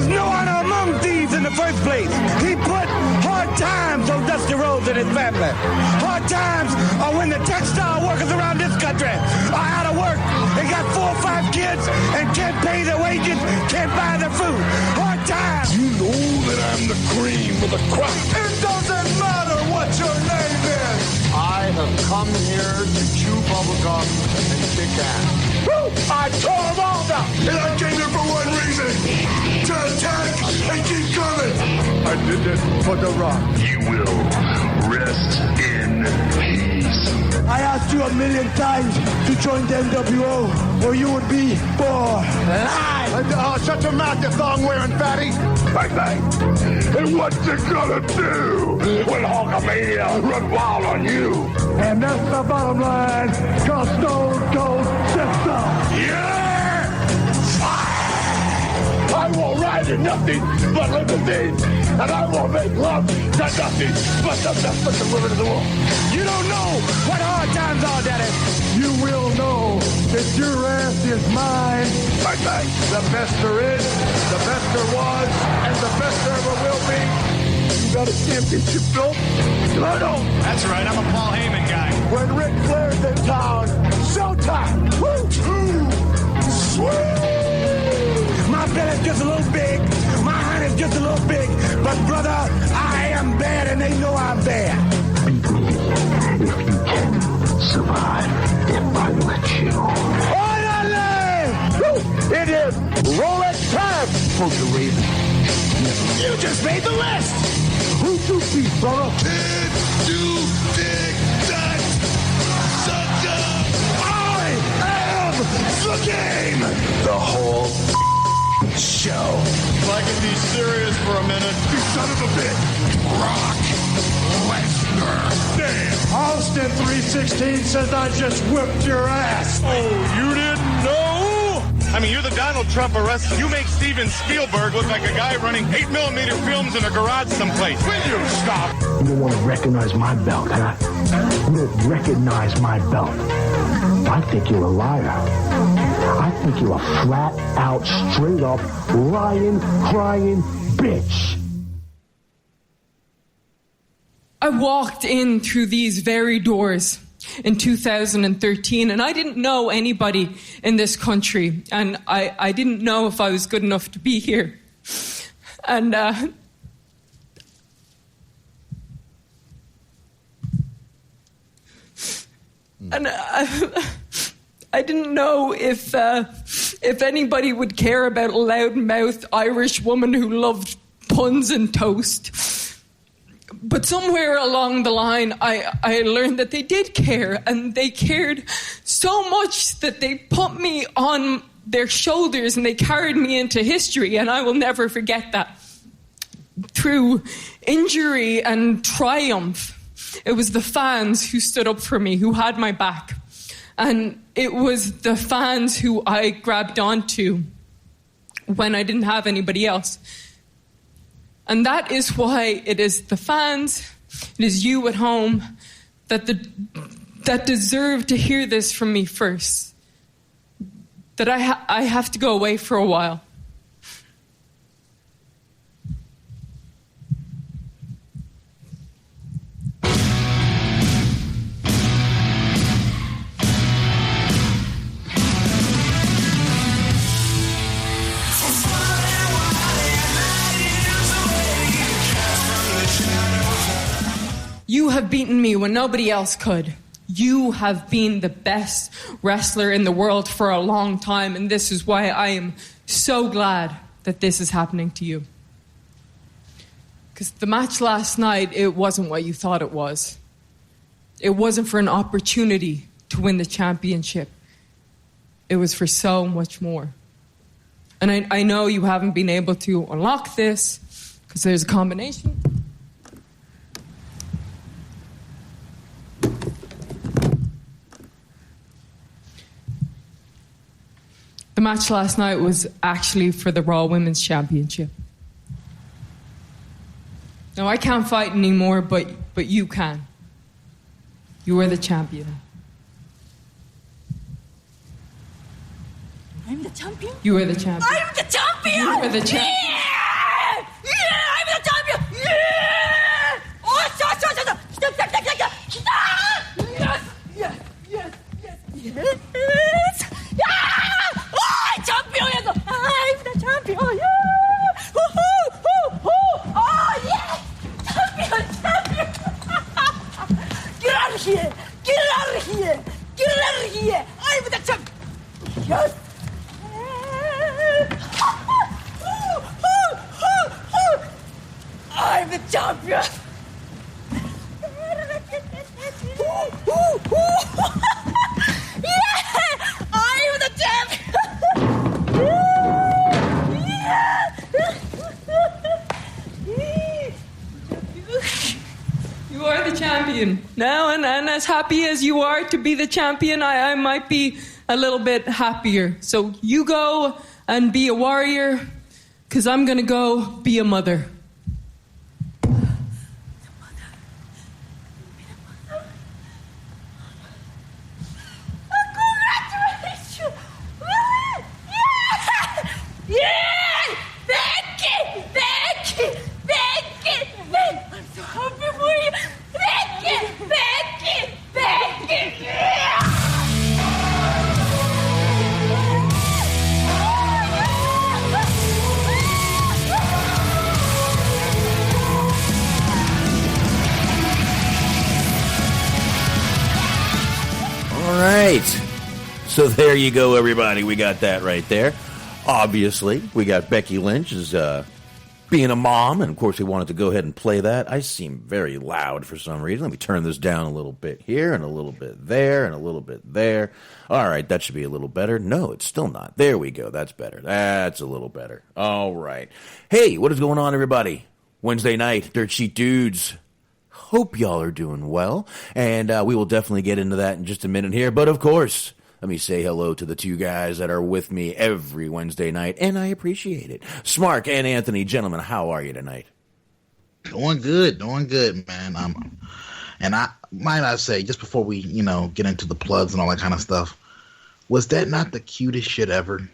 was no honor among thieves in the first place. He put hard times on Dusty Rhodes and his family. Hard times are when the textile workers around this country are out of work and got 4 or 5 kids and can't pay their wages, can't buy their food. Hard times. You know that I'm the cream of the crop. It doesn't matter what your name is. I have come here to chew bubblegum and kick ass. Woo! I tore them all down. And I came here for one reason. To attack and keep coming. I did it for the rock. You will rest in peace. I asked you 1,000,000 times to join the NWO, or you would be born alive. Shut your mouth, you thong-wearing fatty. Bang, bang. And what you gonna do when Hulkamania run wild on you? And that's the bottom line, cause Stone Cold said so. Yeah! I will ride in nothing but limousines, and I will make love to nothing but the women of the world. You don't know what hard times are, Daddy. You will know that your ass is mine. Bang, bang. The best there is, the best there was, and the best there ever will be. You got a championship belt? I don't. That's right, I'm a Paul Heyman guy. When Ric Flair's in town, showtime. Woo! Sweet! My belly's just a little big, my hand is just a little big, but brother, I am bad and they know I'm bad. Beat me if you can survive, if I let you. Orderly! It is Rolex time. For the Raven. You just made the list! Who you beat, brother? Did you dig that? Sucker! I am the game! The whole show. If I can be serious for a minute. You son of a bitch! Brock Lesnar. Damn! Austin 316 says I just whipped your ass. Oh, you didn't know? I mean, you're the Donald Trump of wrestling. You make Steven Spielberg look like a guy running 8mm films in a garage someplace. Will you stop? You don't want to recognize my belt, huh? You don't recognize my belt. I think you're a liar. I think you're a flat-out, straight-up, lying, crying bitch. I walked in through these very doors in 2013, and I didn't know anybody in this country, and I didn't know if I was good enough to be here. And I didn't know if anybody would care about a loudmouth Irish woman who loved puns and toast. But somewhere along the line, I learned that they did care, and they cared so much that they put me on their shoulders and they carried me into history, and I will never forget that. Through injury and triumph, it was the fans who stood up for me, who had my back. And it was the fans who I grabbed onto when I didn't have anybody else. And that is why it is the fans, it is you at home, that deserve to hear this from me first. That I have to go away for a while. You have beaten me when nobody else could. You have been the best wrestler in the world for a long time, and this is why I am so glad that this is happening to you. Because the match last night, it wasn't what you thought it was. It wasn't for an opportunity to win the championship. It was for so much more. And I know you haven't been able to unlock this, because there's a combination. The match last night was actually for the Raw Women's Championship. Now, I can't fight anymore, but you can. You are the champion. I'm the champion? You are the champion. I'm the champion! You are the champion. Yeah! I'm the champion! You are the champion. Now, and as happy as you are to be the champion, I might be a little bit happier. So you go and be a warrior, because I'm going to go be a mother. Yeah! Becky! Becky! Becky! I'm so happy for you! Becky! Becky! Becky! Yeah! All right. So there you go, everybody. We got that right there. Obviously, we got Becky Lynch as being a mom, and of course we wanted to go ahead and play that. I seem very loud for some reason. Let me turn this down a little bit here, and a little bit there, and a little bit there. All right, that should be a little better. No, it's still not. There we go. That's better. That's a little better. All right. Hey, what is going on, everybody? Wednesday night, Dirt Sheet Dudes. Hope y'all are doing well, and we will definitely get into that in just a minute here. But of course, let me say hello to the two guys that are with me every Wednesday night, and I appreciate it. Smark and Anthony, gentlemen, how are you tonight? Doing good, man. And I might I say, just before we, get into the plugs and all that kind of stuff, was that not the cutest shit ever?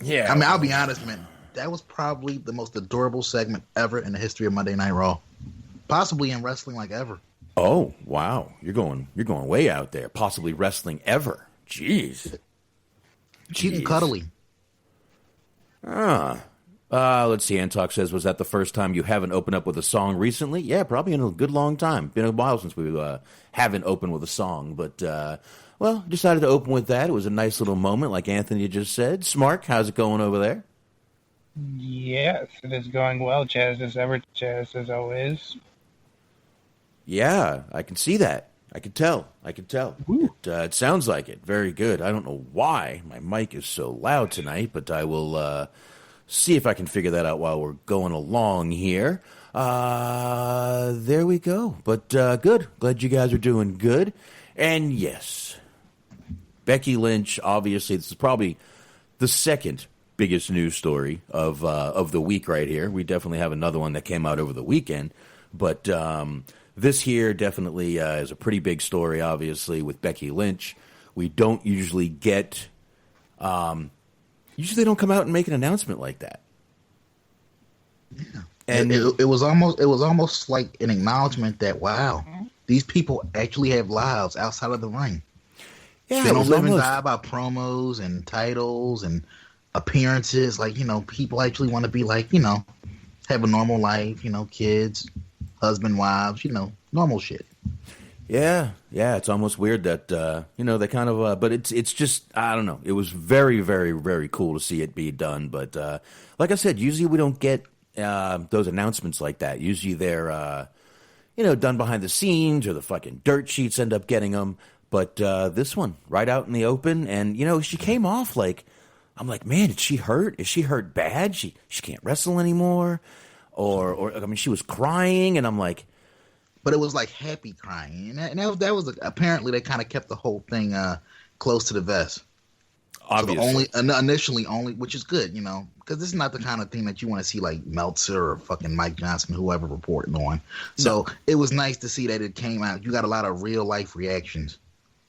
Yeah. I mean, I'll be honest, man. That was probably the most adorable segment ever in the history of Monday Night Raw, possibly in wrestling like ever. Oh wow, you're going way out there. Possibly wrestling ever. Jeez. Cute and cuddly. Let's see. Antok says, was that the first time you haven't opened up with a song recently? Yeah, probably in a good long time. Been a while since we haven't opened with a song. But, decided to open with that. It was a nice little moment, like Anthony just said. Smark, how's it going over there? Yes, it is going well. Jazz as ever, jazz as always. Yeah, I can see that. I could tell. It sounds like it. Very good. I don't know why my mic is so loud tonight, but I will see if I can figure that out while we're going along here. There we go. But good. Glad you guys are doing good. And yes, Becky Lynch, obviously, this is probably the second biggest news story of the week right here. We definitely have another one that came out over the weekend. But this here definitely is a pretty big story, obviously, with Becky Lynch. We don't usually get... usually they don't come out and make an announcement like that. Yeah. And it was almost like an acknowledgement that, wow, these people actually have lives outside of the ring. Yeah, they don't live and die by promos and titles and appearances. Like, people actually want to be like, have a normal life, kids, husband, wives, normal shit. Yeah, it's almost weird that, they kind of, but it's just, I don't know. It was very, very, very cool to see it be done. But like I said, usually we don't get those announcements like that. Usually they're, done behind the scenes, or the fucking dirt sheets end up getting them. But this one, right out in the open, and, she came off like, I'm like, man, did she hurt? Is she hurt bad? She can't wrestle anymore? Or I mean, she was crying, and I'm like... But it was like happy crying. And that was apparently they kind of kept the whole thing close to the vest. Obviously. So initially, which is good, because this is not the kind of thing that you want to see like Meltzer or fucking Mike Johnson, whoever reporting on. So It was nice to see that it came out. You got a lot of real life reactions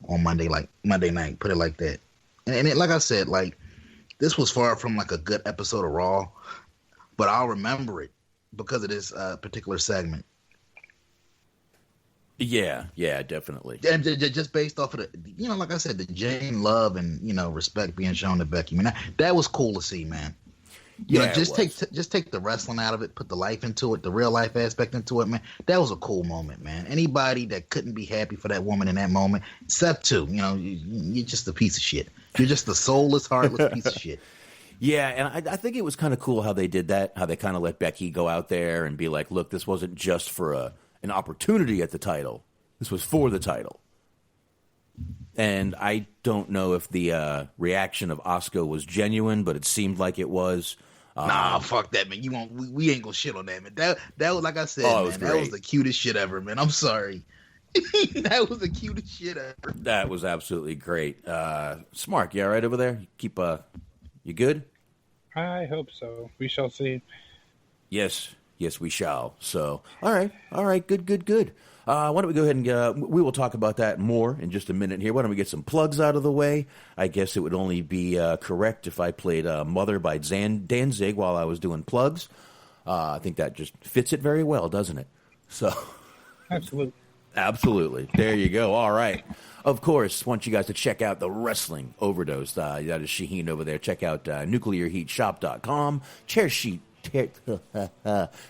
on Monday night, put it like that. And like I said, like, this was far from like a good episode of Raw, but I'll remember it because of this particular segment. Yeah, definitely. And just based off of the, like I said, the genuine love and, respect being shown to Becky. I mean, that was cool to see, man. Just take the wrestling out of it, put the life into it, the real life aspect into it, man. That was a cool moment, man. Anybody that couldn't be happy for that woman in that moment, except you're just a piece of shit. You're just a soulless, heartless piece of shit. Yeah, and I think it was kind of cool how they did that, how they kind of let Becky go out there and be like, look, this wasn't just for an opportunity at the title. This was for the title. And I don't know if the reaction of Asuka was genuine, but it seemed like it was. Nah, fuck that, man. We ain't gonna shit on that, man. That was, like I said, man, that was the cutest shit ever, man. I'm sorry. That was the cutest shit ever. That was absolutely great. Smart, you all right over there? You good? I hope so. We shall see. Yes, we shall. So, all right, good. Why don't we go ahead and we will talk about that more in just a minute here. Why don't we get some plugs out of the way? I guess it would only be correct if I played Mother by Danzig while I was doing plugs. I think that just fits it very well, doesn't it? So, Absolutely. There you go. All right. Of course, want you guys to check out the Wrestling Overdose. That is Shaheen over there. Check out nuclearheatshop.com,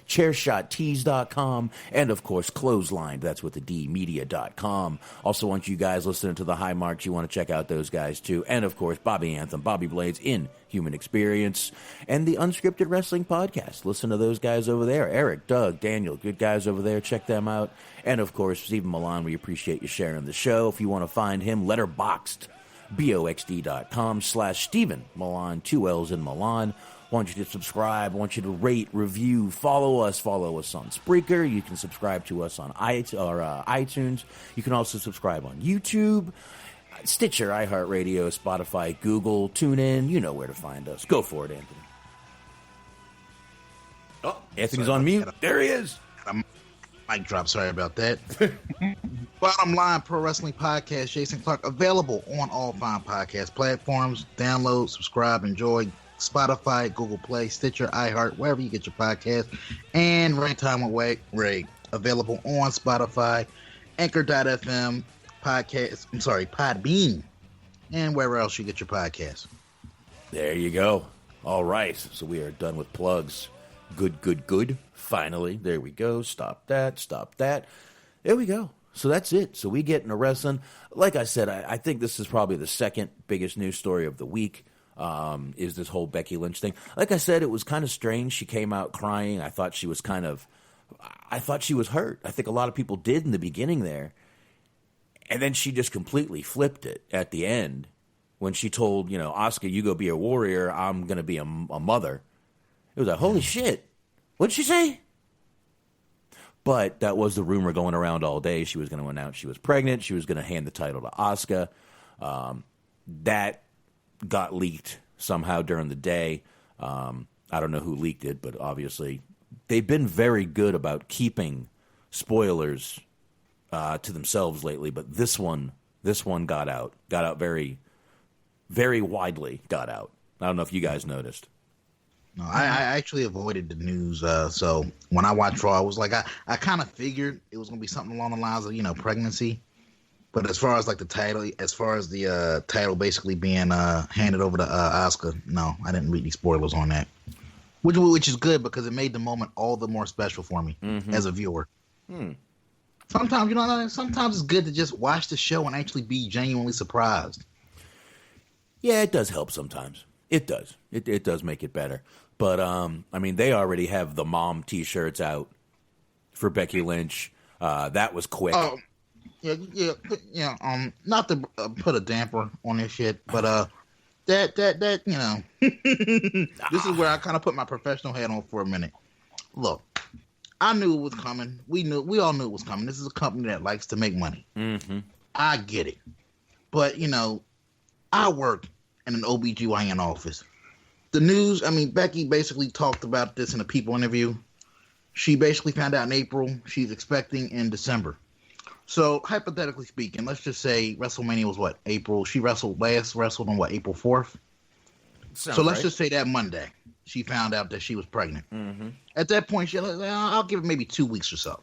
chairshottees.com, and of course Clothesline, that's with the D, media.com. Also want you guys listening to the High Marks, you want to check out those guys too, and of course Bobby Anthem, Bobby Blades in Human Experience, and the Unscripted Wrestling Podcast. Listen to those guys over there, Eric, Doug, Daniel, good guys over there, check them out. And of course Stephen Milan, we appreciate you sharing the show. If you want to find him, Letterboxd, boxd.com/Stephen Milan, 2 L's in Milan. Want you to subscribe, want you to rate, review, follow us on Spreaker. You can subscribe to us on iTunes. You can also subscribe on YouTube, Stitcher, iHeartRadio, Spotify, Google, TuneIn. You know where to find us. Go for it, Anthony. Oh, Anthony's on mute. There he is. Mic drop. Sorry about that. Bottom Line Pro Wrestling Podcast, Jason Clark, available on all fine podcast platforms. Download, subscribe, enjoy. Spotify, Google Play, Stitcher, iHeart, wherever you get your podcast. And Raytime Away, Ray, available on Spotify, Anchor.fm, Podbean, and wherever else you get your podcast. There you go. All right. So we are done with plugs. Good. Finally. There we go. Stop that. There we go. So that's it. So we get into wrestling. Like I said, I think this is probably the second biggest news story of the week. Is this whole Becky Lynch thing. Like I said, it was kind of strange. She came out crying. I thought she was hurt. I think a lot of people did in the beginning there. And then she just completely flipped it at the end when she told, Asuka, you go be a warrior. I'm going to be a mother. It was like, holy shit. What did she say? But that was the rumor going around all day. She was going to announce she was pregnant. She was going to hand the title to Asuka. That got leaked somehow during the day. I don't know who leaked it, but obviously they've been very good about keeping spoilers to themselves lately. But this one got out very, very widely. Got out. I don't know if you guys noticed. No, I actually avoided the news. So when I watched Raw, I was like, I kind of figured it was going to be something along the lines of pregnancy. But as far as the title basically being handed over to Asuka, no, I didn't read any spoilers on that. Which is good because it made the moment all the more special for me as a viewer. Sometimes, sometimes it's good to just watch the show and actually be genuinely surprised. Yeah, it does help sometimes. It does. It does make it better. But, they already have the mom T-shirts out for Becky Lynch. That was quick. Yeah. Not to put a damper on this shit, but this is where I kind of put my professional hat on for a minute. Look, I knew it was coming. We all knew it was coming. This is a company that likes to make money. I get it, but I work in an OBGYN office. The news. Becky basically talked about this in a People interview. She basically found out in April. She's expecting in December. So, hypothetically speaking, let's just say WrestleMania was what? April? She wrestled on what, April 4th? So let's just say that Monday, she found out that she was pregnant. At that point, I'll give it maybe 2 weeks or so.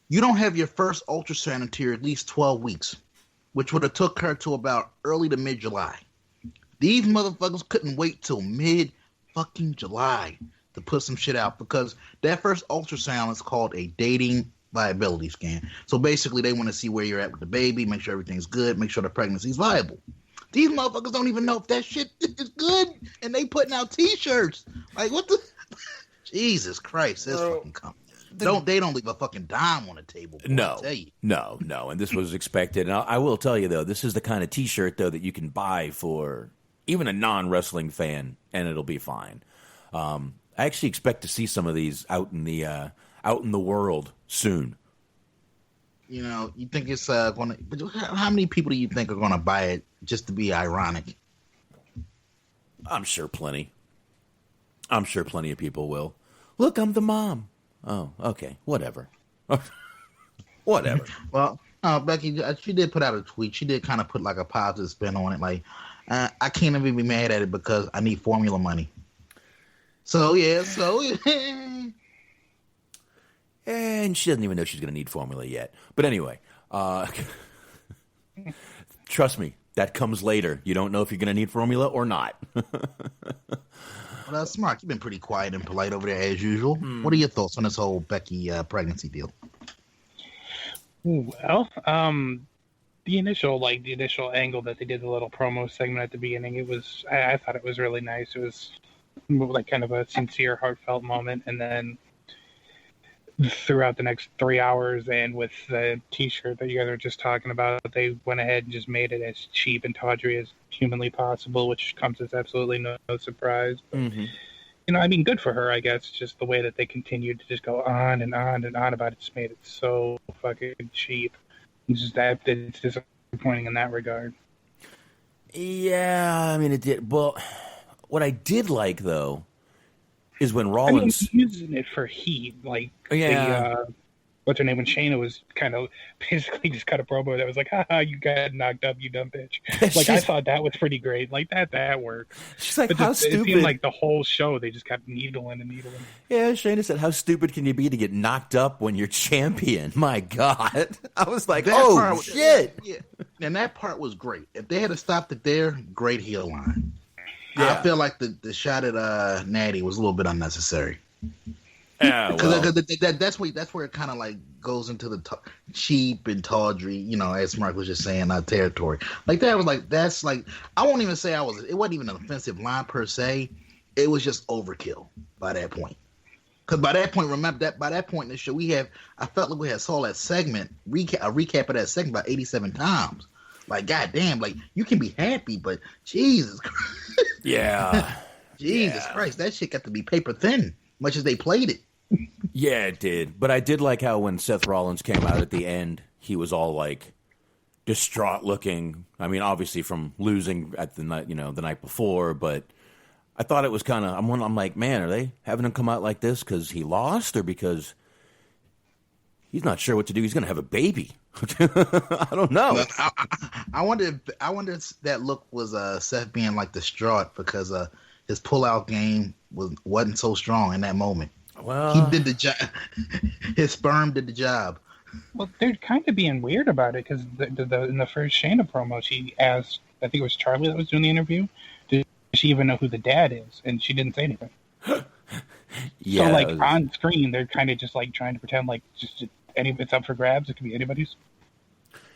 You don't have your first ultrasound until at least 12 weeks, which would have took her to about early to mid-July. These motherfuckers couldn't wait till mid-fucking July to put some shit out because that first ultrasound is called a dating viability scan. So basically they want to see where you're at with the baby, make sure everything's good, make sure the pregnancy's viable. These motherfuckers don't even know if that shit is good, and they putting out T-shirts. Like, what the? Jesus Christ, this fucking company. They don't leave a fucking dime on the table. Boy, No, I tell you. no, and this was expected. And I will tell you though, this is the kind of T-shirt though that you can buy for even a non-wrestling fan, and it'll be fine. I actually expect to see some of these out in the world soon. You know, you think it's going to? But how many people do you think are going to buy it just to be ironic? I'm sure plenty. I'm sure plenty of people will. Look, I'm the mom. Oh, okay, whatever. Whatever. Well, Becky, she did put out a tweet. She did kind of put like a positive spin on it. Like, I can't even be mad at it because I need formula money. So, yeah, And she doesn't even know she's going to need formula yet. But anyway, trust me, that comes later. You don't know if you're going to need formula or not. Well, Smart, you've been pretty quiet and polite over there as usual. What are your thoughts on this whole Becky pregnancy deal? Well, the initial angle that they did, the little promo segment at the beginning, I thought it was really nice. It was like kind of a sincere, heartfelt moment, and then throughout the next 3 hours and with the T-shirt that you guys were just talking about, they went ahead and just made it as cheap and tawdry as humanly possible, which comes as absolutely no surprise. Mm-hmm. You know, I mean, good for her, I guess. Just the way that they continued to just go on and on and on about it just made it so fucking cheap. It's disappointing in that regard. Yeah, I mean, it did. Well, what I did like, though, is when Rollins... I mean, using it for heat, like, what's her name, when Shayna was kind of basically just cut a promo that was like, haha, you got knocked up, you dumb bitch. Like, I thought that was pretty great. Like, that worked. She's like, but how just, stupid. It seemed like the whole show, they just kept needling and needling. Yeah, Shayna said, how stupid can you be to get knocked up when you're champion? My God. I was like, shit. Yeah. And that part was great. If they had stopped it there, great heel line. Yeah. I feel like the shot at Natty was a little bit unnecessary. Yeah, well. That's where it kind of like goes into the cheap and tawdry, you know, as Mark was just saying, territory. Like that was like, that's like, I won't even say it wasn't even an offensive line per se. It was just overkill by that point. Because by that point, remember that by that point in the show, I felt like we had saw that segment, a recap of that segment about 87 times. Like, goddamn, like, you can be happy, but Jesus Christ. Yeah. Jesus Christ, that shit got to be paper thin, much as they played it. Yeah, it did. But I did like how when Seth Rollins came out at the end, he was all like distraught looking. I mean, obviously from losing at the night, the night before, but I thought it was kind of, I'm like, man, are they having him come out like this because he lost or because he's not sure what to do? He's going to have a baby. I don't know. I wonder if that look was Seth being like distraught because his pullout game wasn't so strong in that moment. Well, he did the job. His sperm did the job. Well, they're kind of being weird about it because in the first Shayna promo, she asked, I think it was Charlie that was doing the interview, did she even know who the dad is? And she didn't say anything. Yeah. So, like, on screen, they're kind of just, like, trying to pretend like it's up for grabs. It could be anybody's.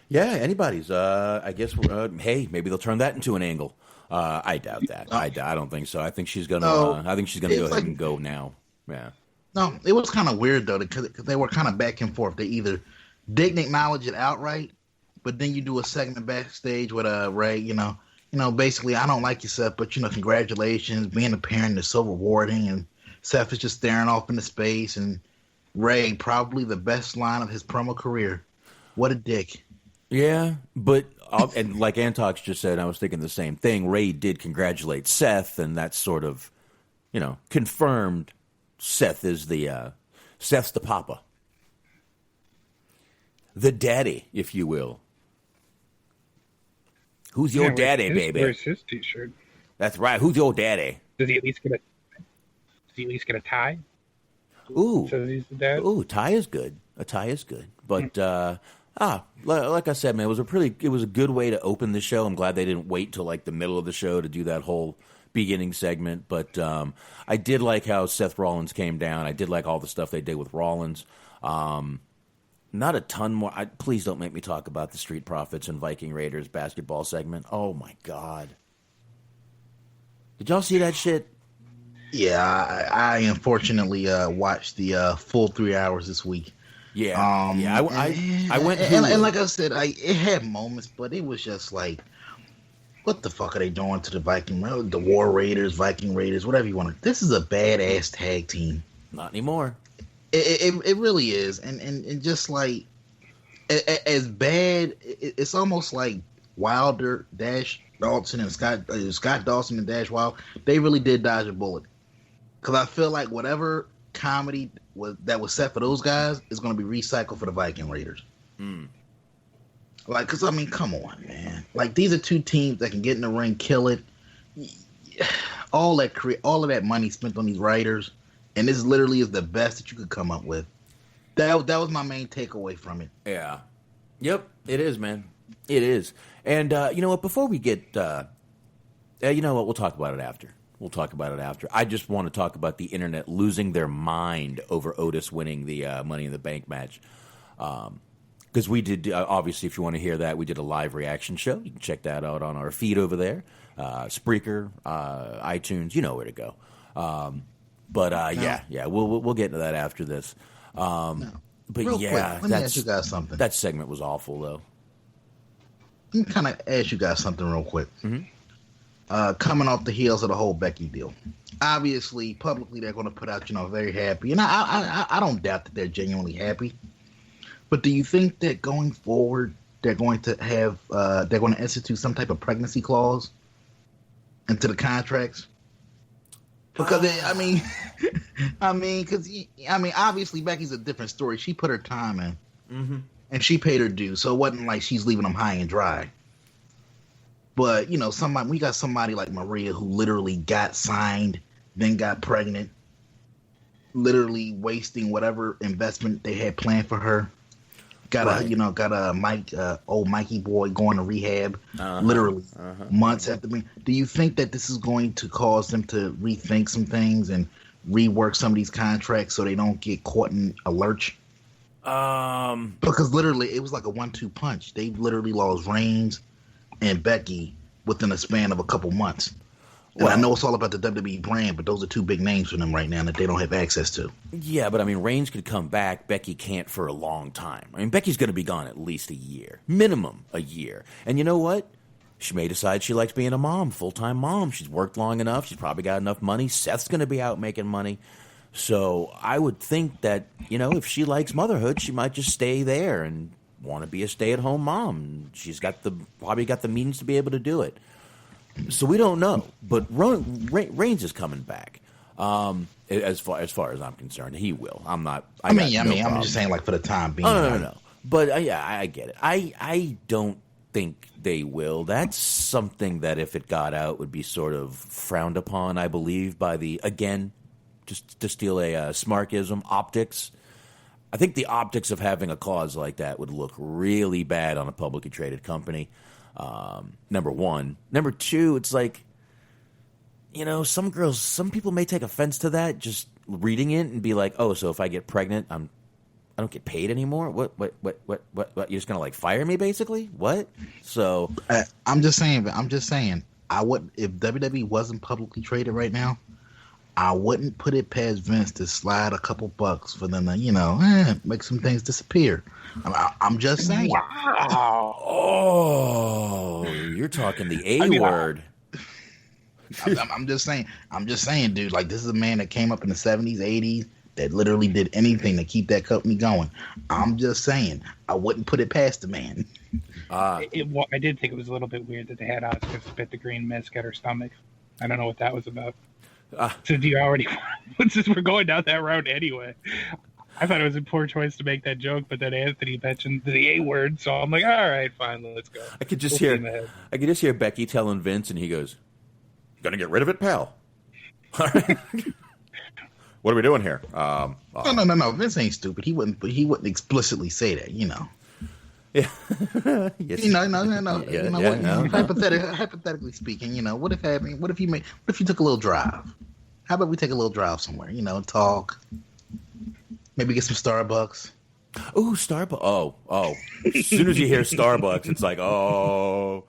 Yeah, anybody's. I guess, hey, maybe they'll turn that into an angle. I doubt that. I don't think so. I think she's going to go ahead and go now. Yeah. No, it was kind of weird, though, because they were kind of back and forth. They either didn't acknowledge it outright, but then you do a segment backstage with Ray, basically, I don't like you, Seth, but, congratulations. Being a parent is so rewarding. And Seth is just staring off into space. And Ray, probably the best line of his promo career. What a dick. Yeah, but, and like Antox just said, I was thinking the same thing. Ray did congratulate Seth, and that's sort of, confirmed Seth is Seth's the papa. The daddy, if you will. Who's your daddy, baby? Where's his T-shirt? That's right. Who's your daddy? Does he at least get a tie? Ooh. So he's the dad? Ooh, tie is good. A tie is good. But, like I said, man, it was a good way to open the show. I'm glad they didn't wait till like the middle of the show to do that whole beginning segment. But I did like how Seth Rollins came down. I did like all the stuff they did with Rollins. Not a ton more. Please don't make me talk about the Street Profits and Viking Raiders basketball segment. Oh, my God. Did y'all see that shit? Yeah, I unfortunately watched the full 3 hours this week. Yeah, I went and like I said, it had moments, but it was just like, what the fuck are they doing to the the War Raiders, Viking Raiders, whatever you want to. This is a badass tag team. Not anymore. It really is, and just like as bad, it's almost like Wilder, Dash Dawson, and Scott Dawson and Dash Wilder. They really did dodge a bullet, because I feel like whatever comedy that was set for those guys is going to be recycled for the Viking Raiders. Like, because I mean, come on, man. Like, these are two teams that can get in the ring, kill it. All of that money spent on these writers. And this literally is the best that you could come up with. That was my main takeaway from it. Yeah. Yep, it is, man. It is. And you know what? Before we get... you know what? We'll talk about it after. I just want to talk about the internet losing their mind over Otis winning the Money in the Bank match. Because we did, obviously, if you want to hear that, we did a live reaction show. You can check that out on our feed over there. Spreaker, iTunes, you know where to go. Yeah, we'll get into that after this. But real yeah, quick, let me ask you guys something. That segment was awful, though. Let me kind of ask you guys something real quick. Mm-hmm. Coming off the heels of the whole Becky deal, obviously, publicly they're going to put out, very happy, and I don't doubt that they're genuinely happy. But do you think that going forward they're going to have they're going to institute some type of pregnancy clause into the contracts? Because obviously Becky's a different story. She put her time in, and she paid her due. So it wasn't like she's leaving them high and dry. But we got somebody like Maria who literally got signed, then got pregnant, literally wasting whatever investment they had planned for her. Got a old Mikey boy going to rehab, literally months after me. Do you think that this is going to cause them to rethink some things and rework some of these contracts so they don't get caught in a lurch? Because literally it was like a 1-2 punch. They literally lost Reigns and Becky within a span of a couple months. And I know it's all about the WWE brand, but those are two big names for them right now that they don't have access to. Yeah, but I mean, Reigns could come back. Becky can't for a long time. I mean, Becky's going to be gone at least a year. Minimum a year. And you know what? She may decide she likes being a mom, full-time mom. She's worked long enough. She's probably got enough money. Seth's going to be out making money. So I would think that, if she likes motherhood, she might just stay there and want to be a stay-at-home mom. She's probably got the means to be able to do it. So we don't know, but Reigns is coming back. As far as I'm concerned, he will. I'm just saying, like, for the time being. No. But yeah, I get it. I don't think they will. That's something that if it got out would be sort of frowned upon, I believe, by just to steal a smarkism, optics. I think the optics of having a clause like that would look really bad on a publicly traded company. Number one. Number two, it's like, some people may take offense to that, just reading it and be like, oh, so if I get pregnant, I don't get paid anymore? What? You're just going to fire me basically? What? So I'm just saying, I would, if WWE wasn't publicly traded right now, I wouldn't put it past Vince to slide a couple bucks for them to, make some things disappear. I'm just saying. Wow. Oh, you're talking the A word. I'm just saying, dude. Like, this is a man that came up in the 70s, 80s, that literally did anything to keep that company going. I'm just saying, I wouldn't put it past the man. I did think it was a little bit weird that they had Oscar spit the green mist at her stomach. I don't know what that was about. Since we're going down that route anyway. I thought it was a poor choice to make that joke, but then Anthony mentioned the A word, so I'm like, all right, fine, let's go. I could just hear Becky telling Vince, and he goes, "Gonna get rid of it, pal." All right. What are we doing here? No. Vince ain't stupid. He wouldn't explicitly say that, Yeah. Yes. Hypothetically speaking, what if you took a little drive? How about we take a little drive somewhere, talk, maybe get some Starbucks, Oh, Starbucks. Oh. As soon as you hear Starbucks, it's like, oh.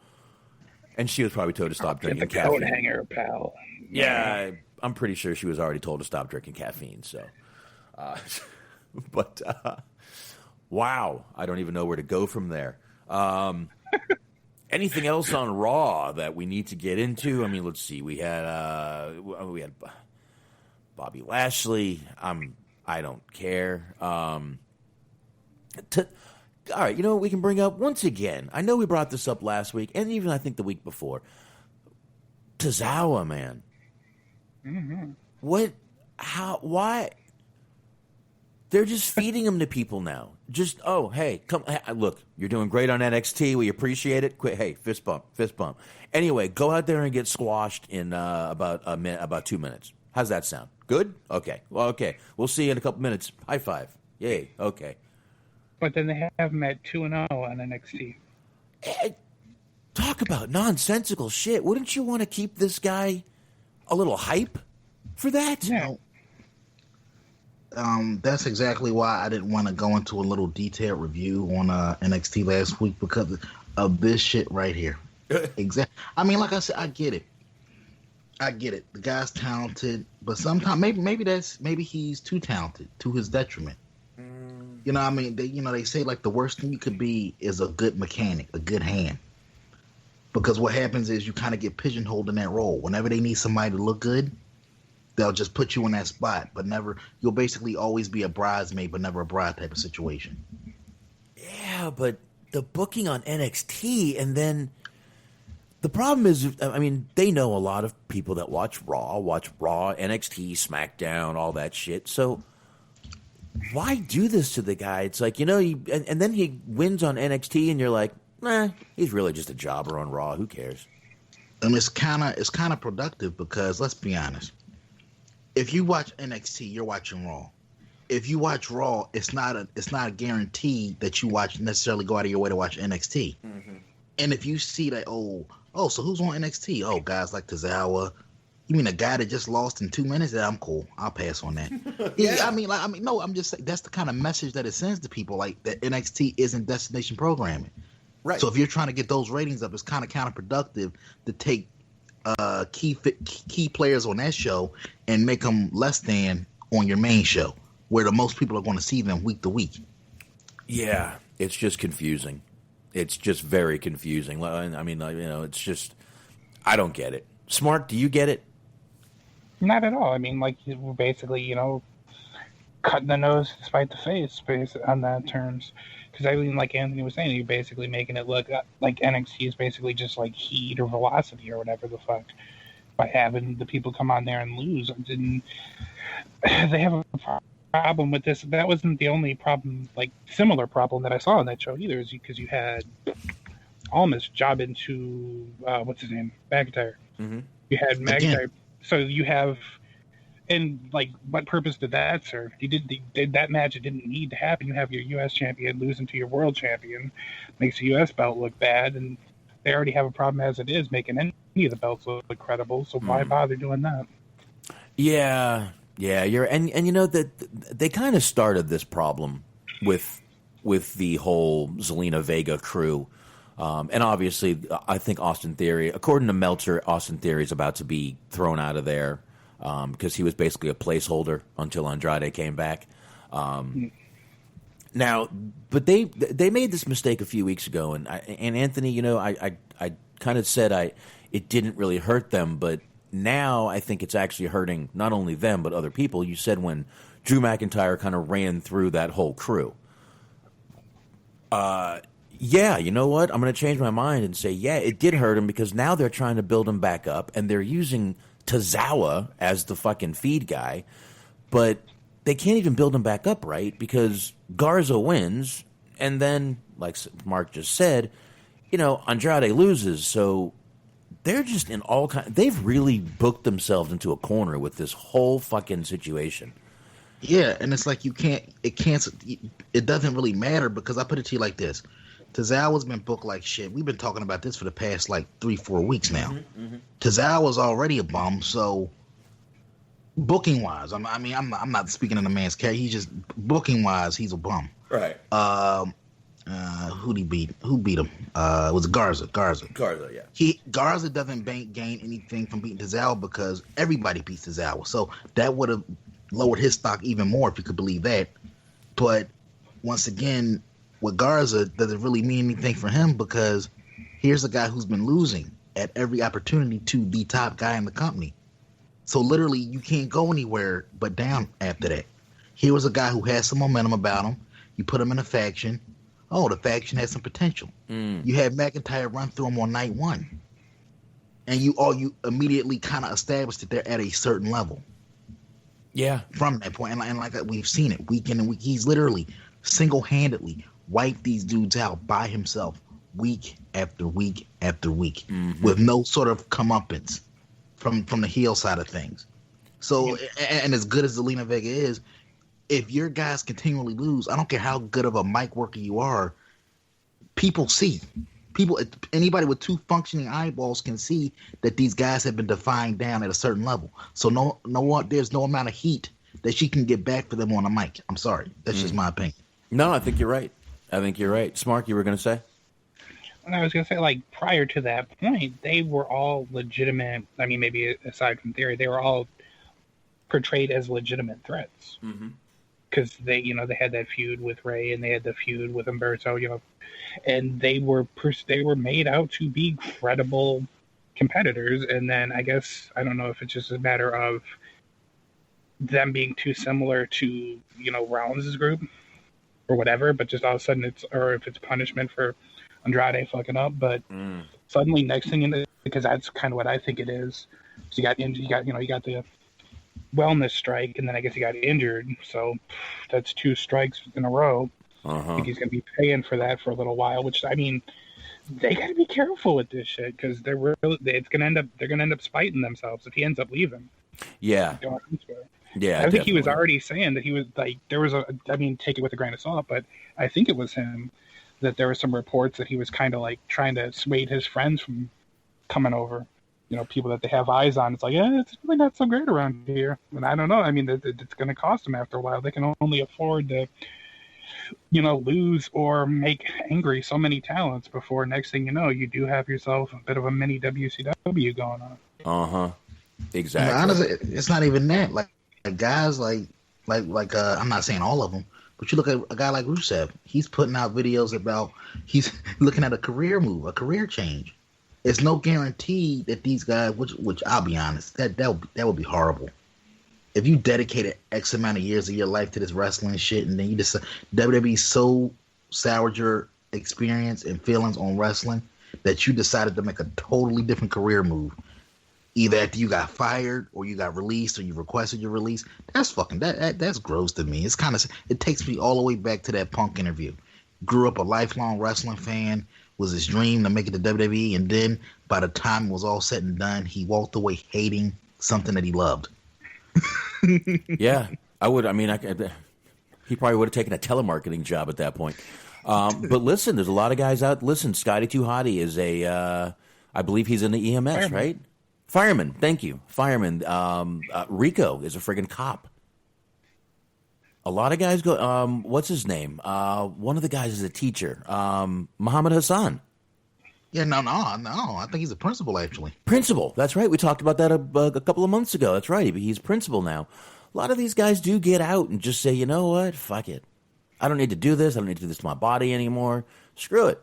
And she was probably told to stop drinking Get the coat caffeine. hanger, pal. Yeah, I'm pretty sure she was already told to stop drinking caffeine. So, but wow, I don't even know where to go from there. Anything else on Raw that we need to get into? I mean, let's see. We had Bobby Lashley. I don't care. All right, you know what we can bring up once again? I know we brought this up last week, and even I think the week before. Tozawa, man. Mm-hmm. What? How? Why? They're just feeding him to people now. Just, oh, hey, come, hey, look, you're doing great on NXT. We appreciate it. Quit, hey, fist bump. Anyway, go out there and get squashed in about 2 minutes. How's that sound? Good? Okay. Well, okay. We'll see you in a couple minutes. High five. Yay. Okay. But then they have him at 2-0 on NXT. Talk about nonsensical shit. Wouldn't you want to keep this guy a little hype for that? Yeah. That's exactly why I didn't want to go into a little detailed review on NXT last week, because of this shit right here. Exactly. I mean, like I said, I get it. The guy's talented, but sometimes maybe he's too talented to his detriment. You know what I mean? They say like the worst thing you could be is a good mechanic, a good hand. Because what happens is you kind of get pigeonholed in that role. Whenever they need somebody to look good, they'll just put you in that spot, but never. You'll basically always be a bridesmaid, but never a bride type of situation. Yeah, but the booking on NXT, and then the problem is, I mean, they know a lot of people that watch Raw, NXT, SmackDown, all that shit. So why do this to the guy? It's like, and then he wins on NXT, and you're like, nah, he's really just a jobber on Raw. Who cares? And it's kind of productive, because let's be honest. If you watch NXT, you're watching Raw. If you watch Raw, it's not a guarantee that you necessarily go out of your way to watch NXT. Mm-hmm. And if you see that, so who's on NXT? Oh, guys like Tozawa. You mean a guy that just lost in 2 minutes? Yeah, I'm cool. I'll pass on that. Yeah, no, I'm just saying that's the kind of message that it sends to people, like that NXT isn't destination programming. Right. So if you're trying to get those ratings up, it's kind of counterproductive to take key players on that show and make them less than on your main show, where the most people are going to see them week to week. Yeah, it's just confusing. It's just very confusing. I mean, it's just, I don't get it. Smart, do you get it? Not at all. I mean, like, we're basically, cutting the nose to spite the face on that terms. Because I mean, like Anthony was saying, you're basically making it look like NXT is basically just like heat or velocity or whatever the fuck, by having the people come on there and lose. They have a problem with this. That wasn't the only problem, like similar problem that I saw on that show either, is because you had Almas job into what's his name, McIntyre. Mm-hmm. You had McIntyre, so you have. And, like, what purpose did that serve? Did that match, it didn't need to happen. You have your U.S. champion losing to your world champion. Makes the U.S. belt look bad, and they already have a problem as it is, making any of the belts look credible, so why bother doing that? Yeah, that they kind of started this problem with the whole Zelina Vega crew. And obviously, I think Austin Theory, according to Meltzer, Austin Theory is about to be thrown out of there. Because he was basically a placeholder until Andrade came back. Now, but they made this mistake a few weeks ago, and Anthony, I kind of said it didn't really hurt them, but now I think it's actually hurting not only them but other people. You said when Drew McIntyre kind of ran through that whole crew. Yeah, you know what? I'm going to change my mind and say, yeah, it did hurt him, because now they're trying to build him back up, and they're using Tozawa as the fucking feed guy, but they can't even build him back up right, because Garza wins, and then, like Mark just said, Andrade loses, so they're just in all kind. They've really booked themselves into a corner with this whole fucking situation. Yeah, and it's like it doesn't really matter, because I put it to you like this. Tozawa's been booked like shit. We've been talking about this for the past like 3-4 weeks now. Mm-hmm. Tozawa's already a bum, so booking wise, I'm not speaking in the man's character. He's just booking wise, he's a bum. Right. Who'd he beat? Who beat him? It was Garza. Garza, yeah. Garza doesn't gain anything from beating Tozawa because everybody beats Tozawa. So that would have lowered his stock even more if you could believe that. But once again, with Garza, doesn't really mean anything for him because here's a guy who's been losing at every opportunity to the top guy in the company. So literally, you can't go anywhere but down after that. Here was a guy who has some momentum about him. You put him in a faction. Oh, the faction has some potential. You had McIntyre run through him on night one. And you immediately kind of established that they're at a certain level. Yeah. From that point. And like we've seen it week in and week. He's literally single-handedly wiped these dudes out by himself week after week after week with no sort of comeuppance from the heel side of things. So, and as good as Zelina Vega is, if your guys continually lose, I don't care how good of a mic worker you are, people see. Anybody with two functioning eyeballs can see that these guys have been defined down at a certain level. So there's no amount of heat that she can get back for them on a mic. I'm sorry. That's just my opinion. No, I think you're right. Smark, you were going to say? And I was going to say, like, prior to that point, they were all legitimate. I mean, maybe aside from Theory, they were all portrayed as legitimate threats. Because they had that feud with Ray and they had the feud with Alberto, and they were made out to be credible competitors. And then I guess, I don't know if it's just a matter of them being too similar to, Rollins' group or whatever, but just all of a sudden if it's punishment for Andrade fucking up, but suddenly next thing you know, because that's kind of what I think it is. So you got the wellness strike, and then I guess he got injured, so that's 2 strikes in a row. I think he's going to be paying for that for a little while, which, I mean, they got to be careful with this shit because they're going to end up spiting themselves if he ends up leaving. Yeah. Yeah. I think he was already saying that he was like, take it with a grain of salt, but I think it was him that there were some reports that he was kind of like trying to sway his friends from coming over. People that they have eyes on. It's like, it's really not so great around here. And I don't know. I mean, it's going to cost them after a while. They can only afford to, lose or make angry so many talents before next thing you know, you do have yourself a bit of a mini WCW going on. Exactly. Honestly, it's not even that. Like guys like I'm not saying all of them, but you look at a guy like Rusev. He's putting out videos about he's looking at a career move, a career change. It's no guarantee that these guys, which I'll be honest, that would be horrible. If you dedicated X amount of years of your life to this wrestling shit, and then you just WWE so soured your experience and feelings on wrestling that you decided to make a totally different career move, either after you got fired or you got released or you requested your release. That's fucking that's gross to me. It's kind of, it takes me all the way back to that Punk interview. Grew up a lifelong wrestling fan. Was his dream to make it to WWE, and then by the time it was all said and done, he walked away hating something that he loved. Yeah, I would. I mean, he probably would have taken a telemarketing job at that point. But listen, there's a lot of guys out. Listen, Scotty Too Hottie is I believe he's in the EMS, Fireman. Right? Fireman, thank you. Fireman. Rico is a friggin' cop. A lot of guys go, what's his name? One of the guys is a teacher, Muhammad Hassan. Yeah, no. I think he's a principal, actually. Principal, that's right. We talked about that a couple of months ago. That's right. He's principal now. A lot of these guys do get out and just say, you know what? Fuck it. I don't need to do this. I don't need to do this to my body anymore. Screw it.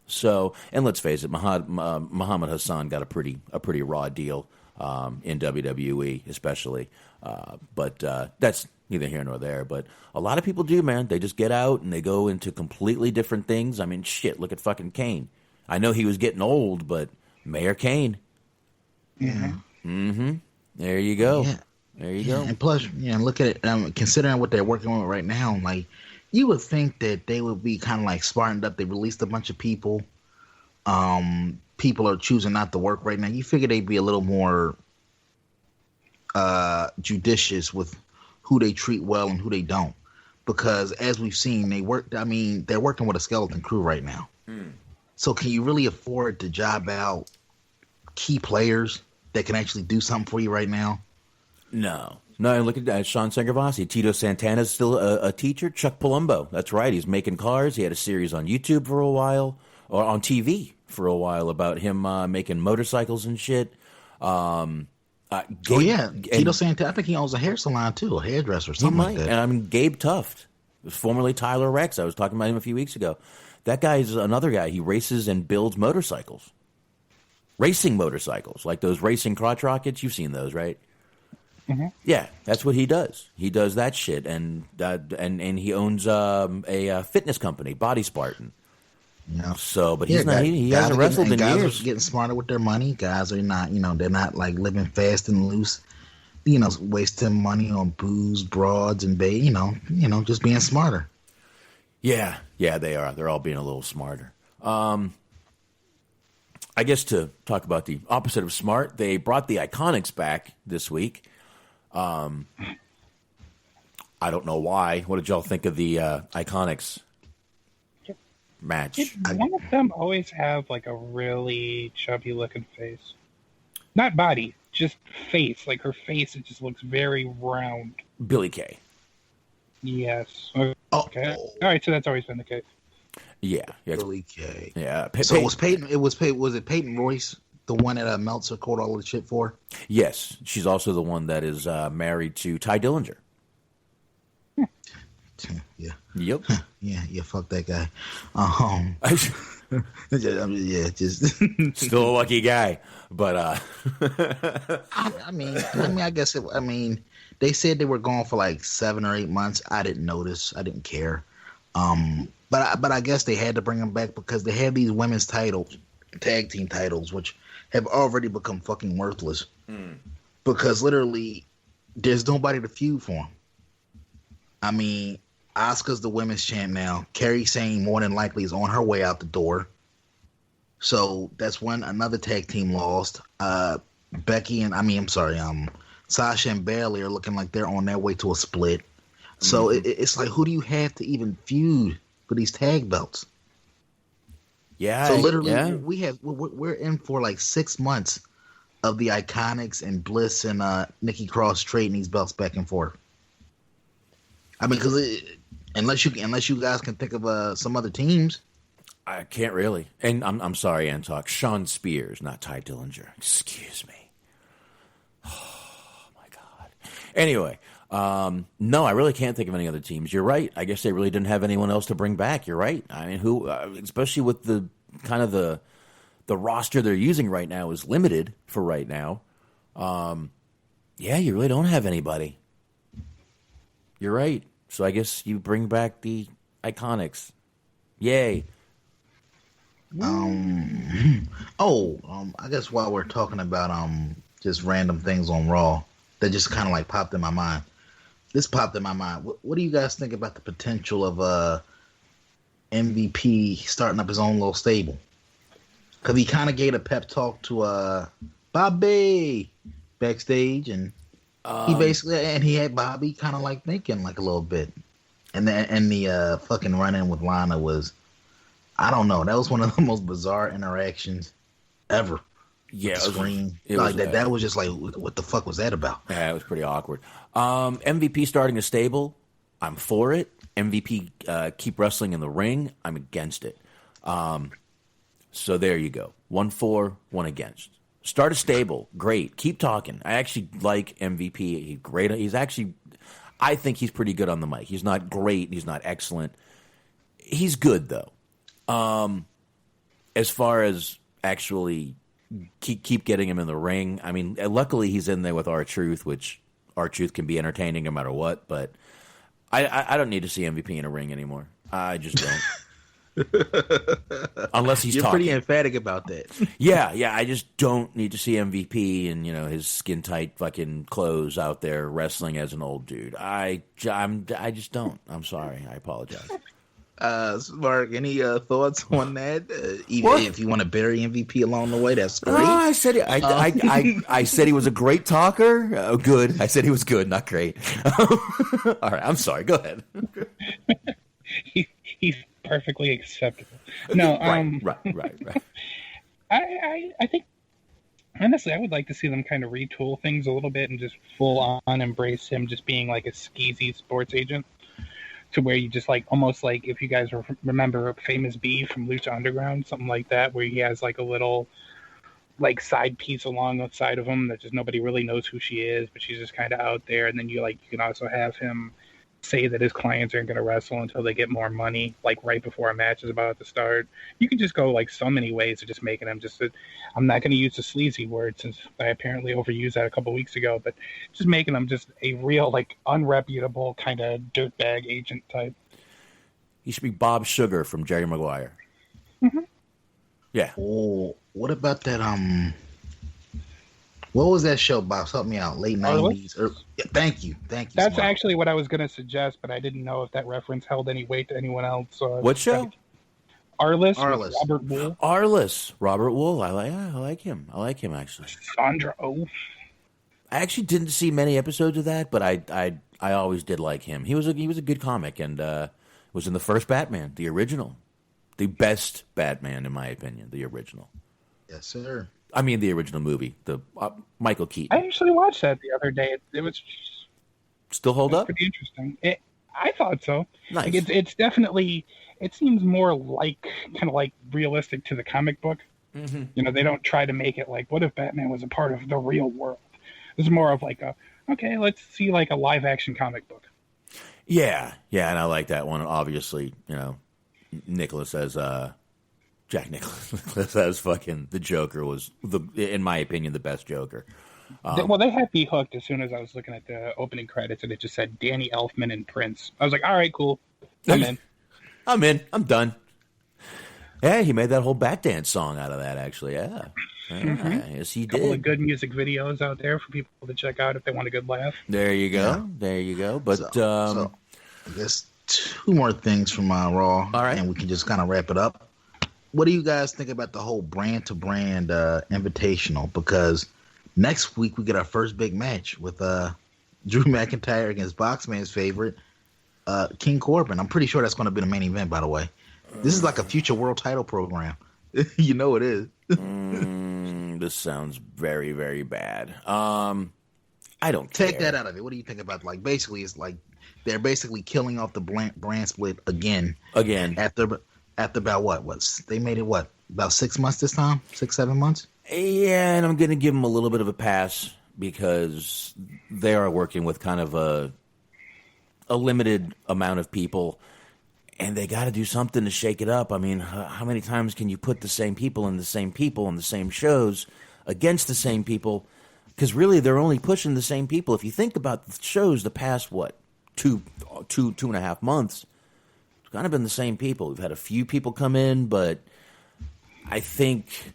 So, and let's face it, Muhammad Hassan got a pretty raw deal in WWE, especially. But that's neither here nor there. But a lot of people do, man. They just get out and they go into completely different things. I mean, shit, look at fucking Kane. I know he was getting old, but Mayor Kane. Yeah. Mm-hmm. There you go. Yeah. There you go. And plus, look at it. Considering what they're working on right now, like, you would think that they would be kind of like smartened up. They released a bunch of people. People are choosing not to work right now. You figure they'd be a little more judicious with who they treat well and who they don't, because as we've seen, they're working with a skeleton crew right now. So can you really afford to job out key players that can actually do something for you right now? No. Look at Sean Sangervasi. Tito Santana's still a teacher. Chuck Palumbo. That's right. He's making cars. He had a series on YouTube for a while, or on TV for a while, about him making motorcycles and shit. Tito Santana. I think he owns a hair salon too, a hairdresser, something like that. And Gabe Tuft, formerly Tyler Rex. I was talking about him a few weeks ago. That guy is another guy. He races and builds motorcycles, racing motorcycles, like those racing crotch rockets. You've seen those, right? Mm-hmm. Yeah, that's what he does. He does that shit, and he owns a fitness company, Body Spartan. Yeah. So, but he's not. He hasn't wrestled in years. Guys are getting smarter with their money. Guys are not, they're not like living fast and loose. Wasting money on booze, broads, and just being smarter. Yeah, they are. They're all being a little smarter. I guess to talk about the opposite of smart, they brought the Iconics back this week. I don't know why. What did y'all think of the Iconics match? One of them always have like a really chubby looking face. Not body, just face. Like her face, it just looks very round. Billy Kay. Yes. Okay. All right, so that's always been the case. Yeah. Billy Kay. Yeah. So it was Peyton. Was it Peyton Royce, the one that Meltzer called all the shit for? Yes, she's also the one that is married to Ty Dillinger. Yeah. Yep. Yeah. Fuck that guy. Just still a lucky guy, but I mean, I guess they said they were gone for like 7 or 8 months. I didn't notice. I didn't care. But I guess they had to bring them back because they have these women's titles, tag team titles, which have already become fucking worthless. Because literally, there's nobody to feud for them. I mean, Asuka's the women's champ now. Kairi Sane more than likely is on her way out the door. So that's another tag team lost. Becky and Sasha and Bayley are looking like they're on their way to a split. So it's like, who do you have to even feud for these tag belts? Yeah. So literally, we're in for like 6 months of the Iconics and Bliss and Nikki Cross trading these belts back and forth. I mean, because unless you guys can think of some other teams, I can't really. And I'm sorry, Antok. Sean Spears, not Ty Dillinger. Excuse me. Oh my God. Anyway, no, I really can't think of any other teams. You're right. I guess they really didn't have anyone else to bring back. You're right. I mean, who, especially with the kind of the roster they're using right now is limited for right now. Yeah, you really don't have anybody. You're right. So I guess you bring back the Iconics. Yay. I guess while we're talking about just random things on Raw that just kind of like popped in my mind. This popped in my mind. What do you guys think about the potential of MVP starting up his own little stable? Because he kind of gave a pep talk to Bobby backstage, and he had Bobby kind of like thinking like a little bit, and the fucking run-in with Lana was, I don't know, that was one of the most bizarre interactions ever. Yeah, that was just like, what the fuck was that about? Yeah, it was pretty awkward. MVP starting a stable, I'm for it. MVP keep wrestling in the ring, I'm against it. So there you go. 1 for, 1 against. Start a stable, great. Keep talking. I actually like MVP. He's great. I think he's pretty good on the mic. He's not great. He's not excellent. He's good though. As far as actually keep getting him in the ring. I mean, luckily he's in there with R-Truth, which R-Truth can be entertaining no matter what. But I don't need to see MVP in a ring anymore. I just don't. Unless he's You're talking. pretty emphatic about that. Yeah. I just don't need to see MVP and his skin tight fucking clothes out there wrestling as an old dude. I just don't. I'm sorry. I apologize. Mark, any thoughts on that? Even if you want to bury MVP along the way, that's great. I said I said he was a great talker. Good. I said he was good, not great. All right. I'm sorry. Go ahead. He's perfectly acceptable. No, right. I think Honestly, I would like to see them kind of retool things a little bit and just full on embrace him just being like a skeezy sports agent, to where you just like almost like if you guys remember Famous B from Lucha Underground, something like that, where he has like a little like side piece along the side of him that just nobody really knows who she is, but she's just kind of out there. And then you can also have him say that his clients aren't going to wrestle until they get more money, like right before a match is about to start. You can just go like so many ways of just making him I'm not going to use the sleazy word since I apparently overused that a couple weeks ago, but just making him just a real like unreputable kind of dirtbag agent type. He should be Bob Sugar from Jerry Maguire. Mm-hmm. Yeah. Oh, what about that? What was that show, Bob? Help me out. Late 90s. Yeah, thank you. That's Smart. actually what I was going to suggest, but I didn't know if that reference held any weight to anyone else. What show? Arliss. Arliss. Robert Wool. Arliss. Robert Wool. I like him. I like him actually. Sandra Oh. I actually didn't see many episodes of that, but I always did like him. He was a good comic, and was in the first Batman, the original, the best Batman in my opinion, the original. Yes, sir. I mean, the original movie, the Michael Keaton. I actually watched that the other day. It was still hold up. Pretty interesting. I thought so. Nice. Like it's definitely. It seems more like kind of like realistic to the comic book. Mm-hmm. You know, they don't try to make it like, what if Batman was a part of the real world? It's more of like okay, let's see like a live action comic book. Yeah, and I like that one. Obviously, Nicholas as Jack Nicholas as fucking the Joker was in my opinion, the best Joker. Well, they had me hooked as soon as I was looking at the opening credits and it just said Danny Elfman and Prince. I was like, all right, cool, I'm in. I'm done. Yeah, he made that whole back dance song out of that. Actually, yeah. Mm-hmm. Yes, he did. Couple of good music videos out there for people to check out if they want a good laugh. There you go. Yeah. There you go. But so I guess two more things from Raw, all right, and we can just kind of wrap it up. What do you guys think about the whole brand-to-brand invitational? Because next week we get our first big match with Drew McIntyre against Boxman's favorite, King Corbin. I'm pretty sure that's going to be the main event, by the way. This is like a future world title program. You know it is. This sounds very, very bad. I don't care. Take that out of it. What do you think about, like, basically it's like they're basically killing off the brand split again. After about what? They made it about 6 months this time? 6-7 months? Yeah, and I'm going to give them a little bit of a pass because they are working with kind of a limited amount of people, and they got to do something to shake it up. I mean, how many times can you put the same people and the same shows against the same people? Because really, they're only pushing the same people. If you think about the shows the past, two and a half months, it's kind of been the same people. We've had a few people come in, but I think,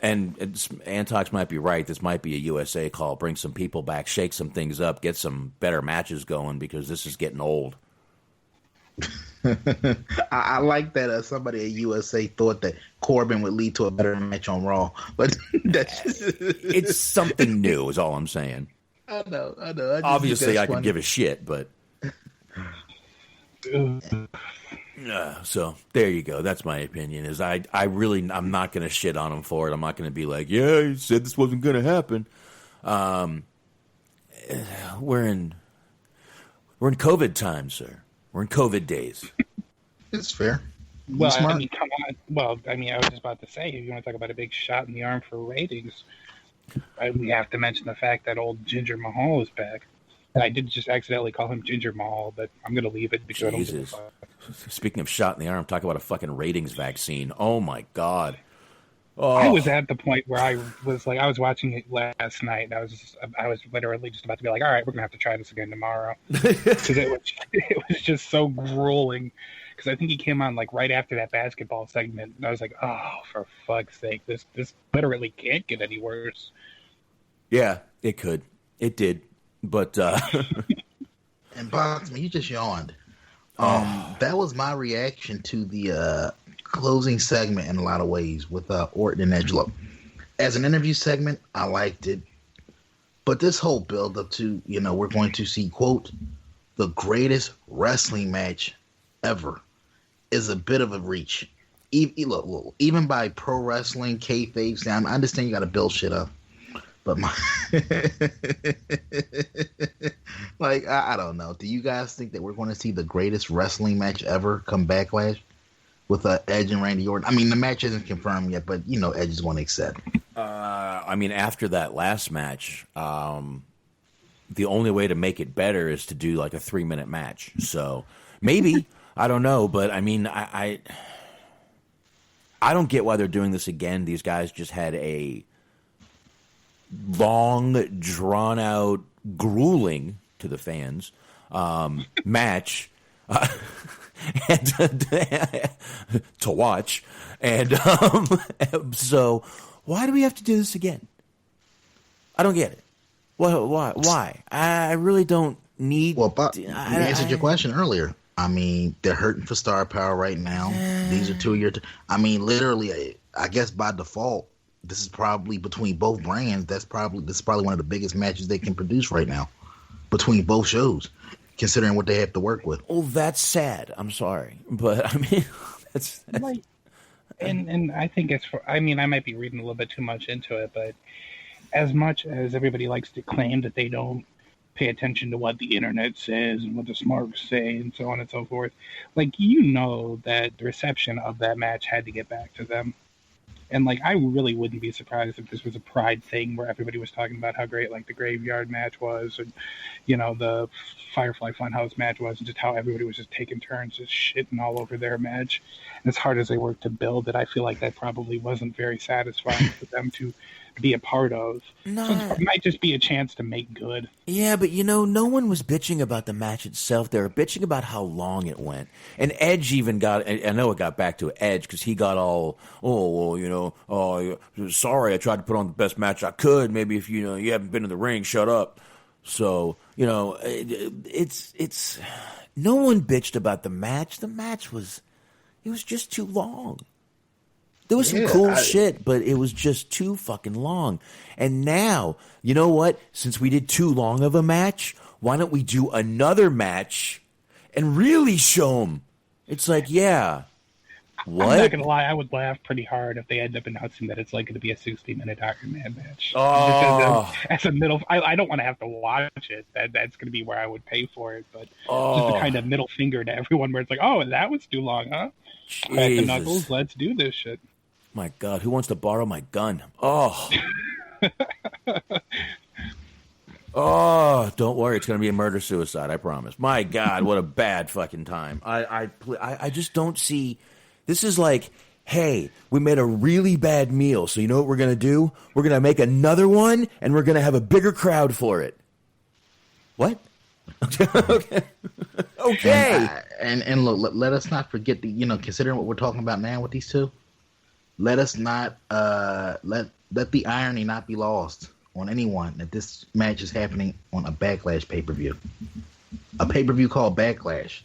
and Antox might be right, this might be a USA call. Bring some people back, shake some things up, get some better matches going, because this is getting old. I like that somebody at USA thought that Corbin would lead to a better match on Raw, but it's something new is all I'm saying. I know. Obviously, I could give a shit, but so there you go. That's my opinion. Is I'm not going to shit on him for it. I'm not going to be like, yeah, he said this wasn't going to happen. We're in COVID times, sir. We're in COVID days. It's fair. Well, I mean, come on. Well, I mean, I was just about to say, if you want to talk about a big shot in the arm for ratings, we have to mention the fact that old Ginger Mahal is back. And I did just accidentally call him Ginger Mahal, but I'm going to leave it because Jesus. I don't give a fuck. Speaking of shot in the arm, talk about a fucking ratings vaccine. Oh, my God. Oh. I was at the point where I was watching it last night, and I was literally just about to be like, all right, we're going to have to try this again tomorrow. Because it was just so grueling. Because I think he came on like right after that basketball segment, and I was like, oh, for fuck's sake, this literally can't get any worse. Yeah, it could. It did. But and Boxman, you just yawned. That was my reaction to the closing segment in a lot of ways with Orton and Edgelow. As an interview segment, I liked it. But this whole build up to, we're going to see, quote, the greatest wrestling match ever is a bit of a reach. Even by pro wrestling, kayfabe sound, I understand you got to build shit up. But my like, I don't know. Do you guys think that we're going to see the greatest wrestling match ever come Backlash with Edge and Randy Orton? I mean, the match isn't confirmed yet, but you know Edge is going to accept. I mean, after that last match, the only way to make it better is to do like a 3-minute match. So maybe I don't know, but I mean, I don't get why they're doing this again. These guys just had a long, drawn-out, grueling to the fans match to watch, and so why do we have to do this again? I don't get it. Why? I really don't need. Well, Bob, you answered your question earlier. I mean, they're hurting for star power right now. These are 2 years. I mean, literally, I guess by default, this is probably between both brands. This is probably one of the biggest matches they can produce right now between both shows, considering what they have to work with. Oh, that's sad. I'm sorry, but I mean, that's like, and I think it's for. I mean, I might be reading a little bit too much into it, but as much as everybody likes to claim that they don't pay attention to what the internet says and what the smarks say and so on and so forth, like, you know that the reception of that match had to get back to them. And, like, I really wouldn't be surprised if this was a pride thing where everybody was talking about how great, like, the Graveyard match was, and, you know, the Firefly Funhouse match was, and just how everybody was just taking turns just shitting all over their match. And as hard as they worked to build it, I feel like that probably wasn't very satisfying for them to be a part of. No. So it might just be a chance to make good. Yeah, but, you know, no one was bitching about the match itself. They were bitching about how long it went. And Edge even got, I know it got back to Edge because he got all, sorry, I tried to put on the best match I could. Maybe if, you haven't been in the ring, shut up. So, it's no one bitched about the match. The match was just too long. There was some cool shit, but it was just too fucking long. And now, you know what? Since we did too long of a match, why don't we do another match and really show them? It's like, yeah. What? I'm not going to lie. I would laugh pretty hard if they end up announcing that it's like going to be a 60-minute Iron Man match. Oh. As a middle, I don't want to have to watch it. That's going to be where I would pay for it. But just the kind of middle finger to everyone where it's like, oh, that was too long, huh? Crack the knuckles. Let's do this shit. My God, who wants to borrow my gun? Oh. Oh, don't worry. It's going to be a murder-suicide, I promise. My God, what a bad fucking time. I just don't see... This is like, hey, we made a really bad meal, so you know what we're going to do? We're going to make another one, and we're going to have a bigger crowd for it. What? Okay. Okay. And look, let us not forget considering what we're talking about now with these two, let us not let the irony not be lost on anyone that this match is happening on a Backlash pay-per-view. A pay-per-view called Backlash,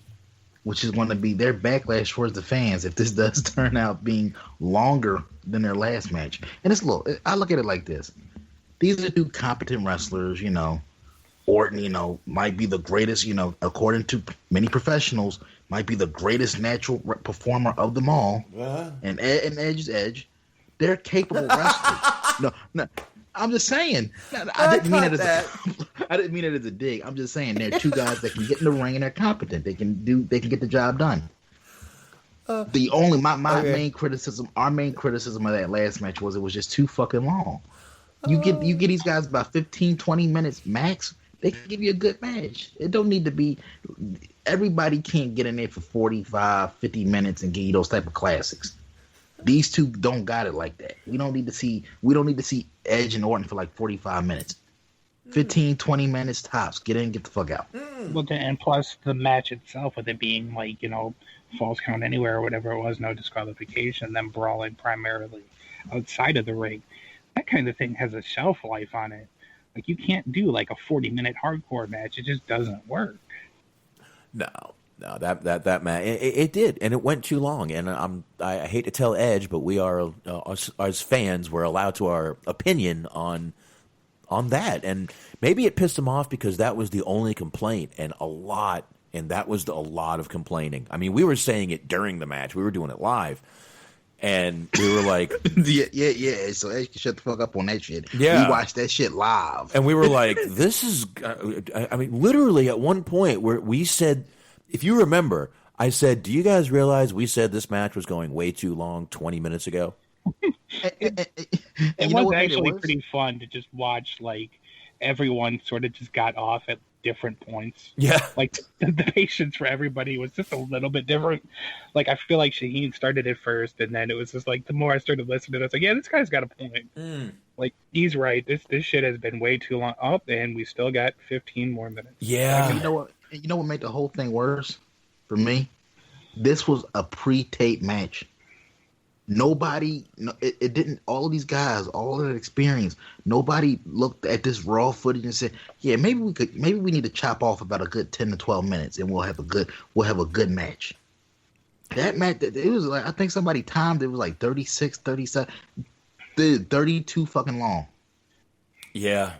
which is going to be their backlash towards the fans if this does turn out being longer than their last match. And I look at it like this. These are two competent wrestlers, Orton, might be the greatest, according to many professionals, might be the greatest natural performer of them all. And Edge is Edge. They're capable wrestlers. No, I'm just saying. I didn't mean it as a dig. I'm just saying they're two guys that can get in the ring and they're competent. They can get the job done. Our main criticism of that last match was it was just too fucking long. You get these guys about 15, 20 minutes max. They can give you a good match. It don't need to be. Everybody can't get in there for 45, 50 minutes and give you those type of classics. These two don't got it like that. We don't need to see Edge and Orton for like 45 minutes. 15, 20 minutes tops. Get in, get the fuck out. Well, and plus the match itself, with it being like, falls count anywhere or whatever it was, no disqualification, them brawling primarily outside of the ring. That kind of thing has a shelf life on it. Like, you can't do like a 40-minute hardcore match. It just doesn't work. No, that match it did, and it went too long. And I hate to tell Edge, but we are as fans, we're allowed to our opinion on that. And maybe it pissed him off because that was the only complaint, and that was a lot of complaining. I mean, we were saying it during the match, we were doing it live, And we were like, yeah. So Edge can shut the fuck up on that shit. Yeah. We watched that shit live. And we were like, this is, I mean, literally at one point where we said, if you remember, I said, do you guys realize we said this match was going way too long 20 minutes ago? It was actually pretty fun to just watch, like, everyone sort of just got off at different points. Yeah. Like, the patience for everybody was just a little bit different. Like, I feel like Shaheen started it first, and then it was just like, the more I started listening, I was like, yeah, this guy's got a point. Like, he's right. This shit has been way too long up, and we still got 15 more minutes. Yeah. Like, you know what made the whole thing worse for me? This was a pre-tape match. Nobody, it didn't. All of these guys, all of that experience, nobody looked at this raw footage and said, "Yeah, maybe we need to chop off about a good 10 to 12 minutes, and we'll have a good match." That match, it was like, I think somebody timed it was like 36, 37, 32 fucking long. Yeah,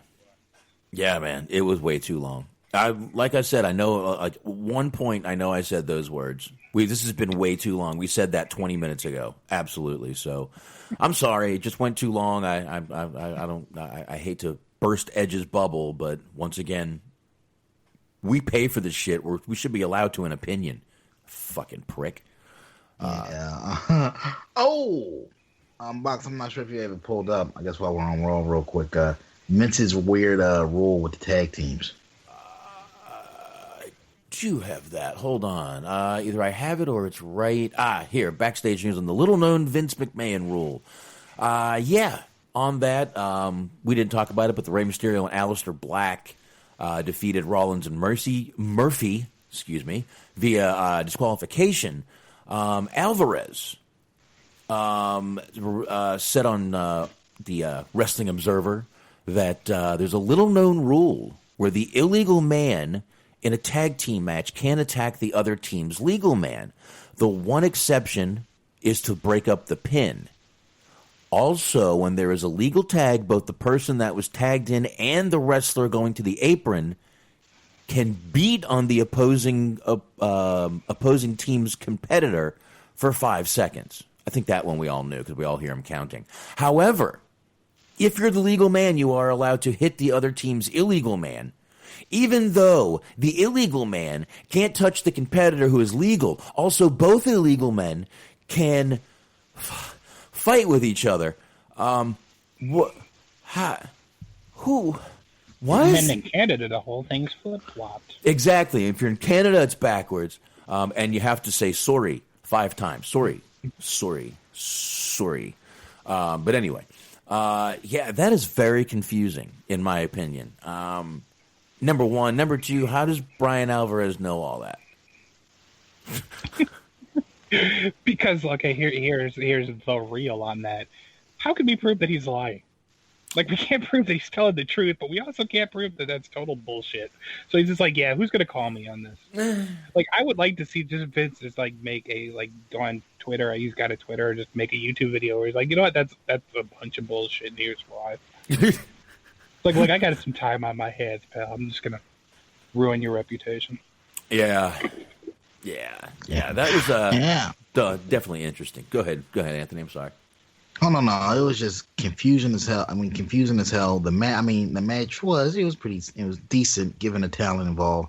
man, it was way too long. Like I said, I know at one point I know I said those words. This has been way too long. We said that 20 minutes ago. Absolutely. So I'm sorry. It just went too long. I hate to burst Edge's bubble, but once again, we pay for this shit. We should be allowed to an opinion. Fucking prick. Yeah. Box, I'm not sure if you ever pulled up. I guess while we're on Raw real quick, Vince's weird rule with the tag teams. You have that. Hold on. Either I have it or it's right. Here, backstage news on the little-known Vince McMahon rule. Yeah, on that, we didn't talk about it, but the Rey Mysterio and Aleister Black defeated Rollins and Murphy, via disqualification. Alvarez said on the Wrestling Observer that there's a little-known rule where the illegal man in a tag team match can attack the other team's legal man. The one exception is to break up the pin. Also, when there is a legal tag, both the person that was tagged in and the wrestler going to the apron can beat on the opposing team's competitor for 5 seconds. I think that one we all knew because we all hear him counting. However, if you're the legal man, you are allowed to hit the other team's illegal man, even though the illegal man can't touch the competitor who is legal. Also, both illegal men can fight with each other. What? Who? What? And then in Canada, the whole thing's flip-flopped. Exactly. If you're in Canada, it's backwards. And you have to say sorry 5 times. Sorry. But anyway, yeah, that is very confusing, in my opinion. Number one. Number two, how does Brian Alvarez know all that? Because, okay, here's the real on that. How can we prove that he's lying? Like, we can't prove that he's telling the truth, but we also can't prove that that's total bullshit. So he's just like, yeah, who's going to call me on this? Like, I would like to see just Vince just, like, go on Twitter. He's got a Twitter, or just make a YouTube video where he's like, you know what, that's a bunch of bullshit, and here's why. Like, look, I got some time on my hands, pal. I'm just going to ruin your reputation. Yeah. That was definitely interesting. Go ahead, Anthony. I'm sorry. Oh no, it was just confusing as hell. Confusing as hell. The match was decent given the talent involved.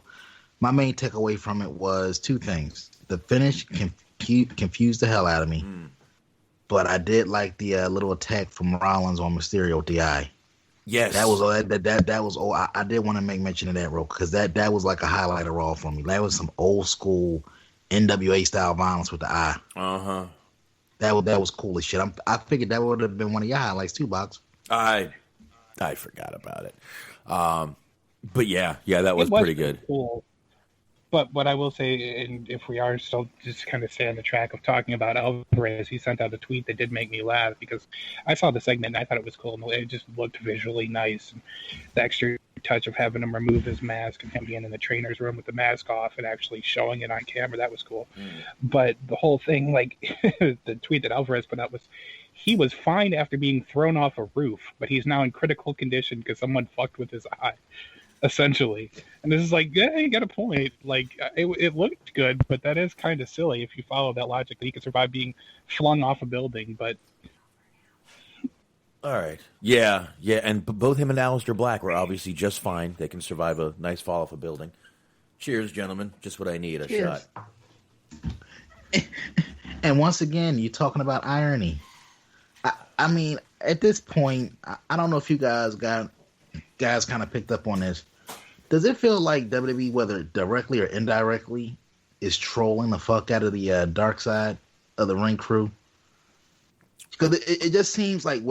My main takeaway from it was 2 things. The finish confused the hell out of me, but I did like the little attack from Rollins on Mysterio with the eye. Yes, that was I did want to make mention of that, real, because that was like a highlight of Raw for me. That was some old school NWA style violence with the eye. That was cool as shit. I figured that would have been one of your highlights too, Box. I forgot about it. But yeah, that was pretty good. Cool. But what I will say, and if we are still just kind of stay on the track of talking about Alvarez, he sent out a tweet that did make me laugh, because I saw the segment and I thought it was cool, and it just looked visually nice. And the extra touch of having him remove his mask and him being in the trainer's room with the mask off and actually showing it on camera, that was cool. But the whole thing, like the tweet that Alvarez put out was, he was fine after being thrown off a roof, but he's now in critical condition because someone fucked with his eye. essentially. And this is like, yeah, you got a point. Like, it looked good, but that is kind of silly if you follow that logic that he could survive being flung off a building. But all right, yeah, and both him and Aleister Black were obviously just fine. They can survive a nice fall off a building. Cheers, gentlemen. Just what I need. Cheers. Shot. And once again, you're talking about irony. I mean, at this point, I don't know if you guys kind of picked up on this. Does it feel like WWE, whether directly or indirectly, is trolling the fuck out of the dark side of the ring crew? Because it just seems like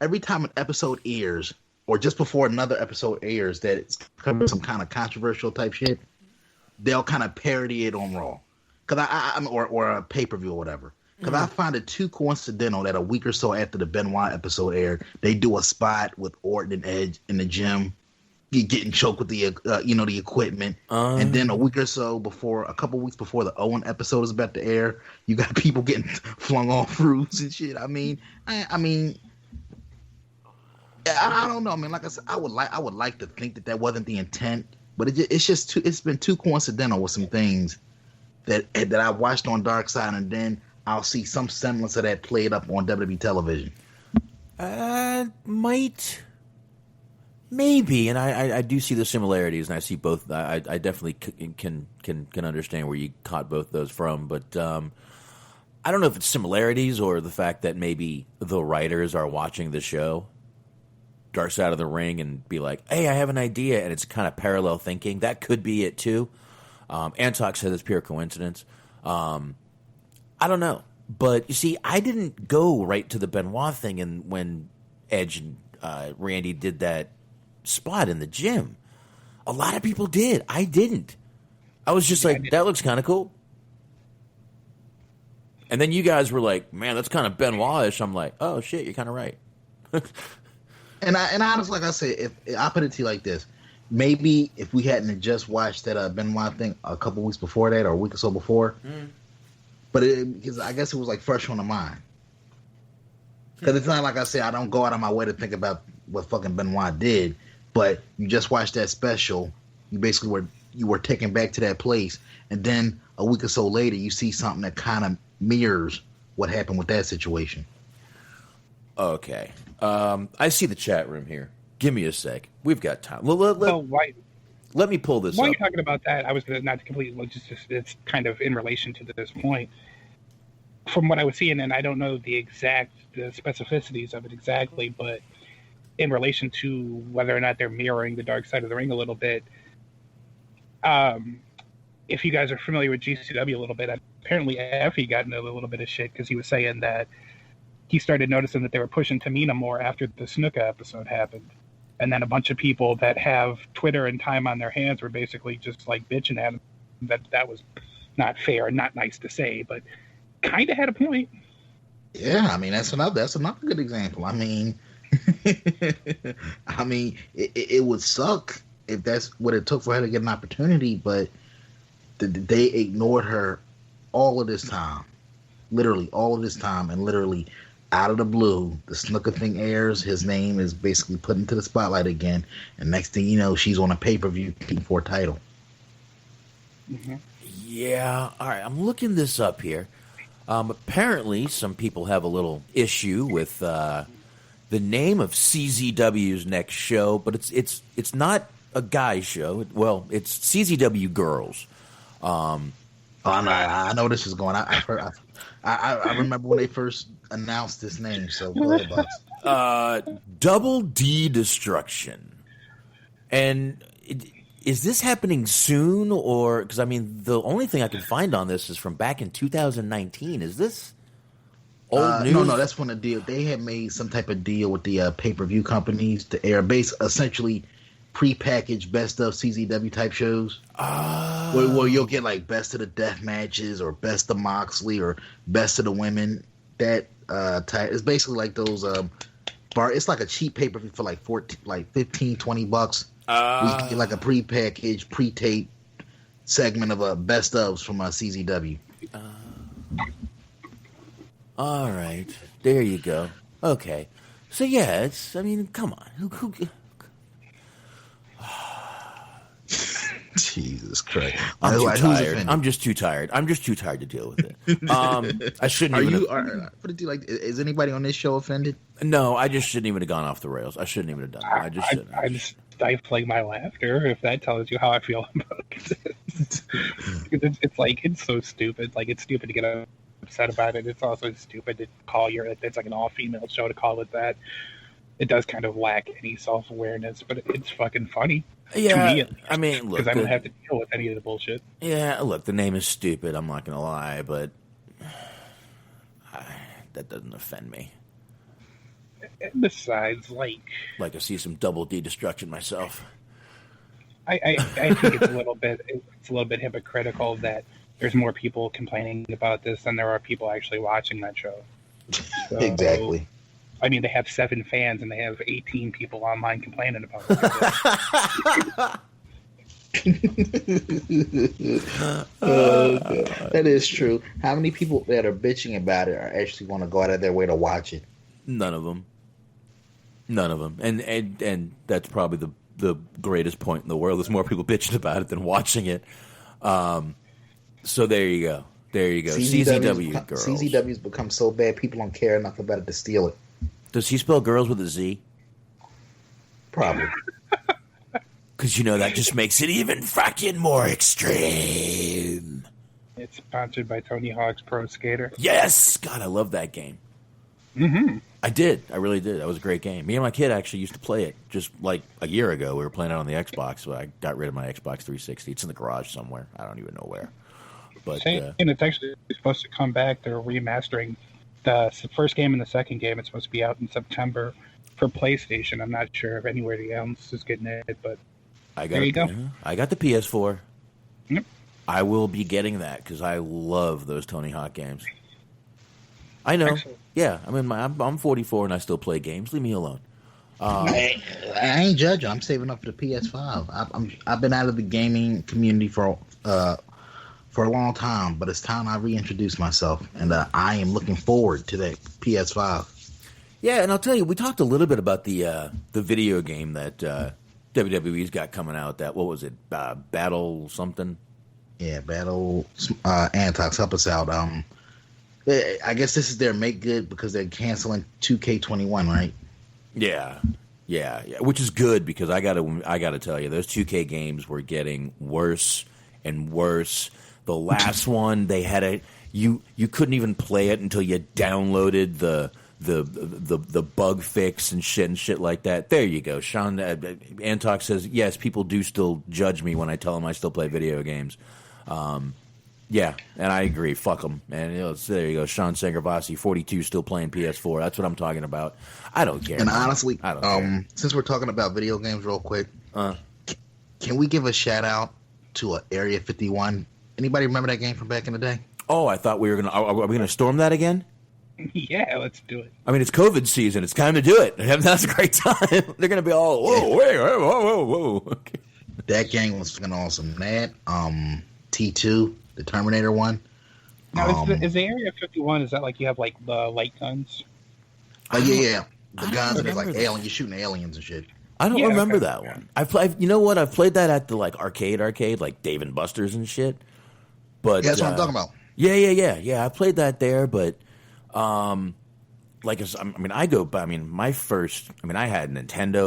every time an episode airs, or just before another episode airs, that it's covering some kind of controversial type shit, they'll kind of parody it on Raw, or a pay-per-view or whatever. Because I find it too coincidental that a week or so after the Benoit episode aired, they do a spot with Orton and Edge in the gym, getting choked with the the equipment, and then a couple weeks before the Owen episode is about to air, you got people getting flung off roofs and shit. I don't know. I mean, like I said, I would like to think that wasn't the intent, but it's been too coincidental with some things that I watched on Dark Side, and then I'll see some semblance of that played up on WWE television. Maybe, and I do see the similarities, and I see both. I definitely can understand where you caught both those from, but I don't know if it's similarities or the fact that maybe the writers are watching the show, Dark Side of the Ring, and be like, "Hey, I have an idea," and it's kind of parallel thinking. That could be it too. Antok said it's pure coincidence. I don't know, but you see, I didn't go right to the Benoit thing, and when Edge and Randy did that spot in the gym, a lot of people did. I didn't. I was just like, that looks kind of cool. And then you guys were like, man, that's kind of Benoit-ish. I'm like, oh shit, you're kind of right. and honestly, like I said, if I put it to you like this, maybe if we hadn't just watched that Benoit thing a couple weeks before that, or a week or so before, but because I guess it was like fresh on the mind. Because it's not like I say I don't go out of my way to think about what fucking Benoit did, but you just watched that special, you basically were taken back to that place, and then a week or so later you see something that kind of mirrors what happened with that situation. Okay, I see the chat room here. Give me a sec. We've got time. Well, let me pull this While up. you're talking about that, I was going to, not to completely, it's kind of in relation to this point. From what I was seeing, and I don't know the exact specificities of it exactly, but in relation to whether or not they're mirroring the Dark Side of the Ring a little bit, if you guys are familiar with GCW a little bit, apparently Effie got into a little bit of shit because he was saying that he started noticing that they were pushing Tamina more after the Snuka episode happened. And then a bunch of people that have Twitter and time on their hands were basically just like bitching at him that was not fair and not nice to say, but kind of had a point. Yeah, I mean that's another good example. I mean, it would suck if that's what it took for her to get an opportunity, but they ignored her all of this time, literally all of this time, and literally out of the blue, the Snuka thing airs. His name is basically put into the spotlight again, and next thing you know, she's on a pay-per-view for a title. Mm-hmm. Yeah, all right. I'm looking this up here. Apparently, some people have a little issue with the name of CZW's next show, but it's not a guy show. Well, it's CZW Girls. I know this is going. I've heard. I remember when they first announced this name. So go ahead, Bucks. Double D Destruction, and is this happening soon, or because I mean the only thing I can find on this is from back in 2019. Is this old news? No, that's when the deal. They had made some type of deal with the pay-per-view companies to air essentially pre-packaged best of CZW type shows, where you'll get like best of the death matches or best of Moxley or best of the women. That type it's basically like those it's like a cheap pay-per-view for like $15-$20. We can get like a pre-packaged, pre-tape segment of best ofs from CZW. All right, there you go. Okay, so yeah, I mean, come on, Jesus Christ! I'm too Who's tired. offended? I'm just too tired. I'm just too tired to deal with it. I shouldn't Are even. you? What do you like? Is anybody on this show offended? No, I just shouldn't even have gone off the rails. I shouldn't even have done it. I just shouldn't. I'm stifling my laughter. If that tells you how I feel about it, it's like it's so stupid. Like it's stupid to get upset about it. It's also stupid to call it's like an all-female show to call it that. It does kind of lack any self-awareness, but it's fucking funny. Yeah, to me, I mean, look, because I don't have to deal with any of the bullshit. Yeah, look, the name is stupid. I'm not gonna lie, but that doesn't offend me. And besides, like I see some double D destruction myself. I think it's a little bit hypocritical that there's more people complaining about this than there are people actually watching that show. So, Exactly. I mean, they have 7 fans and they have 18 people online complaining about it. That is true. How many people that are bitching about it are actually want to go out of their way to watch it? None of them. And that's probably the greatest point in the world. There's more people bitching about it than watching it. So there you go. CZW girls. CZW's become so bad, people don't care enough about it to steal it. Does he spell girls with a Z? Probably. Because, that just makes it even fucking more extreme. It's sponsored by Tony Hawk's Pro Skater. Yes! God, I love that game. Mm-hmm. I did. I really did. That was a great game. Me and my kid actually used to play it just like a year ago. We were playing it on the Xbox, but I got rid of my Xbox 360. It's in the garage somewhere. I don't even know where. But and it's actually supposed to come back. They're remastering the first game and the second game. It's supposed to be out in September for PlayStation. I'm not sure if anybody else is getting it, but there you go. I got the PS4. Yep. I will be getting that because I love those Tony Hawk games. I know. Excellent. Yeah, I mean, I'm 44 and I still play games. Leave me alone. I ain't judging. I'm saving up for the PS5. I've been out of the gaming community for a long time, but it's time I reintroduce myself, and I am looking forward to that PS5. Yeah, and I'll tell you, we talked a little bit about the video game that WWE's got coming out. That what was it? Battle something? Yeah, Battle Antox. Help us out. I guess this is their make good because they're canceling 2K21, right? Yeah, which is good because I gotta tell you, those 2K games were getting worse and worse. The last one, they had you couldn't even play it until you downloaded the bug fix and shit like that. There you go, Sean. Antox says yes, people do still judge me when I tell them I still play video games. Yeah, and I agree. Fuck them. And there you go. Sean Sangervasi, 42, still playing PS4. That's what I'm talking about. I don't care. And honestly, I don't care. Since we're talking about video games real quick, can we give a shout out to Area 51? Anybody remember that game from back in the day? Oh, I thought we were going to... Are we going to storm that again? Yeah, let's do it. I mean, it's COVID season. It's time to do it. That's a great time. They're going to be all, whoa, wait, whoa. Okay. That game was fucking awesome. That, T2... the Terminator one. Now, is the Area 51, is that like you have like the light guns? Yeah. The guns and it's like alien. You're shooting aliens and shit. I don't remember that one. You know what? I've played that at the like arcade, like Dave and Buster's and shit. But that's what I'm talking about. Yeah. I played that there, but I had Nintendo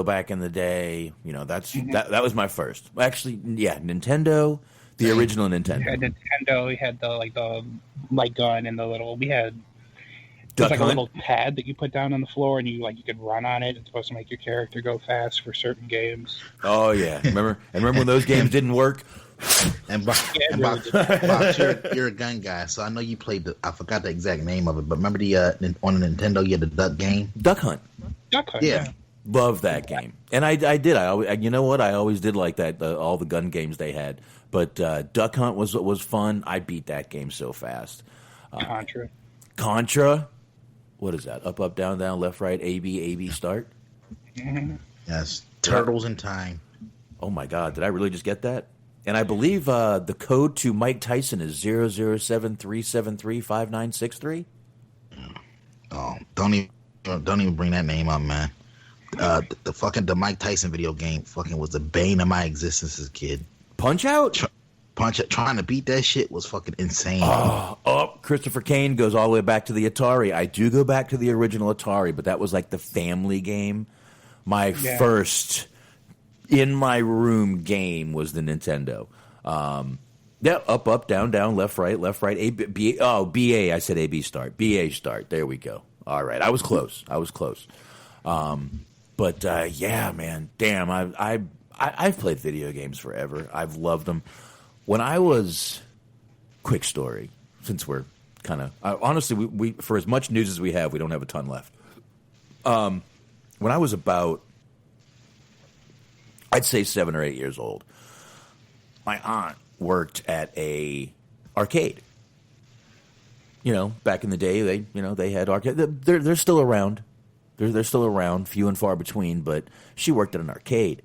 back in the day. That was my first. Actually, yeah, Nintendo. The original Nintendo. You had Nintendo. We had the light gun and we had Duck like Hunt? a little pad that you put down on the floor and you could run on it. It's supposed to make your character go fast for certain games. Oh yeah, remember when those games didn't work? And Box, you're a gun guy, so I know you played I forgot the exact name of it, but remember on the Nintendo you had the duck game? Duck Hunt. Duck Hunt. Yeah. Love that game, and I did. I always did like that. All the gun games they had, but Duck Hunt was fun. I beat that game so fast. Contra. What is that? Up, down, down, left, right, A, B, start. Mm-hmm. Yes, Turtles in Time. Oh my God! Did I really just get that? And I believe the code to Mike Tyson is 007-373-5963. Oh, don't even bring that name up, man. The Mike Tyson video game fucking was the bane of my existence as a kid. Punch-Out? Trying to beat that shit was fucking insane. Christopher Kane goes all the way back to the Atari. I do go back to the original Atari, but that was like the family game. My first in-my-room game was the Nintendo. Up, down, left, right. BA. I said AB start. BA start. There we go. All right. I was close. But yeah, man. Damn, I've played video games forever. I've loved them. When I was, quick story, since we're kind of, honestly, we for as much news as we have, we don't have a ton left. When I was about, I'd say 7 or 8 years old, my aunt worked at a arcade. You know, back in the day, they had arcade. They're still around. They're still around, few and far between. But she worked at an arcade,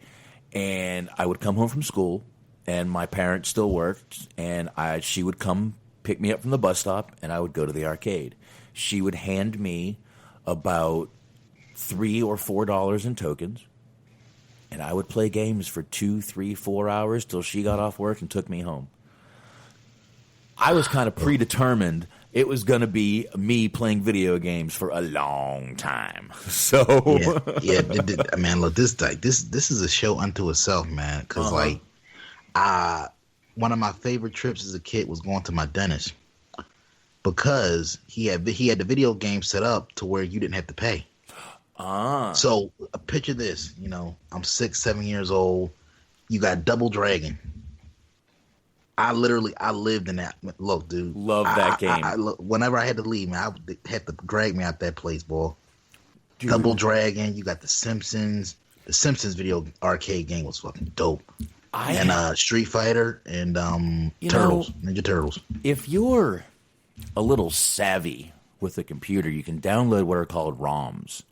and I would come home from school, and my parents still worked, and she would come pick me up from the bus stop, and I would go to the arcade. She would hand me about $3 or $4 in tokens, and I would play games for 2, 3, 4 hours till she got off work and took me home. I was kind of predetermined it was going to be me playing video games for a long time. So man, look, this is a show unto itself, man. Because one of my favorite trips as a kid was going to my dentist because he had the video game set up to where you didn't have to pay. So picture this, I'm 6, 7 years old. You got Double Dragon. I lived in that. Look, dude. Love that game. Whenever I had to leave, man, I had to drag me out that place, boy. Dude. Double Dragon. You got The Simpsons. The Simpsons video arcade game was fucking dope. And Street Fighter and Turtles, Ninja Turtles. If you're a little savvy with a computer, you can download what are called ROMs.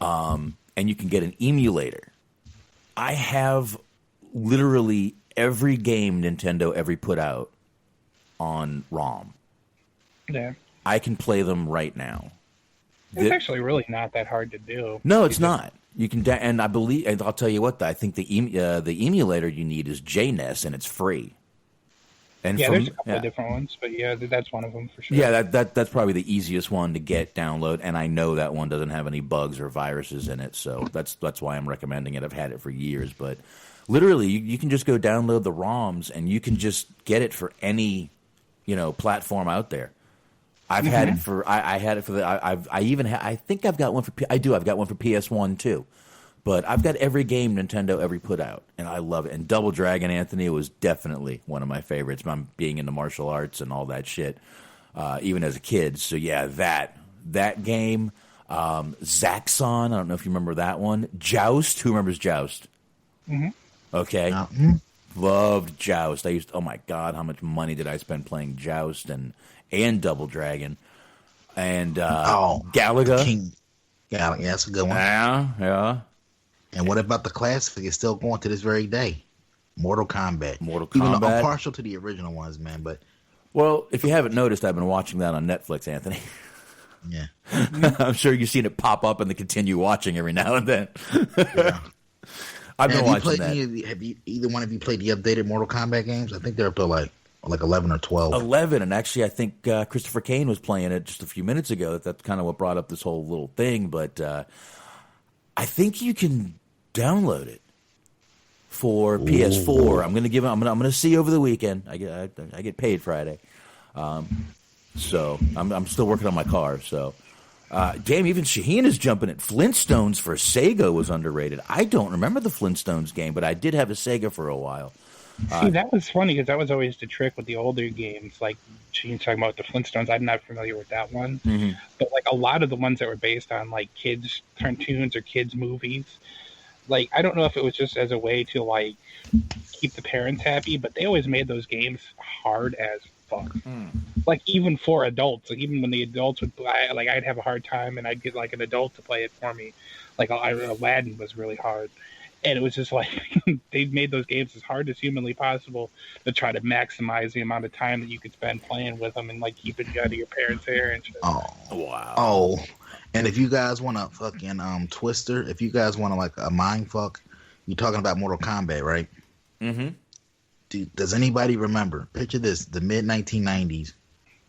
And you can get an emulator. I have literally every game Nintendo ever put out on ROM. Yeah. I can play them right now. It's actually really not that hard to do. No, it's not. You can, and I believe, and I'll tell you what, I think the emulator you need is JNES, and it's free. And there's a couple of different ones, but that's one of them for sure. Yeah, that's probably the easiest one to download, and I know that one doesn't have any bugs or viruses in it, so that's why I'm recommending it. I've had it for years, but literally, you can just go download the ROMs, and you can just get it for any, platform out there. I've had it for I had it for the I think I've got one for I've got one for PS1 too. But I've got every game Nintendo ever put out, and I love it. And Double Dragon, Anthony, was definitely one of my favorites. I'm being into martial arts and all that shit, even as a kid. So yeah, that game, Zaxxon. I don't know if you remember that one. Joust. Who remembers Joust? Mm-hmm. Okay. Loved Joust. Oh my God, how much money did I spend playing Joust and Double Dragon and Galaga? King Galaga, that's a good one. Yeah. And what about the classic? It's still going to this very day. Mortal Kombat. Even though I'm partial to the original ones, man. But if you haven't noticed, I've been watching that on Netflix, Anthony. Yeah. I'm sure you've seen it pop up and then continue watching every now and then. Yeah. I've been watching that. Have either one of you played the updated Mortal Kombat games? I think they're up to like 11 or 12. 11, and actually I think Christopher Kane was playing it just a few minutes ago. That's kind of what brought up this whole little thing, but I think you can download it for PS4. I'm gonna see over the weekend. I get paid Friday, so I'm still working on my car. So, damn, even Shaheen is jumping it. Flintstones for Sega was underrated. I don't remember the Flintstones game, but I did have a Sega for a while. See, that was funny because that was always the trick with the older games. Like Shane's talking about the Flintstones, I'm not familiar with that one, but like a lot of the ones that were based on like kids cartoons or kids movies. Like, I don't know if it was just as a way to, like, keep the parents happy, but they always made those games hard as fuck. Like, even for adults. Like, even when the adults would play, like, I'd have a hard time, and I'd get, like, an adult to play it for me. Like, Aladdin was really hard. And it was just, like, they made those games as hard as humanly possible to try to maximize the amount of time that you could spend playing with them and, like, keeping you out of your parents' hair and shit. Oh, wow. Oh, and if you guys want to fucking Twister, if you guys want to like a mind fuck, you're talking about Mortal Kombat, right? Mm-hmm. does anybody remember? Picture this: the mid 1990s,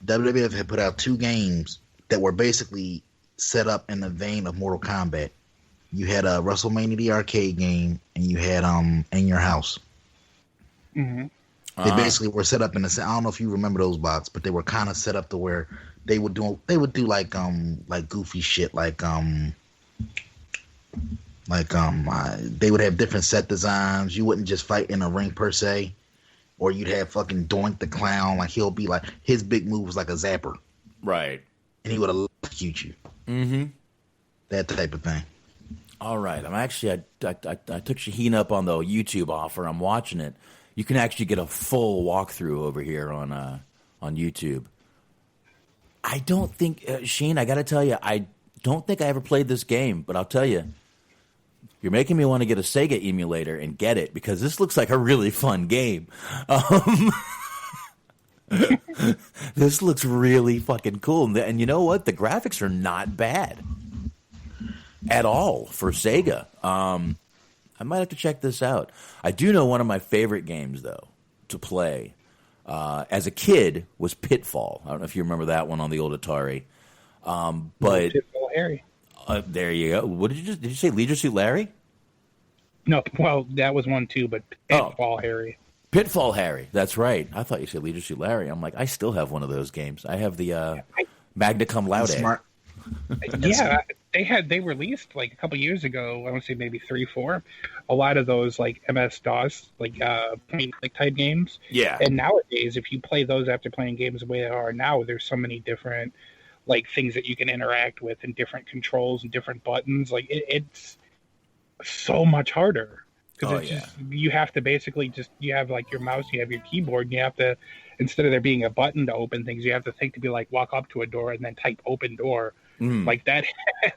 WWF had put out 2 games that were basically set up in the vein of Mortal Kombat. You had a WrestleMania the arcade game, and you had In Your House. Mm-hmm. They basically were set up in the. I don't know if you remember those bots, but they were kind of set up to where they would do like goofy shit they would have different set designs. You wouldn't just fight in a ring per se, or you'd have fucking Doink the Clown. Like he'll be like his big move was like a zapper, right? And he would electrocute you. Mm-hmm. That type of thing. All right, I took Shaheen up on the YouTube offer. I'm watching it. You can actually get a full walkthrough over here on YouTube. I don't think Sheen. I got to tell you, I don't think I ever played this game, but I'll tell you, you're making me want to get a Sega emulator and get it because this looks like a really fun game. This looks really fucking cool, and you know what? The graphics are not bad at all for Sega. I might have to check this out. I do know one of my favorite games, though, to play as a kid was Pitfall. I don't know if you remember that one on the old Atari. But Pitfall Harry. There you go. What did you say? Leisure Suit Larry? No, well, that was one too, but Pitfall Harry. Pitfall Harry. That's right. I thought you said Leisure Suit Larry. I'm like, I still have one of those games. I have the Magna Cum Laude. Smart. Yeah, they released like a couple years ago. I want to say maybe 3, 4. A lot of those like MS DOS like type games. Yeah. And nowadays, if you play those after playing games the way they are now, there's so many different like things that you can interact with and different controls and different buttons. Like it's so much harder because you have to basically you have like your mouse, you have your keyboard, and you have to, instead of there being a button to open things, you have to think to be like walk up to a door and then type open door. Like that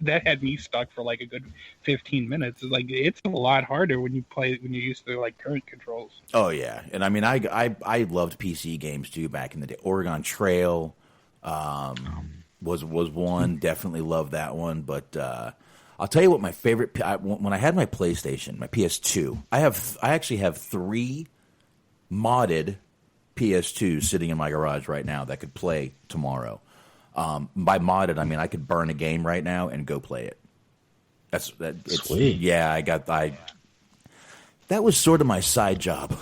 had me stuck for like a good 15 minutes. Like it's a lot harder when you're used to like current controls. Oh yeah, and I mean I loved PC games too back in the day. Oregon Trail was one. Definitely loved that one. But I'll tell you what my favorite when I had my PlayStation, my PS2. I actually have 3 modded PS2s sitting in my garage right now that could play tomorrow. By modded, I mean I could burn a game right now and go play it. It's sweet. Yeah, that was sort of my side job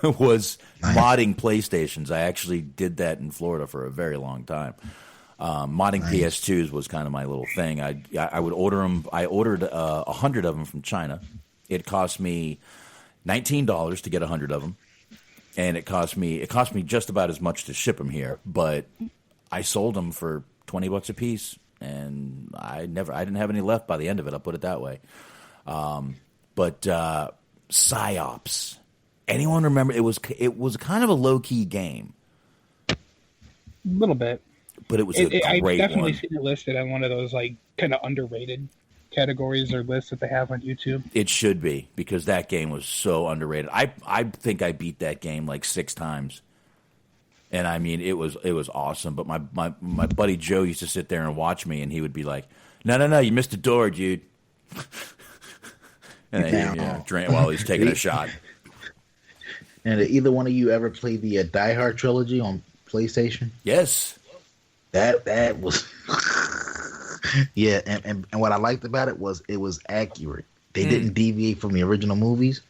was modding PlayStations. I actually did that in Florida for a very long time. Modding PS2s was kind of my little thing. I would order them. I ordered 100 of them from China. It cost me $19 to get 100 of them, and it cost me just about as much to ship them here. But I sold them for $20 a piece, and I didn't have any left by the end of it. I'll put it that way. But PsyOps. Anyone remember? It was kind of a low key game. A little bit, but it was a great I've definitely one. seen it listed on one of those like kind of underrated categories or lists that they have on YouTube. It should be because that game was so underrated. I think I beat that game like 6 times. And I mean, it was awesome. But my buddy Joe used to sit there and watch me, and he would be like, "No, you missed a door, dude." And then drink while he's taking a shot. And did either one of you ever play the Die Hard trilogy on PlayStation? Yes. That was yeah. And what I liked about it was accurate. They didn't deviate from the original movies.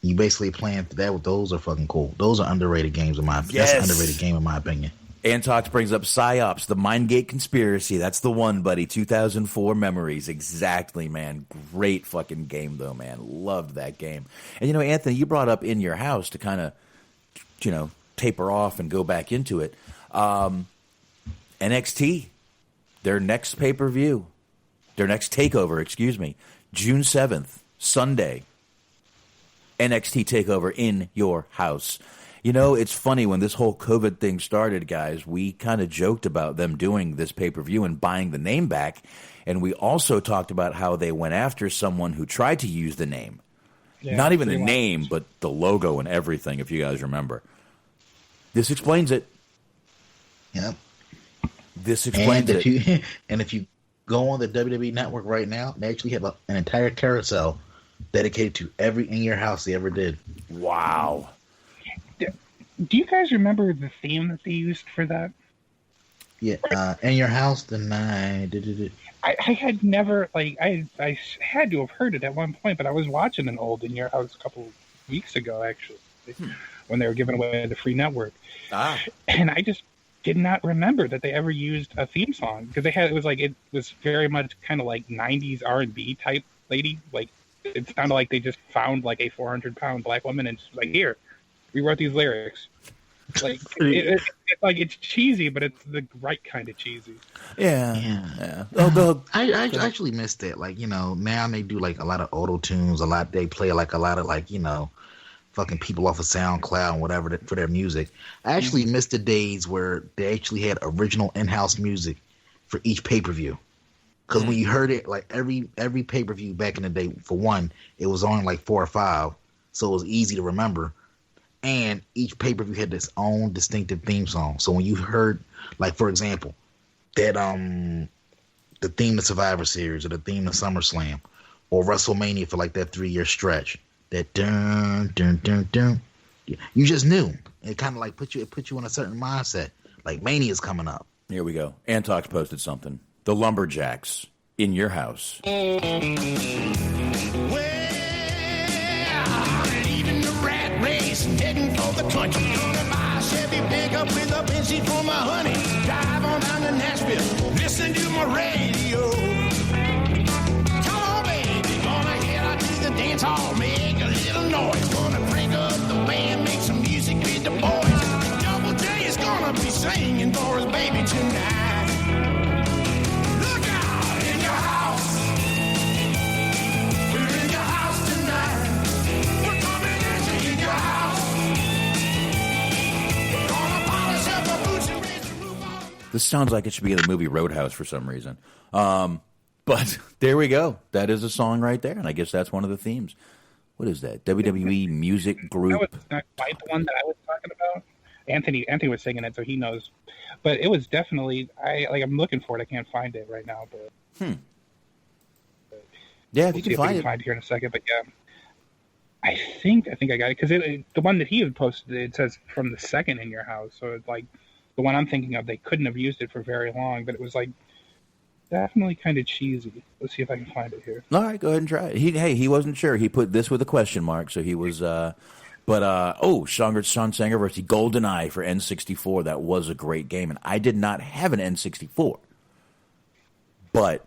You basically playing that. Those are fucking cool. Those are underrated games in my opinion. Yes. That's an underrated game in my opinion. Antox brings up PsyOps, the Mindgate Conspiracy. That's the one, buddy. 2004 memories. Exactly, man. Great fucking game, though, man. Loved that game. And, Anthony, you brought up In Your House to kind of, taper off and go back into it. NXT, their next pay-per-view, their next takeover, June 7th, Sunday. NXT TakeOver In Your House. It's funny, when this whole COVID thing started, guys, we kind of joked about them doing this pay-per-view and buying the name back, and we also talked about how they went after someone who tried to use the name. Yeah, not even the name, but the logo and everything, if you guys remember. This explains it. Yep. This explains it. And if you go on the WWE Network right now, they actually have an entire carousel dedicated to every In Your House they ever did. Wow. Do you guys remember the theme that they used for that? Yeah, In Your House tonight. I had never, like, I had to have heard it at one point, but I was watching an old In Your House a couple weeks ago, actually, when they were giving away the free network. And I just did not remember that they ever used a theme song, because it was very much kind of like 90s R&B type lady. Like, it sounded like they just found like a 400-pound black woman and just like, here, we wrote these lyrics. Like it's cheesy, but it's the right kind of cheesy. Yeah. I actually missed it. Like, now they do like a lot of auto tunes. They play like a lot of like fucking people off of SoundCloud and whatever for their music. I actually missed the days where they actually had original in-house music for each pay-per-view. Because when you heard it, like every pay-per-view back in the day, for one, it was on like 4 or 5, so it was easy to remember. And each pay-per-view had its own distinctive theme song. So when you heard, like, for example, that the theme of Survivor Series or the theme of SummerSlam or WrestleMania for like that 3-year stretch, that dun dun dun dun, you just knew. It kind of like put you in a certain mindset. Like Mania's coming up. Here we go. Antox posted something. The Lumberjacks, In Your House. Heading for the country, gonna buy a Chevy pickup with a Benzie for my honey. Drive on down to Nashville, listen to my radio. Come on, baby, gonna head out to the dance hall, make a little noise. Gonna crank up the band, make some music with the boys. Double J is gonna be singing for his baby tonight. Look out in your house. We're in your house tonight. We're coming at you in your house. This sounds like it should be in the movie Roadhouse for some reason. But there we go. That is a song right there, and I guess that's one of the themes. What is that? WWE Music Group. That was not quite the one that I was talking about. Anthony was singing it, so he knows. But it was definitely, I'm looking for it. I can't find it right now. But yeah, we'll see if we can find it here in a second. But yeah, I think I got it, because the one that he had posted, it says from the second In Your House. So it's like the one I'm thinking of, they couldn't have used it for very long, but it was like definitely kind of cheesy. Let's see if I can find it here. All right, go ahead and try it. He wasn't sure. He put this with a question mark, so he was. Sean Sanger versus GoldenEye for N64. That was a great game, and I did not have an N64, but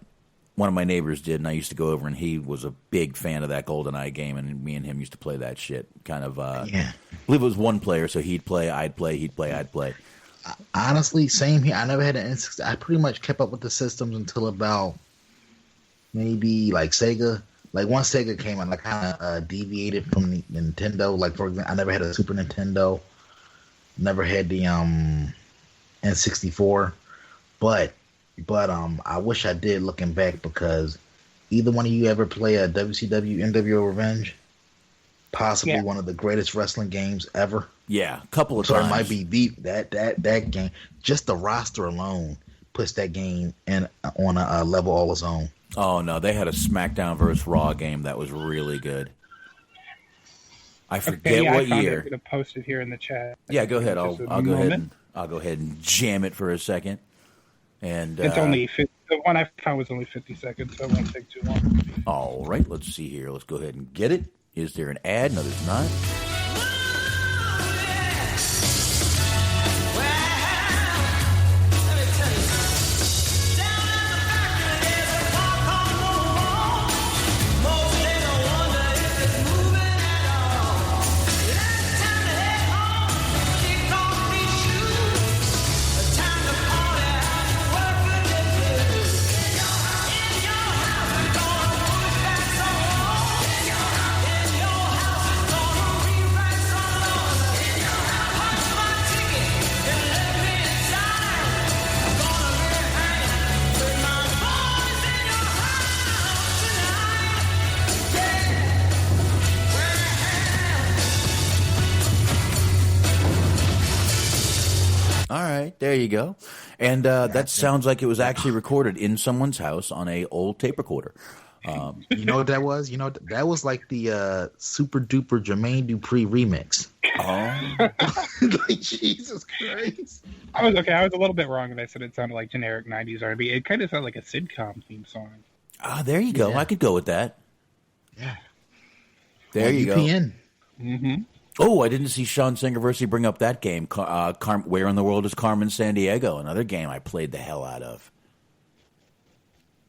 one of my neighbors did, and I used to go over, and he was a big fan of that GoldenEye game, and me and him used to play that shit. Kind of, I believe it was one player, so he'd play, I'd play, he'd play, I'd play. Honestly, same here. I never had an N64. I pretty much kept up with the systems until about maybe like Sega. Like once Sega came out, I kind of deviated from the Nintendo. Like for example, I never had a Super Nintendo. Never had the N64. But I wish I did, looking back, because either one of you ever play a WCW NWO Revenge? Possibly one of the greatest wrestling games ever. Yeah, a couple of times. So it might be that game. Just the roster alone puts that game on a level all its own. Oh no, they had a SmackDown versus Raw game that was really good. I forget what year. I'm going to post it here in the chat. Yeah, go ahead. I'll go ahead and jam it for a second. And it's only the one I found was only 50 seconds, so it won't take too long. All right, let's see here. Let's go ahead and get it. Is there an ad? No, there's not. There you go. And that sounds like it was actually recorded in someone's house on a old tape recorder. You know what that was? You know that was like the super duper Jermaine Dupri remix. Oh, Like, Jesus Christ! I was a little bit wrong when I said it sounded like generic '90s R&B. It kind of sounded like a sitcom theme song. there you go. Yeah. I could go with that. Yeah. There you UPN. go. Mm-hmm. Oh, I didn't see Sean Singerversey bring up that game. Where in the World is Carmen Sandiego? Another game I played the hell out of.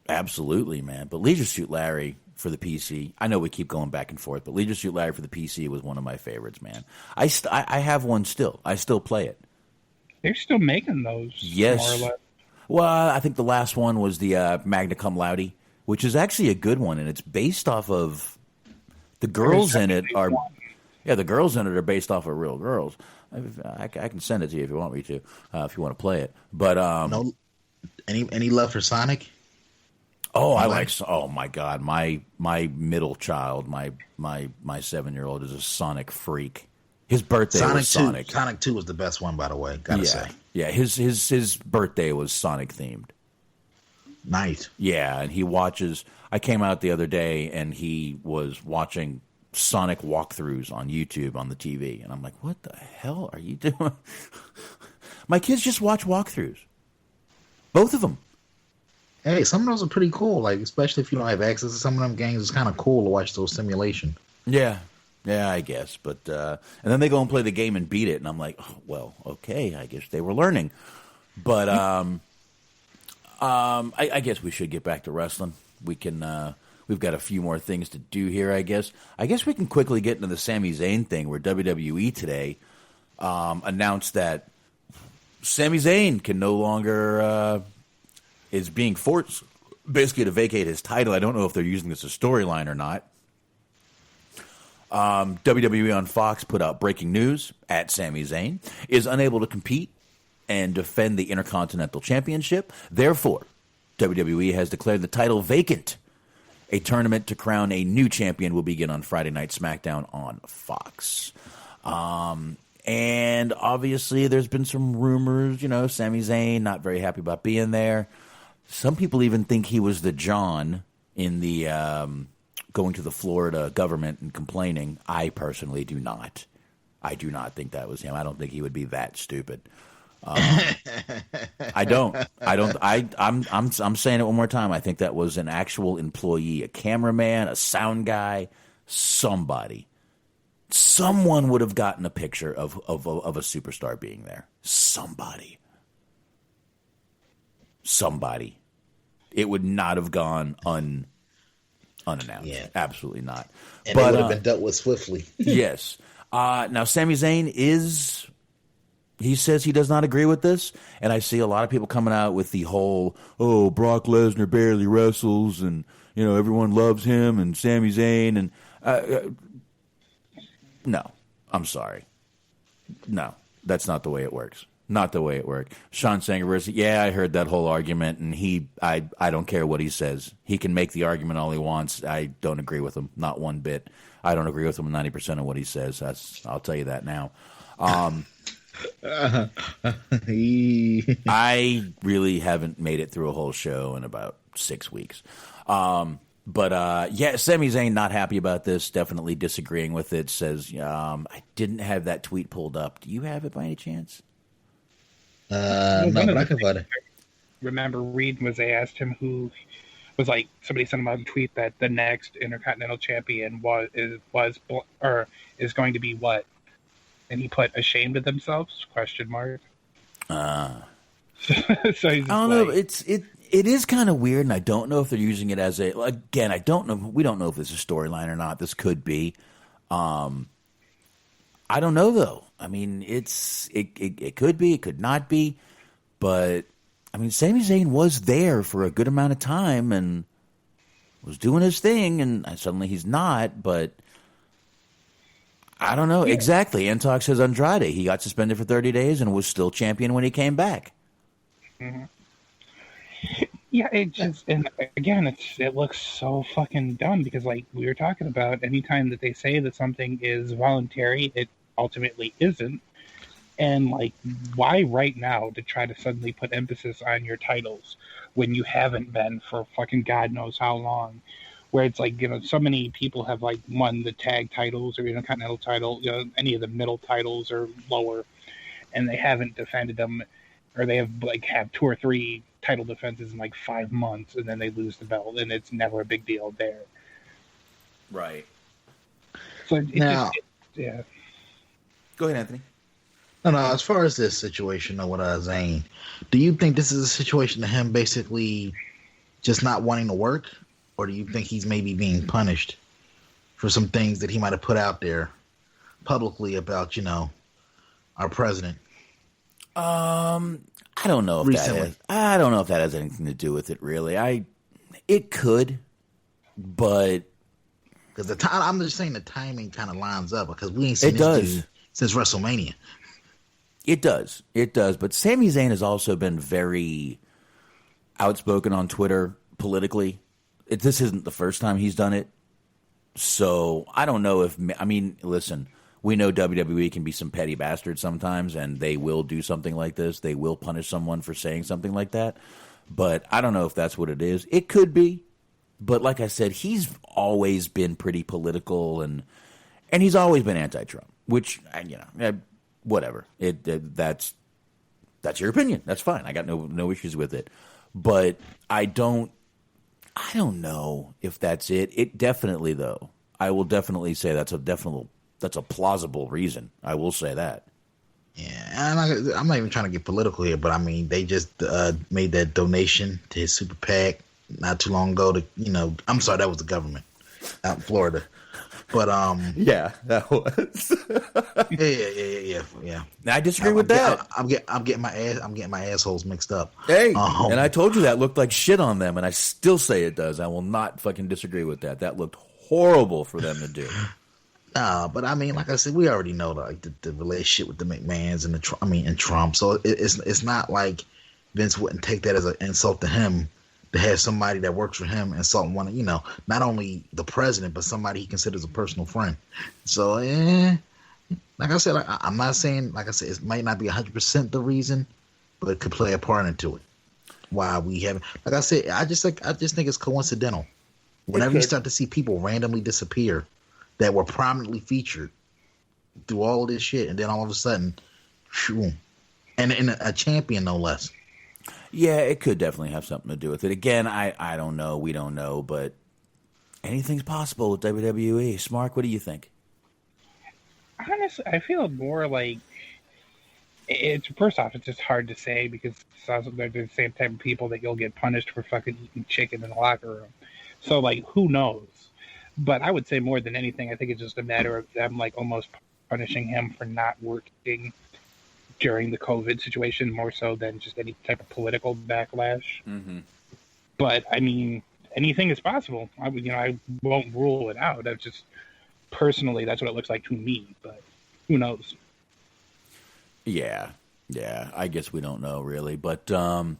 Absolutely, man. But Leisure Suit Larry for the PC, I know we keep going back and forth, but Leisure Suit Larry for the PC was one of my favorites, man. I have one still. I still play it. They're still making those. Yes. More or less. Well, I think the last one was the Magna Cum Laude, which is actually a good one, and it's based off of the girls in it are. Yeah, the girls in it are based off of real girls. I can send it to you if you want me to, if you want to play it. But No, any love for Sonic? Oh, I like. Oh my God, my middle child, my 7-year-old is a Sonic freak. His birthday was Sonic. Sonic 2 was the best one, by the way. Gotta say. Yeah. His birthday was Sonic themed. Nice. Yeah, and he watches. I came out the other day, and he was watching Sonic walkthroughs on YouTube on the TV, and I'm like, "What the hell are you doing?" My kids just watch walkthroughs. Both of them. Hey, some of those are pretty cool. Like, especially if you don't have access to some of them games, it's kind of cool to watch those simulation. Yeah, I guess. But and then they go and play the game and beat it, and I'm like, oh, well, okay, I guess they were learning. But I guess we should get back to wrestling. We can. We've got a few more things to do here, I guess. I guess we can quickly get into the Sami Zayn thing, where WWE today announced that Sami Zayn can no longer is being forced basically to vacate his title. I don't know if they're using this as a storyline or not. WWE on Fox put out breaking news at Sami Zayn is unable to compete and defend the Intercontinental Championship. Therefore, WWE has declared the title vacant. A tournament to crown a new champion will begin on Friday Night SmackDown on Fox. And obviously there's been some rumors, Sami Zayn not very happy about being there. Some people even think he was the John in the going to the Florida government and complaining. I personally do not. I do not think that was him. I don't think he would be that stupid. I don't. I'm saying it one more time. I think that was an actual employee, a cameraman, a sound guy, somebody. Someone would have gotten a picture of a superstar being there. Somebody. It would not have gone unannounced. Yeah. Absolutely not. And it would have been dealt with swiftly. Yes. Now, Sami Zayn he says he does not agree with this, and I see a lot of people coming out with the whole, Brock Lesnar barely wrestles, and, everyone loves him, and Sami Zayn, and... No, I'm sorry. No, that's not the way it works. Not the way it worked. Sean Singerversey, I heard that whole argument, and I don't care what he says. He can make the argument all he wants. I don't agree with him, not one bit. I don't agree with him 90% of what he says. I'll tell you that now. I really haven't made it through a whole show in about 6 weeks. But Sami Zayn not happy about this, definitely disagreeing with it, says, I didn't have that tweet pulled up. Do you have it by any chance? No, but I can find it. Remember reading was they asked him who was like, somebody sent him out a tweet that the next Intercontinental Champion is going to be what? And he put ashamed of themselves? ? So I don't know. It is kind of weird, and I don't know if they're using it as again, I don't know. We don't know if this is a storyline or not. This could be. I don't know, though. I mean, it could be, it could not be. But, I mean, Sami Zayn was there for a good amount of time and was doing his thing, and suddenly he's not, but I don't know. Yeah. Exactly. Antox says Andrade. He got suspended for 30 days and was still champion when he came back. Mm-hmm. Yeah, and again, it looks so fucking dumb because, like we were talking about, anytime that they say that something is voluntary, it ultimately isn't. And, like, why right now to try to suddenly put emphasis on your titles when you haven't been for fucking God knows how long? where it's like, so many people have like won the tag titles or continental title, any of the middle titles or lower, and they haven't defended them, or they have 2 or 3 title defenses in like 5 months, and then they lose the belt, and it's never a big deal there. Right. So yeah. Go ahead, Anthony. No, as far as this situation with Zane, do you think this is a situation of him basically just not wanting to work? Or do you think he's maybe being punished for some things that he might have put out there publicly about, our president? I don't know if I don't know if that has anything to do with it, really. It could, but because I'm just saying the timing kind of lines up because we ain't seen this dude since WrestleMania. It does. But Sami Zayn has also been very outspoken on Twitter politically. This isn't the first time he's done it. So I don't know listen, we know WWE can be some petty bastards sometimes, and they will do something like this. They will punish someone for saying something like that. But I don't know if that's what it is. It could be. But like I said, he's always been pretty political, and he's always been anti-Trump, which, whatever. That's your opinion. That's fine. I got no issues with it. But I don't know if that's it. It definitely, though, I will definitely say that's a plausible reason. I will say that. Yeah, and I'm not even trying to get political here, but they just made that donation to his super PAC not too long ago. I'm sorry, that was the government out in Florida. But yeah, that was. yeah. I disagree with that. I'm getting my assholes mixed up. Hey, and I told you that looked like shit on them, and I still say it does. I will not fucking disagree with that. That looked horrible for them to do. But like I said, we already know the relationship with the McMahons and Trump. So it's not like Vince wouldn't take that as an insult to him to have somebody that works for him insult not only the president, but somebody he considers a personal friend. So, like I said, I'm not saying, like I said, it might not be 100% the reason, but it could play a part into it. Why we haven't, like I said, I just think it's coincidental. Whenever you start to see people randomly disappear that were prominently featured through all of this shit, and then all of a sudden, shoo, and a champion no less. Yeah, it could definitely have something to do with it. Again, I don't know. We don't know, but anything's possible with WWE. Smark, what do you think? Honestly, I feel more like first off, it's just hard to say because they're the same type of people that you'll get punished for fucking eating chicken in the locker room. So, who knows? But I would say more than anything, I think it's just a matter of them, almost punishing him for not working during the COVID situation, more so than just any type of political backlash. Mm-hmm. But anything is possible. I won't rule it out. That's just personally, that's what it looks like to me. But who knows? Yeah. I guess we don't know really. But all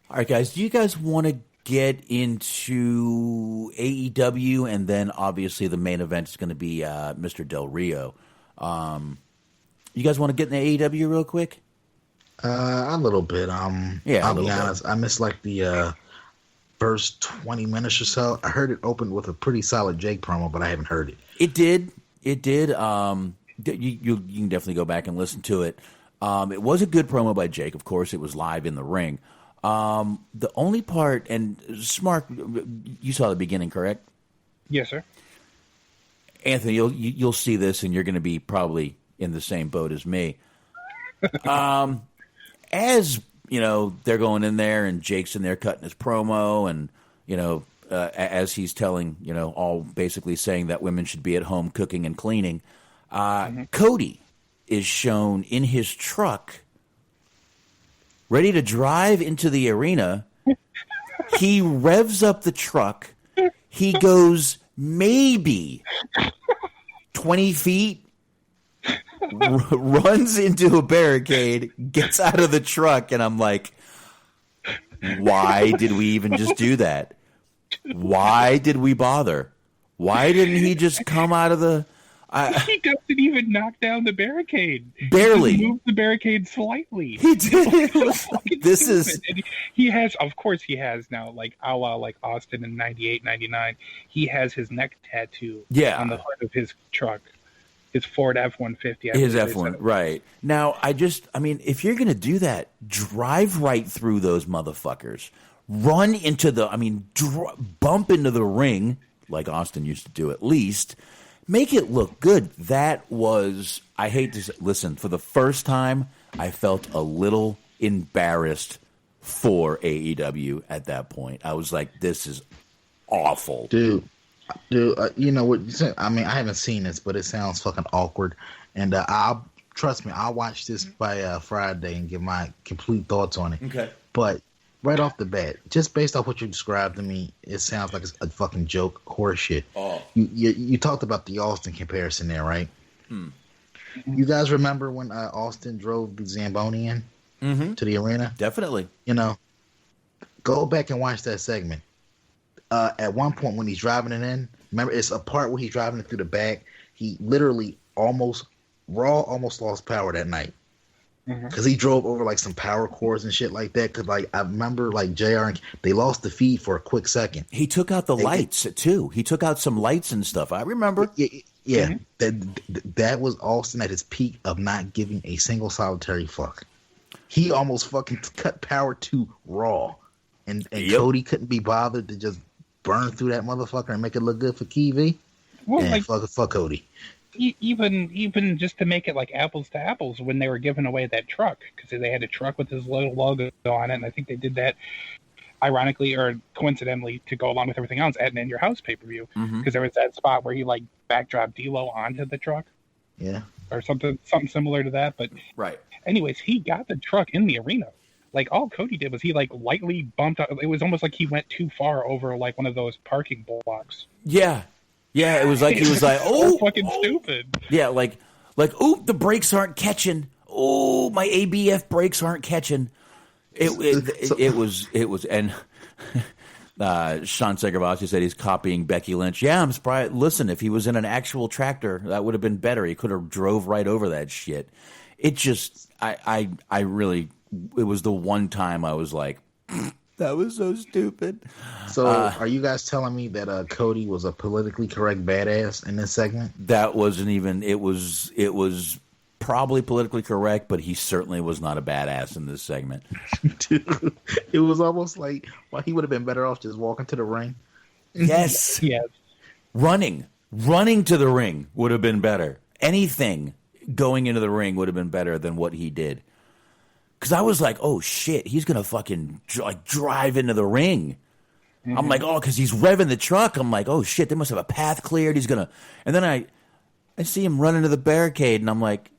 right, guys, do you guys want to get into AEW, and then obviously the main event is going to be Mr. Del Rio. You guys want to get into AEW real quick? A little bit. Yeah, I'll be honest. I missed the first 20 minutes or so. I heard it opened with a pretty solid Jake promo, but I haven't heard it. It did. You can definitely go back and listen to it. It was a good promo by Jake. Of course, it was live in the ring. The only part, and Smark, you saw the beginning, correct? Yes, sir. Anthony, you'll see this, and you're going to be probably in the same boat as me. As they're going in there, and Jake's in there cutting his promo, and as he's telling, all basically saying that women should be at home cooking and cleaning. Cody is shown in his truck, ready to drive into the arena. He revs up the truck. He goes maybe 20 feet, runs into a barricade, gets out of the truck, and I'm like, why did we even just do that? Why did we bother? Why didn't he just come out of the He doesn't even knock down the barricade. Barely. He moved the barricade slightly. He did. This is... And he has, of course he has now, like, a la, like, Austin in 98, 99. He has his neck tattoo on the hood of his truck. His Ford F-150. His F-1, right. Now, I mean, if you're going to do that, drive right through those motherfuckers. Run into bump into the ring, like Austin used to do at least. Make it look good. That was, I hate to say, listen, for the first time, I felt a little embarrassed for AEW at that point. I was like, this is awful. Dude, you know what? I mean, I haven't seen this, but it sounds fucking awkward. And trust me, I'll watch this by Friday and give my complete thoughts on it. Okay. But right off the bat, just based off what you described to me, it sounds like it's a fucking joke, horseshit. Oh. You talked about the Austin comparison there, right? You guys remember when Austin drove the Zamboni in to the arena? Definitely. You know, go back and watch that segment. At one point when he's driving it in, remember it's a part where he's driving it through the back. He literally almost lost power that night because he drove over like some power cords and shit like that. Because like I remember like JR, they lost the feed for a quick second. He took out the lights too. He took out some lights and stuff. I remember. Yeah. That was Austin at his peak of not giving a single solitary fuck. He almost fucking cut power to Raw, and Cody couldn't be bothered to just burn through that motherfucker and make it look good for TV. Well, and like, fuck Cody. Even just to make it like apples to apples when they were giving away that truck, because they had a truck with his little logo on it, and I think they did that ironically or coincidentally to go along with everything else at an In Your House pay-per-view, because there was that spot where he like backdropped D'Lo onto the truck, or something similar to that. But anyways, he got the truck in the arena. Like, all Cody did was he, like, lightly bumped up. It was almost like he went too far over, like, one of those parking blocks. Yeah. Yeah, it was like, he was like, oh. Fucking stupid. Yeah, like, oh, the brakes aren't catching. Oh, my ABF brakes aren't catching. It was, and Sean Segravasi said he's copying Becky Lynch. Yeah, I'm surprised. Listen, if he was in an actual tractor, that would have been better. He could have drove right over that shit. It just, I really... It was the one time I was like, that was so stupid. So are you guys telling me that Cody was a politically correct badass in this segment? That wasn't even, it was probably politically correct, but he certainly was not a badass in this segment. Dude, it was almost like, well, he would have been better off just walking to the ring. Yes. Yes. Running to the ring would have been better. Anything going into the ring would have been better than what he did. Because I was like, oh, shit, he's going to fucking drive into the ring. I'm like, oh, because he's revving the truck. I'm like, oh, shit, they must have a path cleared. He's going to... And then I see him run into the barricade, and I'm like,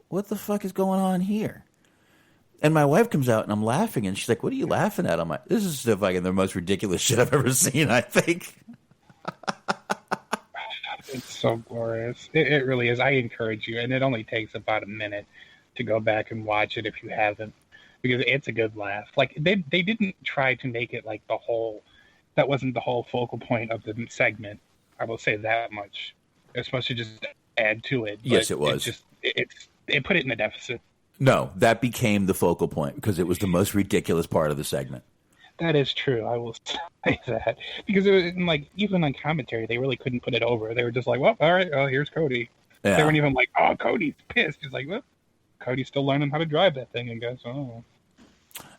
what the fuck is going on here? And my wife comes out, and I'm laughing, and she's like, what are you laughing at? I'm like, this is the most ridiculous shit I've ever seen, I think. It's so glorious. It really is. I encourage you, and it only takes about a minute to go back and watch it if you haven't, because it's a good laugh. Like, they didn't try to make it like that wasn't the whole focal point of the segment. I will say that much. It was supposed to just add to it. Yes, it was. It put it in a deficit. No, that became the focal point because it was the most ridiculous part of the segment. That is true. I will say that, because it was like, even on commentary, they really couldn't put it over. They were just like, well, all right, here's Cody. Yeah. They weren't even like, oh, Cody's pissed. He's like, well, Cody's still learning how to drive that thing, I guess. Oh.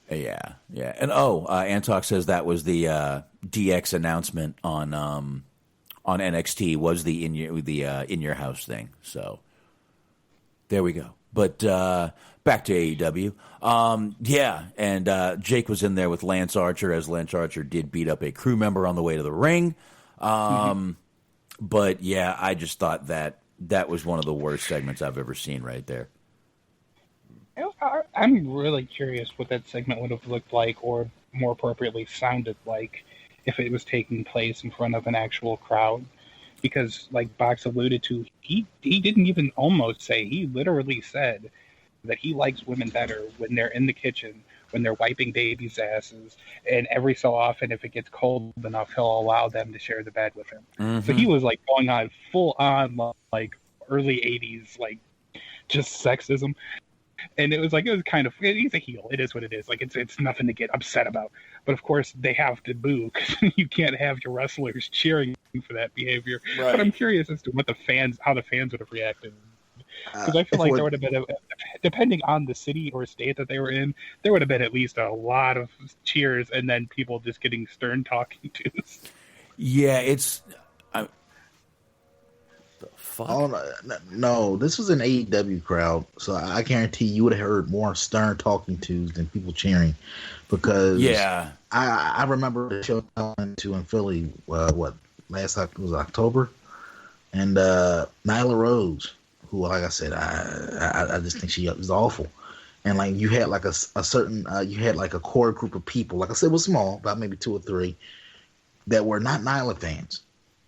Yeah. And Antok says that was the DX announcement on NXT was the in your house thing. So there we go. But back to AEW. And Jake was in there with Lance Archer, as Lance Archer did beat up a crew member on the way to the ring. But yeah, I just thought that was one of the worst segments I've ever seen right there. I'm really curious what that segment would have looked like, or more appropriately sounded like, if it was taking place in front of an actual crowd. Because, like Box alluded to, he didn't even almost say, he literally said that he likes women better when they're in the kitchen when they're wiping babies' asses, and every so often, if it gets cold enough, he'll allow them to share the bed with him. So he was like going on full on like early 80s, like just sexism. And it was kind of, he's a heel. It is what it is. Like, it's nothing to get upset about. But of course, they have to boo because you can't have your wrestlers cheering for that behavior. Right. But I'm curious as to how the fans would have reacted. Because I feel like there would have been, depending on the city or state that they were in, there would have been at least a lot of cheers and then people just getting stern talking to. Yeah, it's. The fuck? Oh, no, this was an AEW crowd, so I guarantee you would have heard more stern talking tos than people cheering. Because I remember the show I went to in Philly, last was October, and Nyla Rose, who, like I said, I just think she was awful. And like you had like a certain you had like a core group of people, like I said, it was small, about maybe 2 or 3, that were not Nyla fans.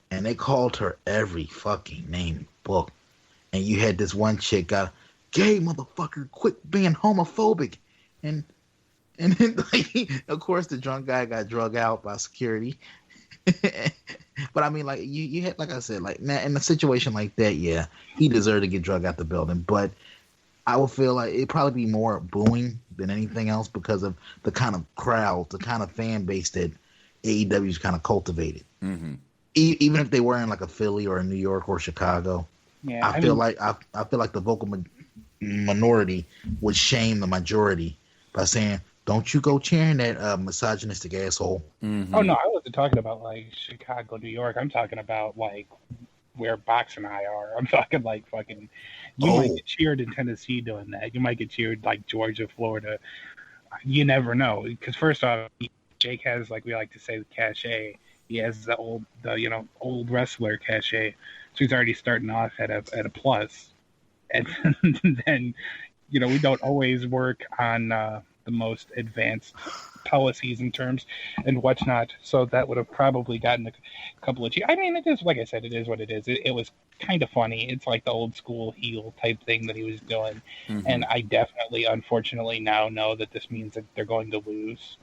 And they called her every fucking name in the book. And you had this one chick got, gay motherfucker, quit being homophobic. And then, like, of course, the drunk guy got drug out by security. But I mean, like, you had, like I said, like, man, in a situation like that, yeah, he deserved to get drug out the building. But I would feel like it'd probably be more booing than anything else because of the kind of crowd, the kind of fan base that AEW's kind of cultivated. Mm-hmm. Even if they were in like a Philly or a New York or Chicago, I feel like the vocal minority would shame the majority by saying, "Don't you go cheering that misogynistic asshole." Mm-hmm. Oh no, I wasn't talking about like Chicago, New York. I'm talking about like where Box and I are. I'm talking like fucking. You might get cheered in Tennessee doing that. You might get cheered like Georgia, Florida. You never know, because first off, Jake has, like we like to say, the cachet. He has the old wrestler cachet, so he's already starting off at a plus. And then, we don't always work on the most advanced policies and terms and whatnot. So that would have probably gotten a couple of cheers. I mean, it is, like I said, it is what it is. It was kind of funny. It's like the old school heel type thing that he was doing. Mm-hmm. And I definitely, unfortunately, now know that this means that they're going to lose.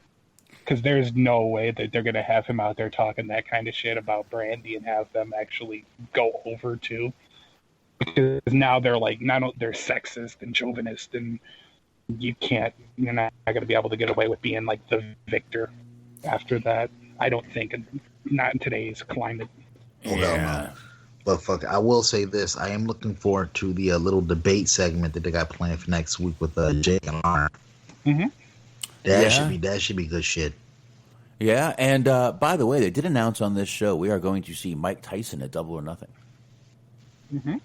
Because there's no way that they're going to have him out there talking that kind of shit about Brandy and have them actually go over too. Because now they're like, they're sexist and chauvinist, and you're not going to be able to get away with being like the victor after that. I don't think, not in today's climate. Yeah. But fuck, I will say this: I am looking forward to the little debate segment that they got planned for next week with Jake and Lauren. Mm-hmm. That should be good shit. Yeah, and by the way, they did announce on this show we are going to see Mike Tyson at Double or Nothing. Mm-hmm.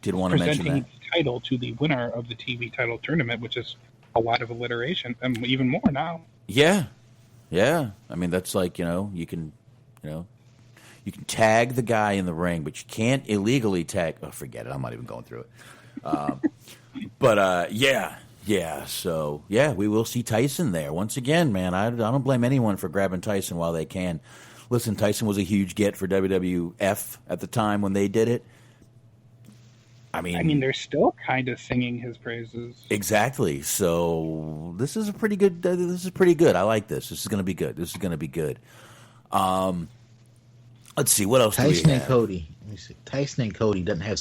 Did want to mention that. Presenting the title to the winner of the TV title tournament, which is a lot of alliteration, and even more now. Yeah. I mean, that's like, you can tag the guy in the ring, but you can't illegally tag. Oh, forget it. I'm not even going through it. But yeah, so, we will see Tyson there. Once again, man, I don't blame anyone for grabbing Tyson while they can. Listen, Tyson was a huge get for WWF at the time when they did it. I mean, they're still kind of singing his praises. Exactly. So this is pretty good. I like this. This is going to be good. Let's see. What else do we have? And Cody. Let me see. Tyson and Cody doesn't have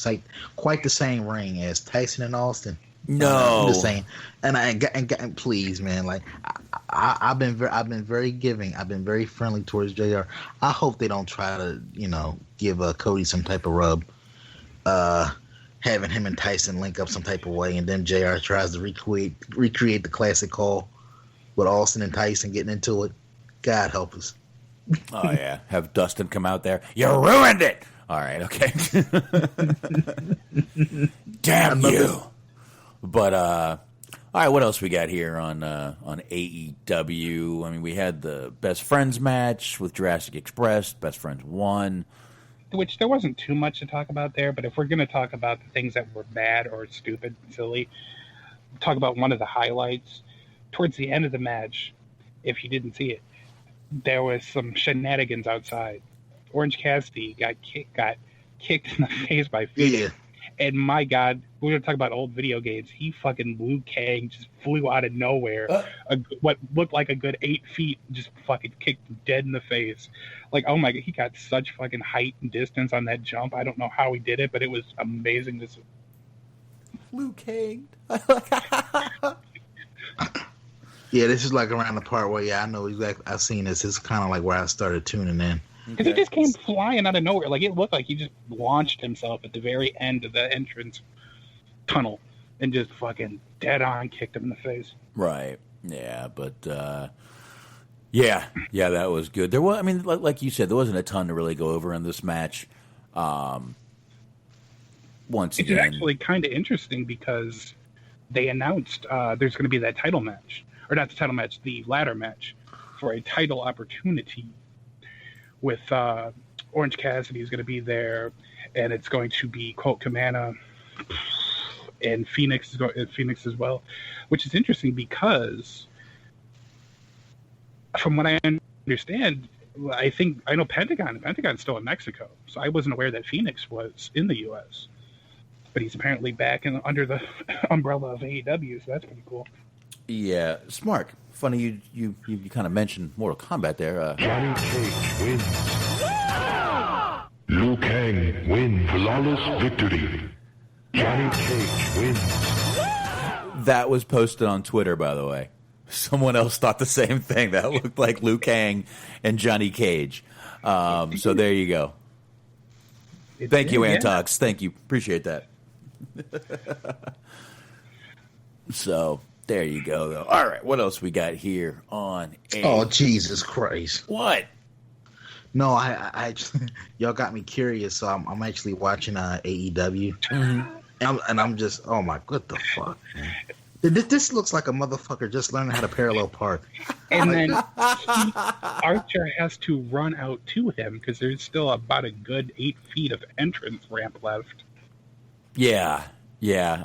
quite the same ring as Tyson and Austin. No, I'm just saying. And please, man, like I've been very giving. I've been very friendly towards JR. I hope they don't try to, give Cody some type of rub, having him and Tyson link up some type of way, and then JR tries to recreate the classic call with Austin and Tyson getting into it. God help us. Oh yeah, have Dustin come out there. You ruined it. All right, okay. Damn you. But all right, what else we got here on AEW? I mean, we had the Best Friends match with Jurassic Express. Best Friends won. Which there wasn't too much to talk about there, but if we're going to talk about the things that were bad or stupid, silly, talk about one of the highlights. Towards the end of the match, if you didn't see it, there was some shenanigans outside. Orange Cassidy got kicked in the face by Phoenix. Yeah. And my God, we're going to talk about old video games. He fucking Liu Kang just flew out of nowhere. What looked like a good 8 feet, just fucking kicked him dead in the face. Like, oh my God, he got such fucking height and distance on that jump. I don't know how he did it, but it was amazing to see. Liu Kang. Yeah, this is like around the part where, I know exactly. I've seen this. It's kind of like where I started tuning in. Because he just came flying out of nowhere. Like, it looked like he just launched himself at the very end of the entrance tunnel and just fucking dead on kicked him in the face. Right. Yeah, but yeah, that was good. There was, I mean, like you said, there wasn't a ton to really go over in this match. Once again, it's actually kind of interesting because they announced there's going to be that title match, or not the title match, the ladder match for a title opportunity with Orange Cassidy is going to be there, and it's going to be Colt Cabana and Phoenix as well, which is interesting because from what I understand, I know Pentagon's still in Mexico, so I wasn't aware that Phoenix was in the U.S., but he's apparently back under the umbrella of AEW, so that's pretty cool. Yeah, smart. Funny you kind of mentioned Mortal Kombat there. Johnny Cage wins. Liu Kang wins flawless victory. Johnny Cage wins. That was posted on Twitter, by the way. Someone else thought the same thing. That looked like Liu Kang and Johnny Cage. So there you go. Thank you, Antox. Thank you. Appreciate that. So there you go, though. All right, what else we got here on? Oh, Jesus Christ! What? No, I y'all got me curious, so I'm actually watching AEW, and I'm just, oh my, what the fuck, man? This looks like a motherfucker just learning how to parallel park. And then Archer has to run out to him because there's still about a good 8 feet of entrance ramp left. Yeah.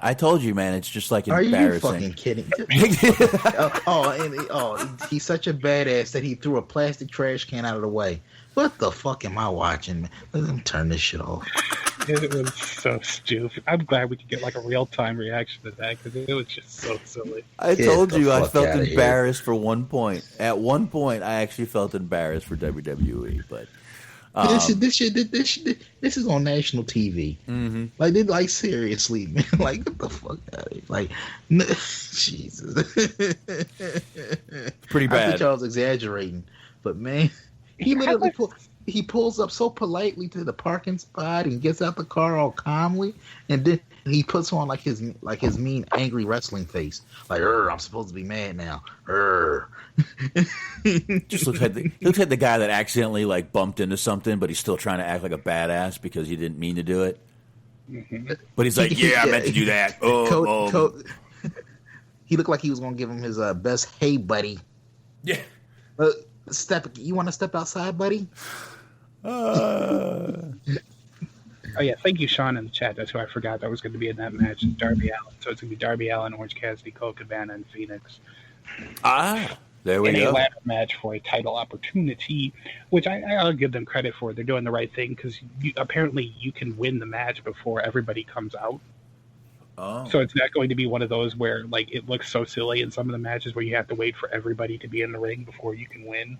I told you, man. It's just like embarrassing. Are you fucking kidding? He's such a badass that he threw a plastic trash can out of the way. What the fuck am I watching, man? Let me turn this shit off. It was so stupid. I'm glad we could get like a real-time reaction to that because it was just so silly. I told you I felt embarrassed for one point. At one point, I actually felt embarrassed for WWE, but this is on national TV. Mm-hmm. Like seriously, man. Like, get the fuck out of here. Like, Jesus. Pretty bad. I thought y'all was exaggerating, but man, he literally pulls up so politely to the parking spot and gets out the car all calmly, and then he puts on like his mean angry wrestling face, like, I'm supposed to be mad now. Just looks like the guy that accidentally like bumped into something, but he's still trying to act like a badass because he didn't mean to do it. Mm-hmm. But he's like, I meant to do that. He looked like he was going to give him his best, hey, buddy. Yeah. You want to step outside, buddy? Oh yeah, thank you, Sean, in the chat. That's who I forgot that was going to be in that match. Darby Allin. So it's going to be Darby Allin, Orange Cassidy, Colt Cabana, and Phoenix. There we in go. A ladder match for a title opportunity, which I'll give them credit for. They're doing the right thing because apparently you can win the match before everybody comes out. Oh. So it's not going to be one of those where like it looks so silly in some of the matches where you have to wait for everybody to be in the ring before you can win.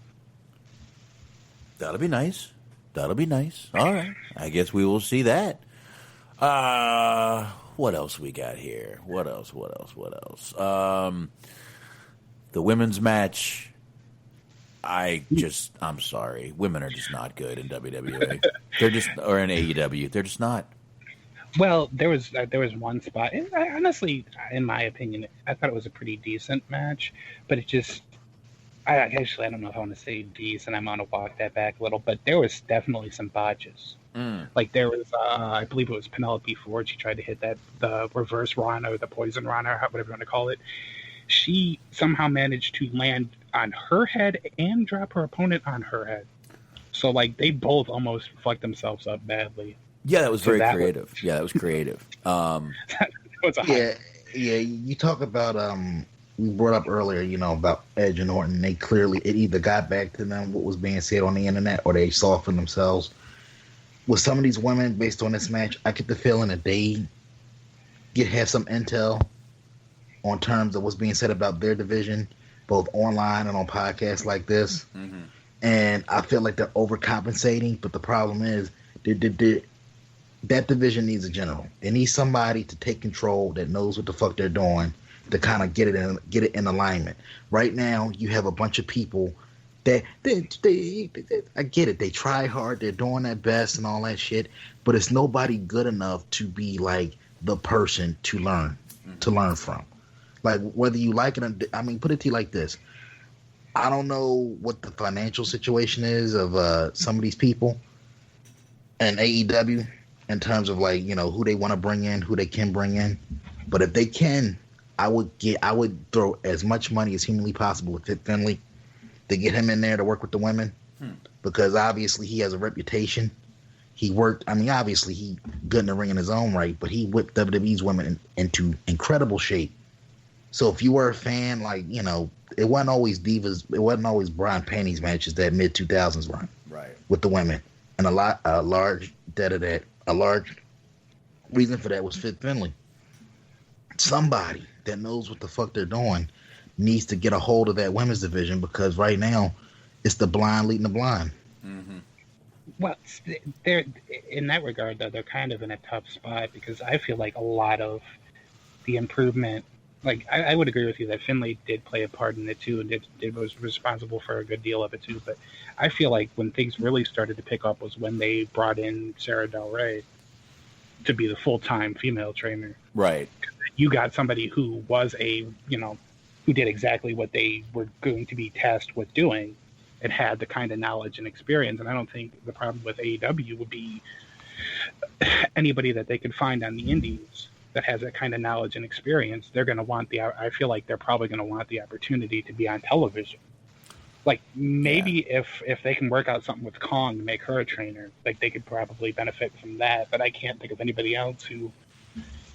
That'll be nice. All right. I guess we will see that. What else we got here? What else? The women's match. I'm sorry. Women are just not good in WWE. Or in AEW. They're just not. Well, there was one spot. And honestly, in my opinion, I thought it was a pretty decent match, but it just. I don't know if I want to say decent. I'm going to walk that back a little, but there was definitely some botches. Like there was, I believe it was Penelope Ford. She tried to hit the reverse Rana or the poison Rana, whatever you want to call it. She somehow managed to land on her head and drop her opponent on her head. So like they both almost fucked themselves up badly. Yeah, that was very creative. That was creative. Yeah. You talk about we brought up earlier, about Edge and Orton. They clearly, it either got back to them what was being said on the internet, or they softened themselves. With some of these women, based on this match, I get the feeling that they have some intel on terms of what's being said about their division, both online and on podcasts like this. Mm-hmm. And I feel like they're overcompensating, but the problem is that division needs a general. They need somebody to take control that knows what the fuck they're doing to kind of get it in alignment. Right now, you have a bunch of people that I get it. They try hard. They're doing their best and all that shit, but it's nobody good enough to be like the person to learn from. Like, whether you like it or, I mean, put it to you like this. I don't know what the financial situation is of some of these people in AEW in terms of, like, you know, who they want to bring in, who they can bring in. But if they can, I would throw as much money as humanly possible with Fit Finley to get him in there to work with the women, because obviously he has a reputation. He worked, I mean, obviously he good in the ring in his own right, but he whipped WWE's women into incredible shape. So if you were a fan, like, you know, it wasn't always divas, it wasn't always bra and panties matches that mid-2000s run with the women. And a large reason for that was Fit Finley. Somebody that knows what the fuck they're doing needs to get a hold of that women's division, because right now it's the blind leading the blind. Mm-hmm. Well, they're in that regard, though, they're kind of in a tough spot, because I feel like a lot of the improvement, like, I would agree with you that Finley did play a part in it too, and was responsible for a good deal of it too. But I feel like when things really started to pick up was when they brought in Sarah Del Rey to be the full-time female trainer. Right. You got somebody who was who did exactly what they were going to be tasked with doing, and had the kind of knowledge and experience. And I don't think the problem with AEW would be anybody that they could find on the indies that has that kind of knowledge and experience. They're going to want I feel like they're probably going to want the opportunity to be on television. Like, maybe if they can work out something with Kong to make her a trainer, like, they could probably benefit from that. But I can't think of anybody else who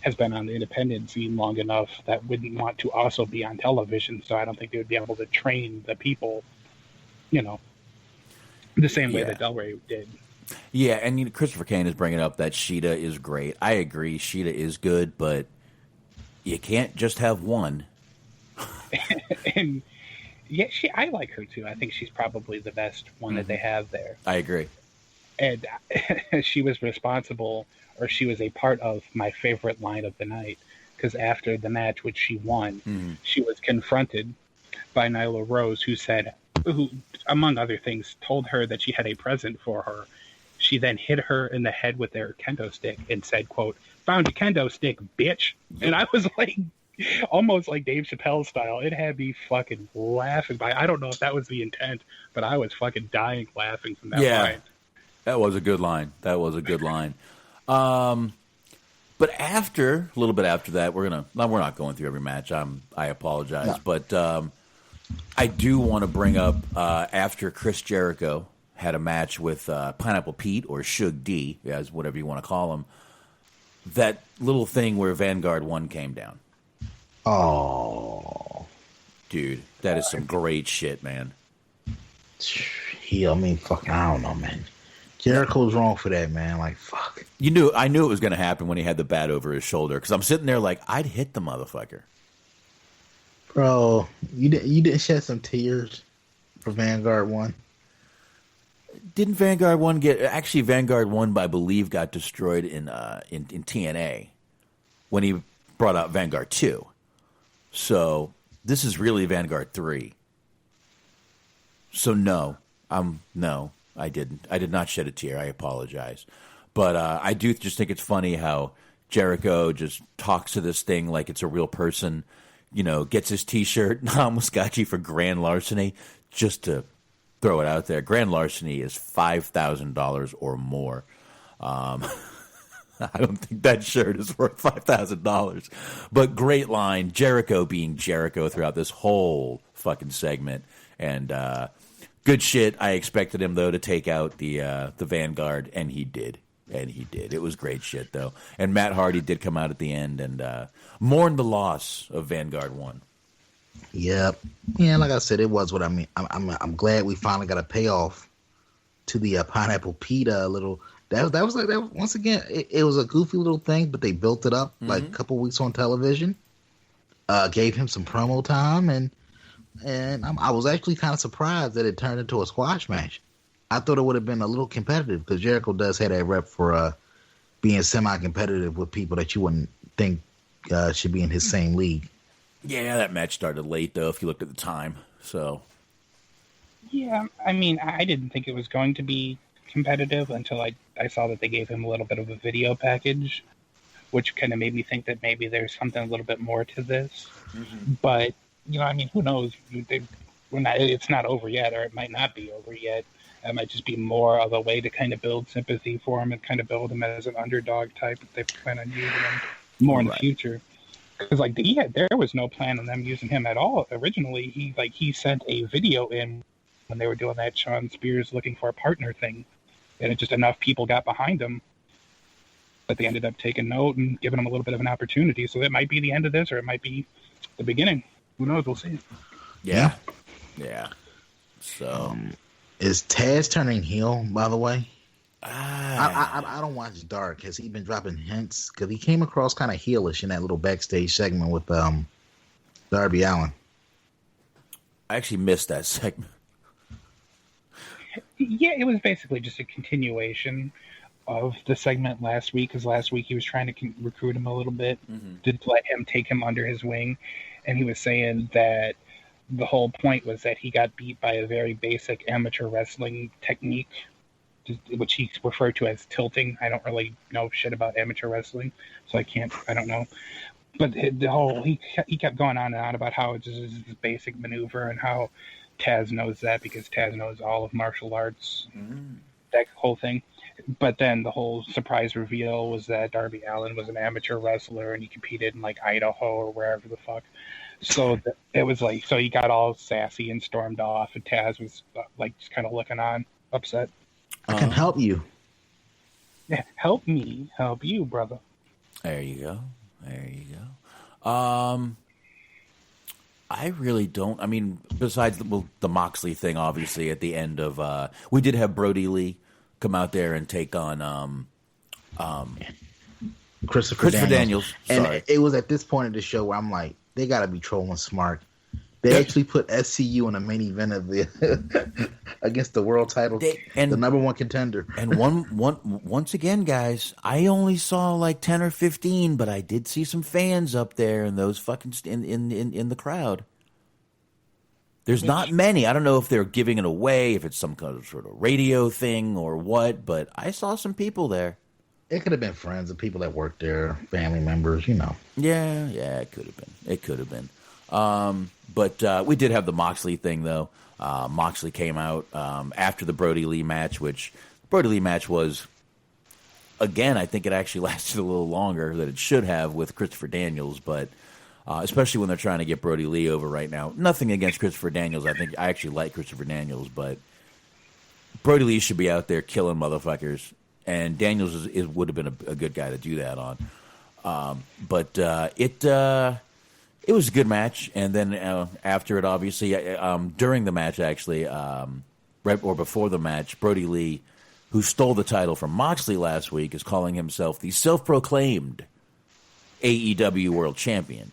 has been on the independent scene long enough that wouldn't want to also be on television. So I don't think they would be able to train the people, you know, the same way that Del Rey did. Yeah, and Christopher Kane is bringing up that Sheeta is great. I agree, Sheeta is good, but you can't just have one. And yeah, I like her too. I think she's probably the best one that they have there. I agree. And she was responsible, or she was a part of my favorite line of the night, because after the match, which she won, she was confronted by Nyla Rose, who, among other things, told her that she had a present for her. She then hit her in the head with their kendo stick and said, quote, "Found your kendo stick, bitch." And I was like, almost like Dave Chappelle style. It had me fucking laughing. I don't know if that was the intent, but I was fucking dying laughing from that line. That was a good line. But a little bit after that, we're not going through every match. I apologize, but I do want to bring up after Chris Jericho had a match with Pineapple Pete, or Suge D, as whatever you want to call him, that little thing where Vanguard 1 came down. Oh, dude, that is some great shit, man. I mean, fucking, I don't know, man. Jericho's wrong for that, man. Like, fuck. I knew it was going to happen when he had the bat over his shoulder, because I'm sitting there like, I'd hit the motherfucker. Bro, you didn't shed some tears for Vanguard 1? Didn't Vanguard 1 actually Vanguard 1, I believe, got destroyed in TNA when he brought out Vanguard 2. So this is really Vanguard 3. So no, I didn't. I did not shed a tear. I apologize. But I do just think it's funny how Jericho just talks to this thing like it's a real person, gets his T-shirt, "I almost got you for grand larceny," just to throw it out there. Grand larceny is $5,000 or more. I don't think that shirt is worth $5,000. But great line. Jericho being Jericho throughout this whole fucking segment. And good shit. I expected him, though, to take out the Vanguard, and he did. It was great shit, though. And Matt Hardy did come out at the end and mourned the loss of Vanguard 1. Yep. Yeah, like I said, it was what I mean. I'm glad we finally got a payoff to the Pineapple Pete little That was like that. Once again, it was a goofy little thing, but they built it up like a couple weeks on television. Gave him some promo time, and I was actually kind of surprised that it turned into a squash match. I thought it would have been a little competitive because Jericho does have that rep for being semi-competitive with people that you wouldn't think should be in his same league. Yeah, that match started late though. If you looked at the time, so yeah, I mean, I didn't think it was going to be competitive until I saw that they gave him a little bit of a video package, which kind of made me think that maybe there's something a little bit more to this. But I mean, who knows? It's not over yet, or it might not be over yet. It might just be more of a way to kind of build sympathy for him and kind of build him as an underdog type if they plan on using him more in the future. Because there was no plan on them using him at all. Originally, he sent a video in when they were doing that Sean Spears looking for a partner thing, and just enough people got behind him that they ended up taking note and giving him a little bit of an opportunity. So it might be the end of this, or it might be the beginning. Who knows? We'll see. Yeah. So, is Taz turning heel? By the way, I don't watch Dark. Has he been dropping hints? Because he came across kind of heelish in that little backstage segment with Darby Allin. I actually missed that segment. Yeah, it was basically just a continuation of the segment last week, because last week he was trying to recruit him a little bit to let him take him under his wing, and he was saying that the whole point was that he got beat by a very basic amateur wrestling technique, which he referred to as tilting. I don't really know shit about amateur wrestling, so I don't know. But he kept going on and on about how it's just this basic maneuver and how Taz knows that because Taz knows all of martial arts, that whole thing. But then the whole surprise reveal was that Darby Allin was an amateur wrestler and he competed in Idaho or wherever the fuck. So it was so he got all sassy and stormed off, and Taz was just kind of looking on, upset. I can help you. Yeah, help me, help you, brother. There you go. I really don't. I mean, besides the Moxley thing, obviously at the end of we did have Brody Lee come out there and take on Christopher Daniels. And it was at this point of the show where I'm like, they got to be trolling smart. They actually put SCU in the main event of the against the world title, the number one contender. And once again, guys, I only saw 10 or 15, but I did see some fans up there and those fucking in the crowd. There's not many. I don't know if they're giving it away, if it's some kind of sort of radio thing or what, but I saw some people there. It could have been friends of people that worked there, family members, Yeah, it could have been. But we did have the Moxley thing, though. Moxley came out after the Brody Lee match, which Brody Lee match was, again, I think it actually lasted a little longer than it should have with Christopher Daniels, but especially when they're trying to get Brody Lee over right now. Nothing against Christopher Daniels. I actually like Christopher Daniels, but Brody Lee should be out there killing motherfuckers, and Daniels would have been a good guy to do that on. But it was a good match, and then after it, obviously, during the match, actually, right or before the match, Brody Lee, who stole the title from Moxley last week, is calling himself the self-proclaimed AEW World Champion.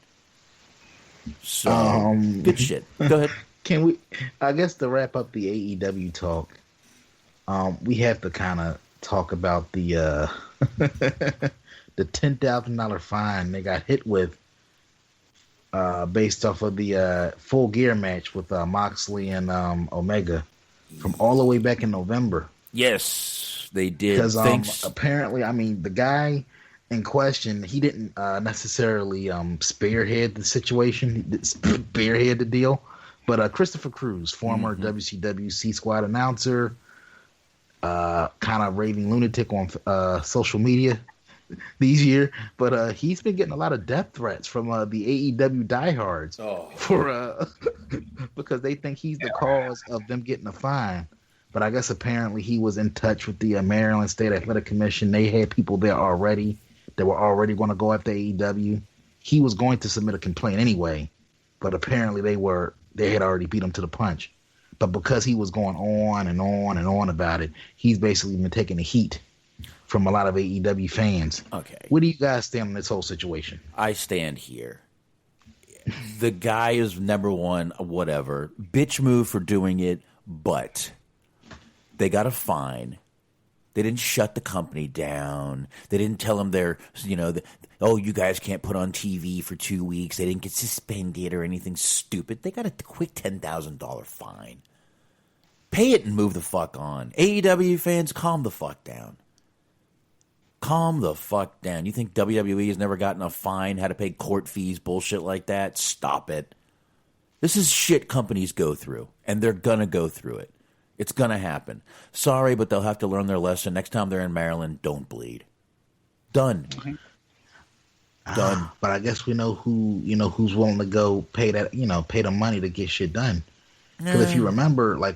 So, good shit. Go ahead. Can we? I guess to wrap up the AEW talk, we have to kind of talk about the the $10,000 fine they got hit with. Based off of the Full Gear match with Moxley and Omega from all the way back in November. Yes, they did. Because apparently, the guy in question, he didn't necessarily spearhead the situation, spearhead the deal. But Christopher Cruz, former WCW C-Squad announcer, kind of raving lunatic on social media these years, but he's been getting a lot of death threats from the AEW diehards for because they think he's the cause of them getting a fine. But I guess apparently he was in touch with the Maryland State Athletic Commission. They had people there already that were already going to go after AEW. He was going to submit a complaint anyway, but apparently they had already beat him to the punch. But because he was going on and on and on about it, he's basically been taking the heat from a lot of AEW fans. Okay. Where do you guys stand on this whole situation? I stand here. The guy is number one, whatever. Bitch move for doing it, but they got a fine. They didn't shut the company down. They didn't tell them you guys can't put on TV for 2 weeks. They didn't get suspended or anything stupid. They got a quick $10,000 fine. Pay it and move the fuck on. AEW fans, calm the fuck down. Calm the fuck down. You think WWE has never gotten a fine, had to pay court fees, bullshit like that? Stop it. This is shit companies go through, and they're going to go through it. It's going to happen. Sorry, but they'll have to learn their lesson. Next time they're in Maryland, don't bleed. Done. Done. But I guess we know who's willing to go pay the money to get shit done. Because if you remember, I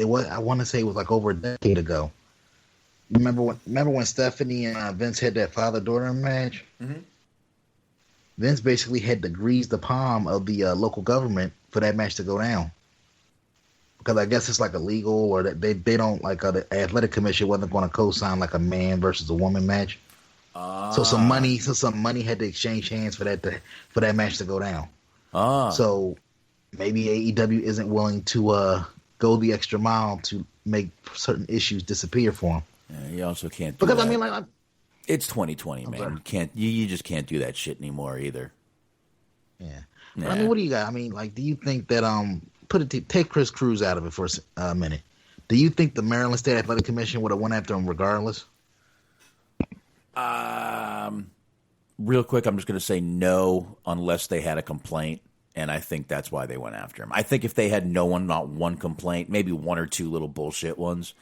want to say it was like over a decade ago. Remember when Stephanie and Vince had that father-daughter match? Mm-hmm. Vince basically had to grease the palm of the local government for that match to go down. Because I guess it's like illegal, or that they don't the athletic commission wasn't going to co-sign like a man versus a woman match. So some money had to exchange hands for that match to go down. So maybe AEW isn't willing to go the extra mile to make certain issues disappear for them. Yeah, you also can't do because that. I mean, it's 2020, man. You just can't do that shit anymore either. Yeah. Nah. I mean, what do you got? I mean, do you think that take Chris Cruz out of it for a minute? Do you think the Maryland State Athletic Commission would have went after him regardless? Real quick, I'm just going to say no, unless they had a complaint, and I think that's why they went after him. I think if they had not one complaint, maybe one or two little bullshit ones,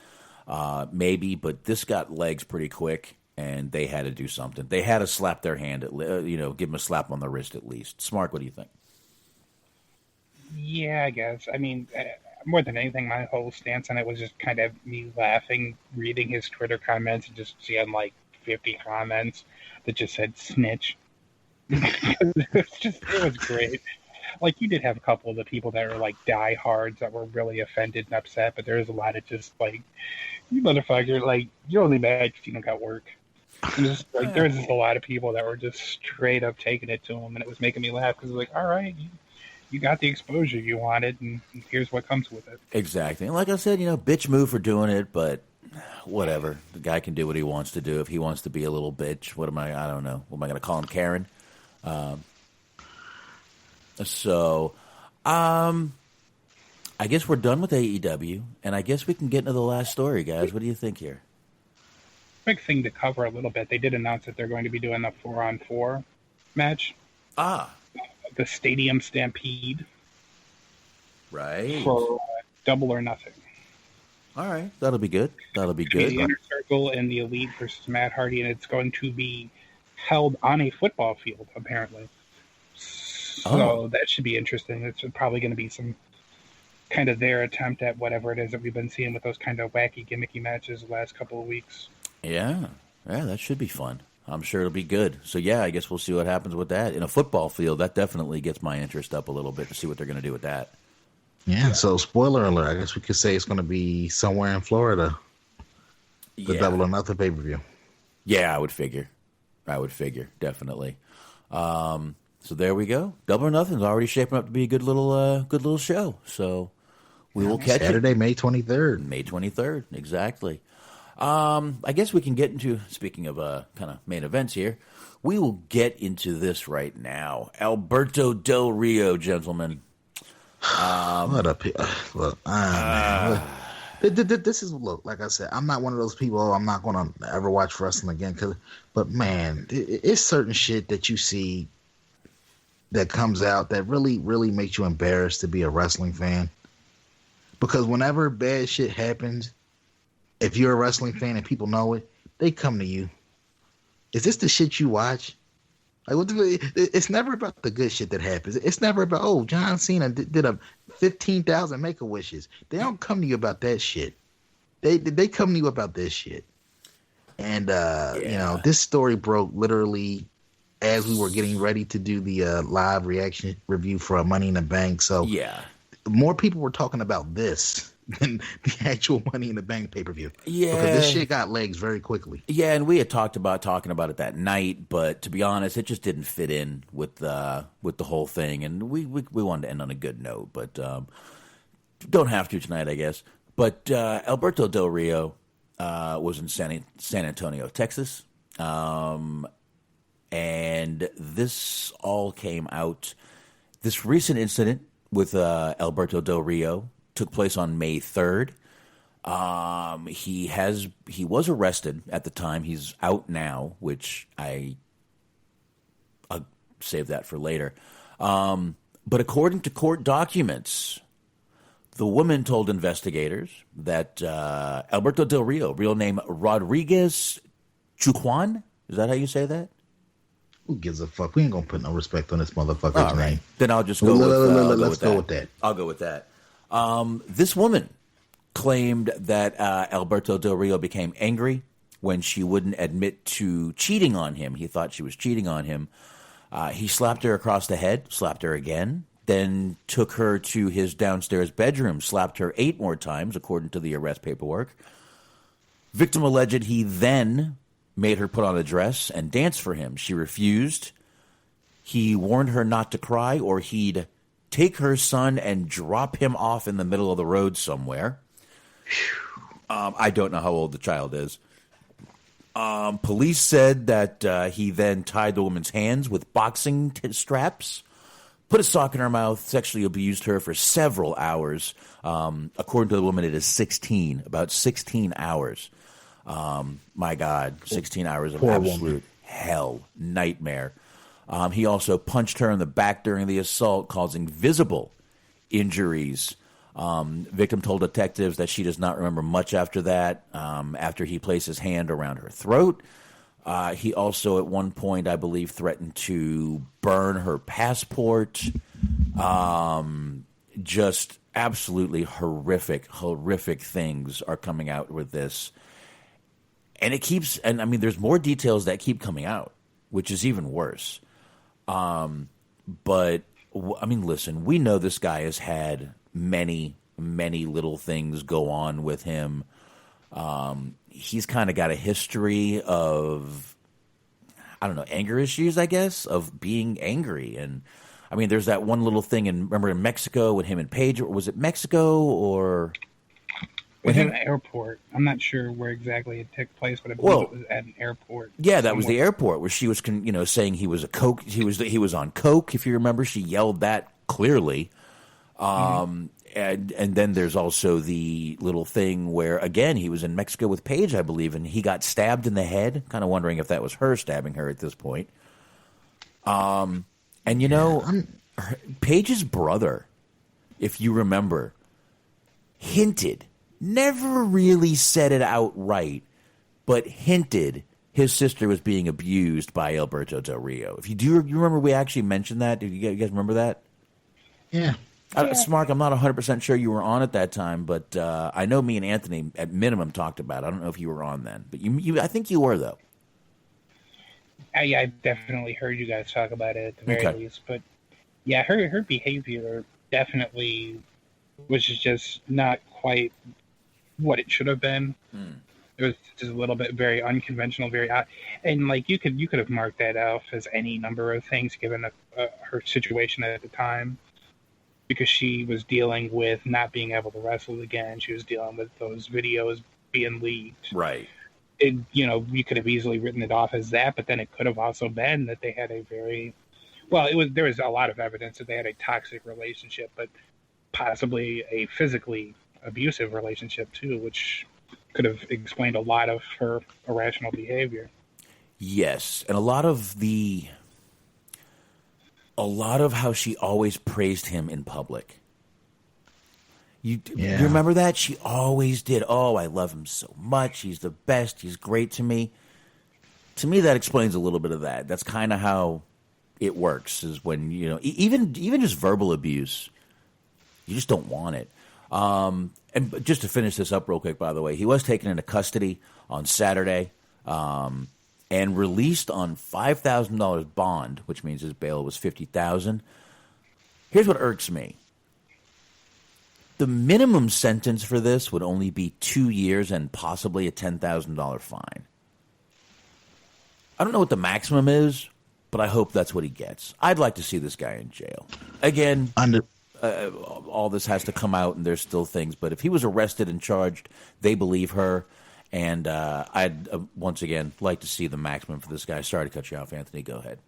maybe, but this got legs pretty quick, and they had to do something. They had to slap their hand, give him a slap on the wrist at least. Smart, what do you think? Yeah, I guess. I mean, more than anything, my whole stance on it was just kind of me laughing, reading his Twitter comments, and just seeing 50 comments that just said snitch. It was great. You did have a couple of the people that were diehards that were really offended and upset, but there was a lot of just you motherfucker, you're only mad because you don't got work. And just there was just a lot of people that were just straight up taking it to him, and it was making me laugh because all right, you got the exposure you wanted, and here's what comes with it. Exactly. And like I said, bitch move for doing it, but whatever. The guy can do what he wants to do. If he wants to be a little bitch, I don't know. What am I going to call him, Karen? I guess we're done with AEW, and I guess we can get into the last story, guys. What do you think here? Quick thing to cover a little bit. They did announce that they're going to be doing a 4-on-4 match. The Stadium Stampede. Right. For Double or Nothing. All right. That'll be good. The Inner Circle and the Elite versus Matt Hardy, and it's going to be held on a football field, apparently. So that should be interesting. It's probably going to be some kind of their attempt at whatever it is that we've been seeing with those kind of wacky, gimmicky matches the last couple of weeks. Yeah, that should be fun. I'm sure it'll be good. So, yeah, I guess we'll see what happens with that. In a football field, that definitely gets my interest up a little bit to see what they're going to do with that. Yeah, so spoiler alert, I guess we could say it's going to be somewhere in Florida. The Double or Nothing pay-per-view. Yeah, I would figure, definitely. So there we go. Double or Nothing's already shaping up to be a good little show. So we will catch Saturday, May 23rd. May 23rd, exactly. I guess we can get into, speaking of kind of main events here, we will get into this right now. Alberto Del Rio, gentlemen. What up? Look, this is, like I said, I'm not one of those people, I'm not going to ever watch wrestling again. But, man, it's certain shit that you see that comes out that really, really makes you embarrassed to be a wrestling fan. Because whenever bad shit happens, if you're a wrestling fan and people know it, they come to you. Is this the shit you watch? It's never about the good shit that happens. It's never about, John Cena did a 15,000 Make-A-Wishes. They don't come to you about that shit. They come to you about this shit. And, this story broke literally as we were getting ready to do the live reaction review for Money in the Bank. So more people were talking about this than the actual Money in the Bank pay-per-view. Yeah. Because this shit got legs very quickly. Yeah, and we had talking about it that night, but to be honest, it just didn't fit in with the whole thing, and we wanted to end on a good note, but don't have to tonight, I guess. But Alberto Del Rio was in San Antonio, Texas, and this all came out. This recent incident with Alberto Del Rio took place on May 3rd. He was arrested at the time. He's out now, which I'll save that for later. But according to court documents, the woman told investigators that Alberto Del Rio, real name Rodriguez Chuquan, is that how you say that? Who gives a fuck? We ain't gonna put no respect on this motherfucker's name. Then I'll just go Let's go with that. I'll go with that. This woman claimed that Alberto Del Rio became angry when she wouldn't admit to cheating on him. He thought she was cheating on him. He slapped her across the head, slapped her again, then took her to his downstairs bedroom, slapped her 8 more times, according to the arrest paperwork. Victim alleged he then made her put on a dress and dance for him. She refused. He warned her not to cry or he'd take her son and drop him off in the middle of the road somewhere. I don't know how old the child is. Police said that he then tied the woman's hands with boxing straps, put a sock in her mouth, sexually abused her for several hours. According to the woman, it is about 16 hours. My God, 16 hours of absolute hell, nightmare. He also punched her in the back during the assault, causing visible injuries. Victim told detectives that she does not remember much after that, after he placed his hand around her throat. He also, at one point, I believe, threatened to burn her passport. Just absolutely horrific things are coming out with this. And it keeps, and I mean, there's more details that keep coming out, which is even worse. But, I mean, listen, we know this guy has had many little things go on with him. He's kind of got a history of, I don't know, anger issues, I guess, of being angry. And, I mean, there's that one little thing, remember in Mexico with him and Paige, or was it Mexico or... With an airport. I'm not sure where exactly it took place, but I believe it was at an airport. Yeah, that was the airport where she was, saying he was a coke. He was on coke. If you remember, she yelled that clearly. And then there's also the little thing where again he was in Mexico with Paige, I believe, and he got stabbed in the head. Kind of wondering if that was her stabbing her at this point. And Paige's brother, if you remember, hinted. Never really said it outright, but hinted his sister was being abused by Alberto Del Rio. If you remember, we actually mentioned that. Did you guys remember that? Yeah. Smark, I'm not 100% sure you were on at that time, but I know me and Anthony at minimum talked about it. I don't know if you were on then, but I think you were, though. I definitely heard you guys talk about it at the very least. But yeah, her behavior definitely was just not quite what it should have been. It was just a little bit very unconventional, very odd. And like you could have marked that off as any number of things given her situation at the time, because she was dealing with not being able to wrestle again. She was dealing with those videos being leaked. Right. You could have easily written it off as that, but then it could have also been that they had there was a lot of evidence that they had a toxic relationship, but possibly a physically abusive relationship too, which could have explained a lot of her irrational behavior. Yes, and a lot of how she always praised him in public. You remember that? She always did. Oh, I love him so much. He's the best. He's great to me. To me, that explains a little bit of that. That's kind of how it works, is when, even just verbal abuse, you just don't want it. And just to finish this up real quick, by the way, he was taken into custody on Saturday and released on $5,000 bond, which means his bail was $50,000. Here's what irks me. the minimum sentence for this would only be 2 years and possibly a $10,000 fine. I don't know what the maximum is, but I hope that's what he gets. I'd like to see this guy in jail. Again, all this has to come out, and there's still things. But if he was arrested and charged, they believe her. And I'd, once again, like to see the maximum for this guy. Sorry to cut you off, Anthony. Go ahead.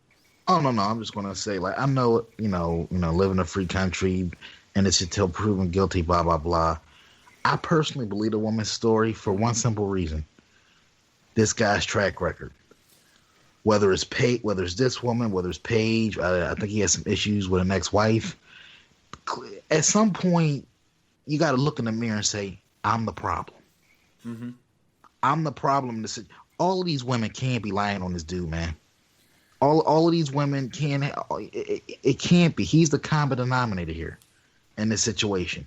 Oh, no. I'm just going to say, like, I know, live in a free country, and it's until proven guilty, blah, blah, blah. I personally believe the woman's story for one simple reason. This guy's track record. Whether it's this woman, whether it's Paige, I think he has some issues with an ex-wife. At some point, you got to look in the mirror and say, I'm the problem. Mm-hmm. I'm the problem. All of these women can't be lying on this dude, man. All of these women can't. It can't be. He's the common denominator here in this situation.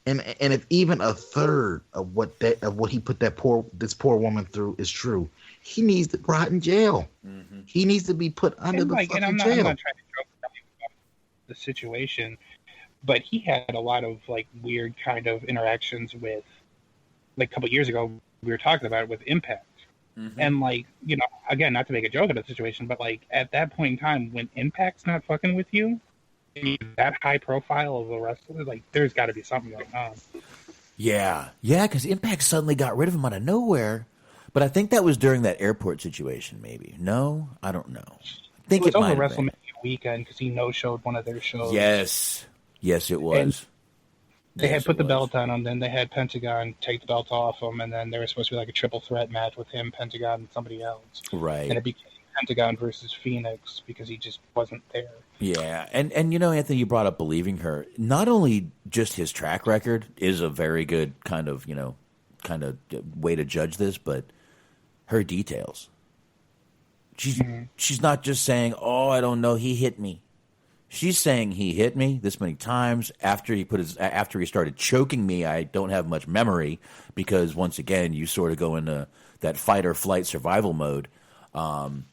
And if even a third of what he put this poor woman through is true, he needs to rot in jail. Mm-hmm. He needs to be put under the fucking I'm not jail. trying to joke about the situation, but he had a lot of like weird kind of interactions with, like a couple of years ago, we were talking about it with Impact. Mm-hmm. And like, again, not to make a joke of the situation, but like at that point in time when Impact's not fucking with you, that high profile of a wrestler, like there's got to be something going on. Yeah, because Impact suddenly got rid of him out of nowhere. But I think that was during that airport situation, maybe. No, I don't know. I think it was over WrestleMania weekend because he no-showed one of their shows. Yes, it was. And they had put the belt on him, then they had Pentagon take the belt off him, and then there was supposed to be like a triple threat match with him, Pentagon, and somebody else. Right. And it became Pentagon versus Phoenix because he just wasn't there. Yeah, and Anthony, you brought up believing her. Not only just his track record is a very good kind of way to judge this, but her details. She's not just saying, "Oh, I don't know, he hit me." She's saying he hit me this many times after he started choking me. I don't have much memory because once again, you sort of go into that fight or flight survival mode.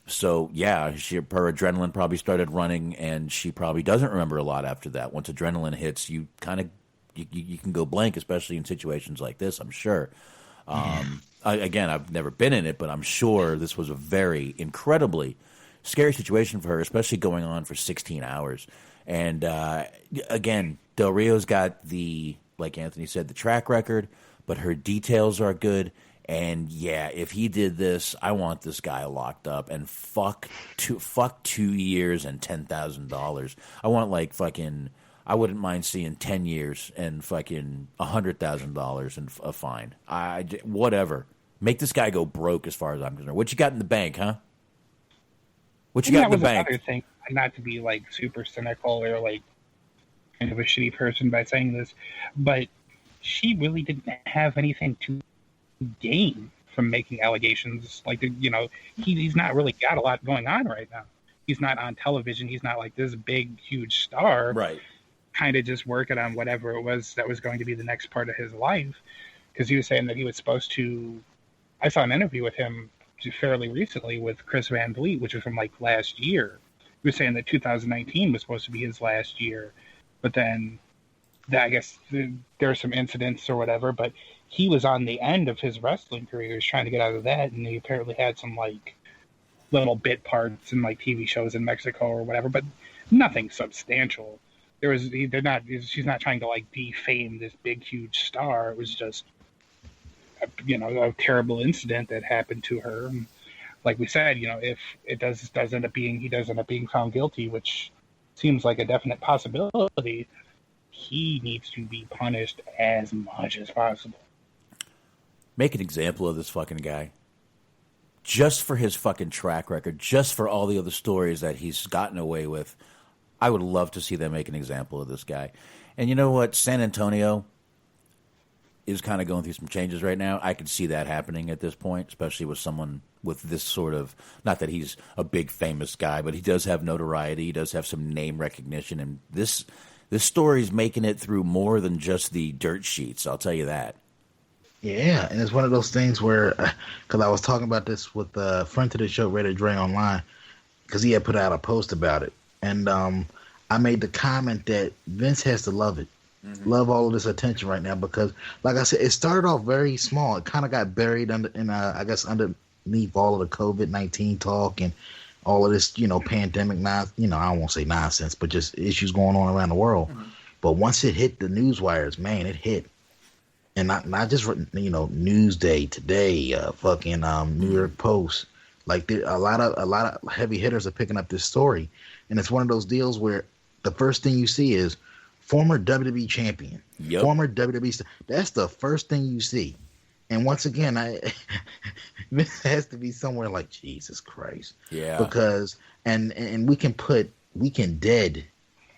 So yeah, her adrenaline probably started running, and she probably doesn't remember a lot after that. Once adrenaline hits, you kind of you can go blank, especially in situations like this. I'm sure. Again, I've never been in it, but I'm sure this was a very incredibly scary situation for her, especially going on for 16 hours. And again, Del Rio's got like Anthony said, the track record, but her details are good. And yeah, if he did this, I want this guy locked up and fuck 2 years and $10,000. I want I wouldn't mind seeing 10 years and fucking $100,000 and a fine. Whatever. Make this guy go broke as far as I'm concerned. What you got in the bank, huh? What you got in the bank? Another thing, not to be like super cynical or like kind of a shitty person by saying this, but she really didn't have anything to gain from making allegations. Like, he's not really got a lot going on right now. He's not on television. He's not like this big, huge star. Right. Kind of just working on whatever it was that was going to be the next part of his life. Because he was saying that he was supposed to. I saw an interview with him fairly recently with Chris Van Vliet, which was from like last year. He was saying that 2019 was supposed to be his last year, but then I guess there were some incidents or whatever. But he was on the end of his wrestling career. He was trying to get out of that, and he apparently had some like little bit parts in like TV shows in Mexico or whatever, but nothing substantial. She's not trying to like defame this big, huge star. It was just a terrible incident that happened to her. And like we said, if it does end up being found guilty, which seems like a definite possibility, he needs to be punished as much as possible. Make an example of this fucking guy. Just for his fucking track record, just for all the other stories that he's gotten away with, I would love to see them make an example of this guy. And you know what? San Antonio is kind of going through some changes right now. I could see that happening at this point, especially with someone with this sort of, not that he's a big famous guy, but he does have notoriety. He does have some name recognition. And this story's making it through more than just the dirt sheets. I'll tell you that. Yeah, and it's one of those things where, because I was talking about this with a friend to the show, Rated Dre Online, because he had put out a post about it. And I made the comment that Vince has to love it. Love all of this attention right now because, like I said, it started off very small. It kind of got buried I guess underneath all of the COVID-19 talk and all of this, pandemic. I won't say nonsense, but just issues going on around the world. But once it hit the news wires, man, it hit, and not just Newsday, Today, fucking New York Post. Like a lot of heavy hitters are picking up this story, and it's one of those deals where the first thing you see is former WWE champion, former WWE. That's the first thing you see. And once again, this has to be somewhere like Jesus Christ. Yeah. Because and we can dead.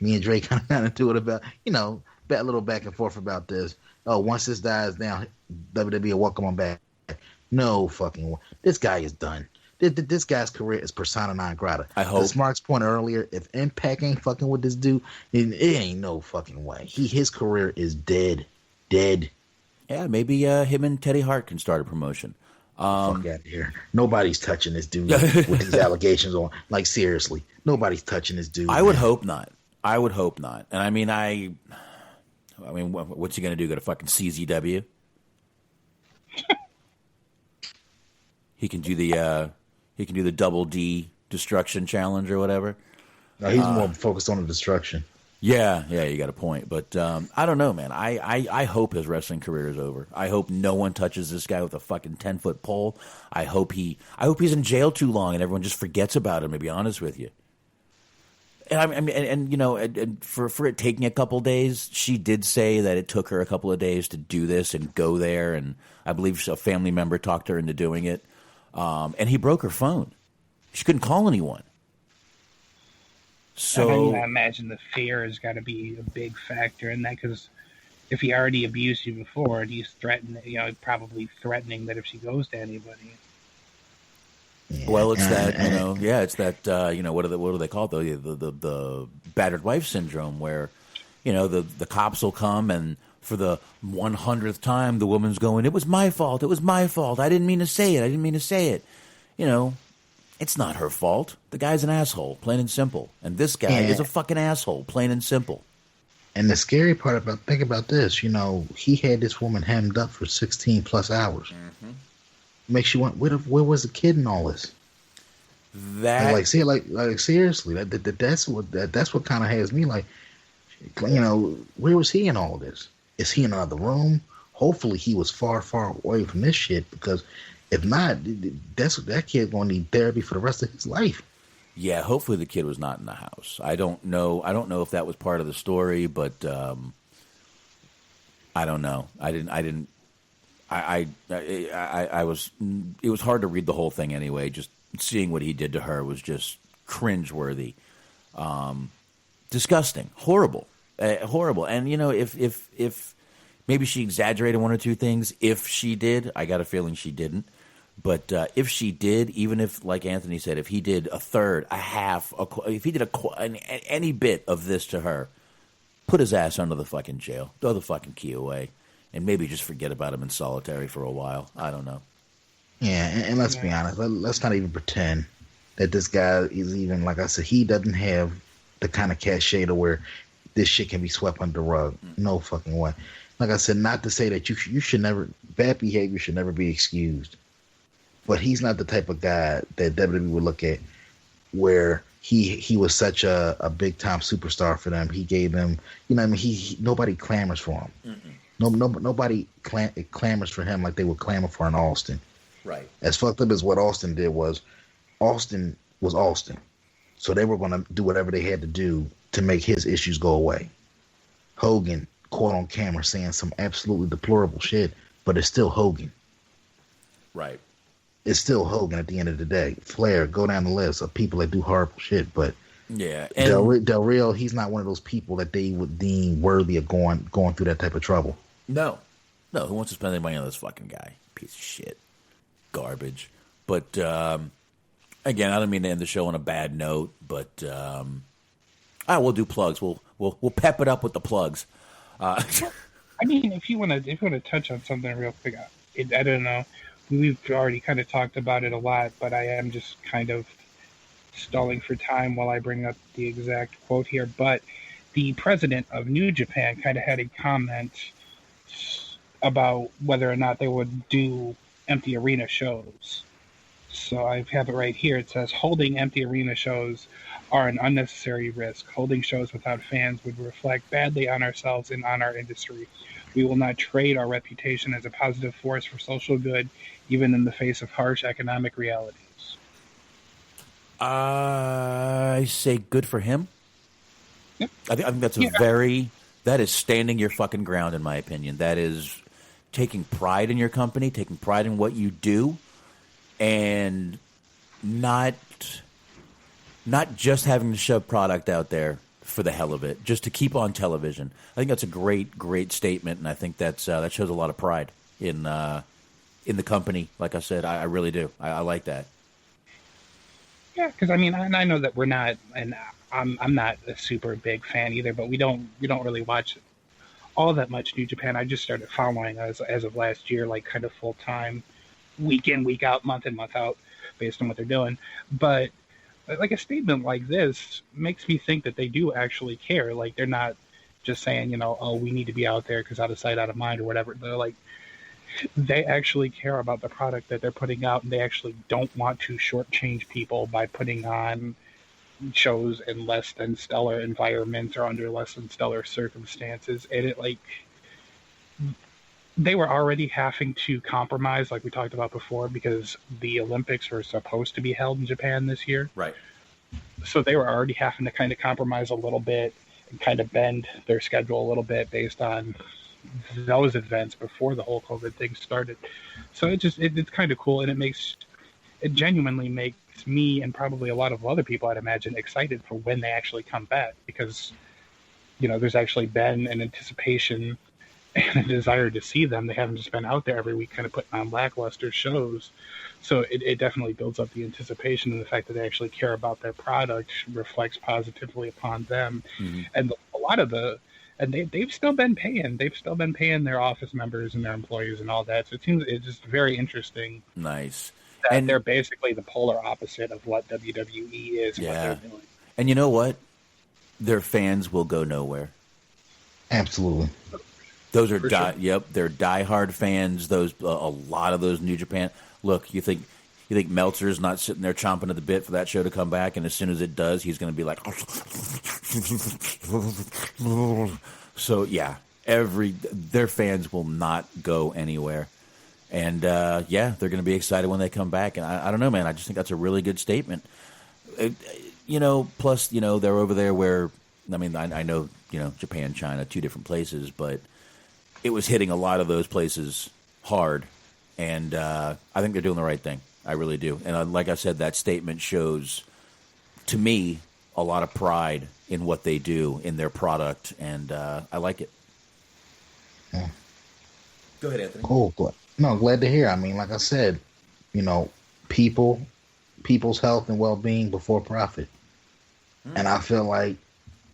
Me and Dre kind of got into it about a little back and forth about this. Oh, once this dies down, WWE will welcome him back. No fucking way. This guy is done. This guy's career is persona non grata. I hope. To Smark's point earlier, if Impact ain't fucking with this dude, it ain't no fucking way. His career is dead. Yeah, maybe him and Teddy Hart can start a promotion. Fuck out of here. Nobody's touching this dude with these allegations on. Like, seriously. Nobody's touching this dude. I would hope not. And I mean, what's he going to do? Go to fucking CZW? He can do the double D destruction challenge or whatever. No, he's more focused on the destruction. Yeah, you got a point. But I don't know, man. I hope his wrestling career is over. I hope no one touches this guy with a fucking 10-foot pole. I hope he's in jail too long and everyone just forgets about him, to be honest with you. And for it taking a couple days, she did say that it took her a couple of days to do this and go there, and I believe a family member talked her into doing it. And he broke her phone. She couldn't call anyone. So I imagine the fear has got to be a big factor in that, because if he already abused you before, and he's probably threatening that if she goes to anybody. Yeah. Well, it's what do they call it? The battered wife syndrome, where the cops will come and for the 100th time the woman's going, "It was my fault. I didn't mean to say it. It's not her fault. The guy's an asshole, plain and simple. And this guy is a fucking asshole, plain and simple. And the scary part think about this, he had this woman hemmed up for 16 plus hours. Mm-hmm. Makes you want, where was the kid in all this? Seriously, that's what kind of has me like, where was he in all of this? Is he in another room? Hopefully he was far, far away from this shit, because if not, that kid's gonna need therapy for the rest of his life. Yeah, hopefully the kid was not in the house. I don't know if that was part of the story, but I don't know. It was hard to read the whole thing anyway. Just seeing what he did to her was just cringeworthy, disgusting, horrible. And if maybe she exaggerated one or two things, if she did, I got a feeling she didn't. But if she did, even if, like Anthony said, if he did a third, a half, if he did any bit of this to her, put his ass under the fucking jail, throw the fucking key away, and maybe just forget about him in solitary for a while. I don't know. Yeah, and let's be honest. Let's not even pretend that this guy is even, like I said, he doesn't have the kind of cachet to where this shit can be swept under the rug. No fucking way. Like I said, not to say that you should never, bad behavior should never be excused. But he's not the type of guy that WWE would look at where he was such a big time superstar for them. He gave them, nobody clamors for him. Mm-mm. Nobody clamors for him like they would clamor for an Austin. Right. As fucked up as what Austin did was Austin. So they were going to do whatever they had to do to make his issues go away. Hogan caught on camera saying some absolutely deplorable shit, but it's still Hogan. Right. It's still Hogan at the end of the day. Flair, go down the list of people that do horrible shit, but yeah, and Del Rio, he's not one of those people that they would deem worthy of going through that type of trouble. No, who wants to spend any money on this fucking guy? Piece of shit, garbage. But again, I don't mean to end the show on a bad note, but we'll do plugs. We'll pep it up with the plugs. I mean, if you want to touch on something real quick, I don't know. We've already kind of talked about it a lot, but I am just kind of stalling for time while I bring up the exact quote here. But the president of New Japan kind of had a comment about whether or not they would do empty arena shows. So I have it right here. It says, holding empty arena shows are an unnecessary risk. Holding shows without fans would reflect badly on ourselves and on our industry. We will not trade our reputation as a positive force for social good, even in the face of harsh economic realities. I say good for him. Yep. I think that's that is standing your fucking ground, in my opinion. That is taking pride in your company, taking pride in what you do, and not just having to shove product out there for the hell of it, just to keep on television. I think that's a great statement, and I think that shows a lot of pride in the company. Like I said, I really do. I like that. Yeah, because I mean, I know that we're not, and I'm not a super big fan either, but we don't really watch all that much New Japan. I just started following as of last year, like kind of full time, week in, week out, month in, month out, based on what they're doing. But like a statement like this makes me think that they do actually care. Like they're not just saying, oh, we need to be out there because out of sight, out of mind, or whatever. They're like, they actually care about the product that they're putting out, and they actually don't want to shortchange people by putting on shows in less than stellar environments or under less than stellar circumstances. And they were already having to compromise, like we talked about before, because the Olympics were supposed to be held in Japan this year. Right. So they were already having to kind of compromise a little bit and kind of bend their schedule a little bit based on those events before the whole COVID thing started. So it's kind of cool, and it genuinely makes me and probably a lot of other people, I'd imagine, excited for when they actually come back, because there's actually been an anticipation and a desire to see them. They haven't just been out there every week kind of putting on lackluster shows. So it definitely builds up the anticipation, and the fact that they actually care about their product reflects positively upon them. Mm-hmm. And a lot of they've still been paying. They've still been paying their office members and their employees and all that. So it's just very interesting. Nice. And they're basically the polar opposite of what WWE is. And what they're doing. And you know what? Their fans will go nowhere. Absolutely. Those are they're diehard fans. Those a lot of those New Japan. Look, you think Meltzer's not sitting there chomping at the bit for that show to come back, and as soon as it does, he's going to be like, so yeah, their fans will not go anywhere, and they're going to be excited when they come back, and I don't know, man, I just think that's a really good statement. Plus, they're over there where, I mean, I know, Japan, China, two different places, but it was hitting a lot of those places hard, and I think they're doing the right thing. I really do. And like I said, that statement shows, to me, a lot of pride in what they do, in their product, and I like it. Yeah. Go ahead, Anthony. Cool. No, glad to hear. I mean, like I said, people's health and well-being before profit. And I feel like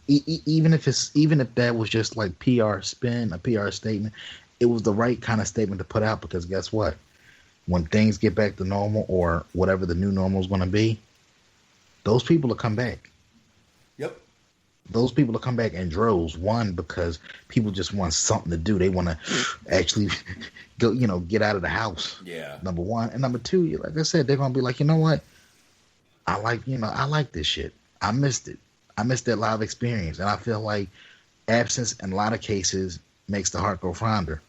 even if that was just like PR spin, a PR statement, it was the right kind of statement to put out, because guess what? When things get back to normal, or whatever the new normal is going to be, those people will come back. Yep. Those people will come back in droves. One, because people just want something to do. They want to actually go, get out of the house. Yeah. Number one. And number two, like I said, they're going to be like, you know what? I like this shit. I missed it. I missed that live experience. And I feel like absence in a lot of cases makes the heart grow fonder,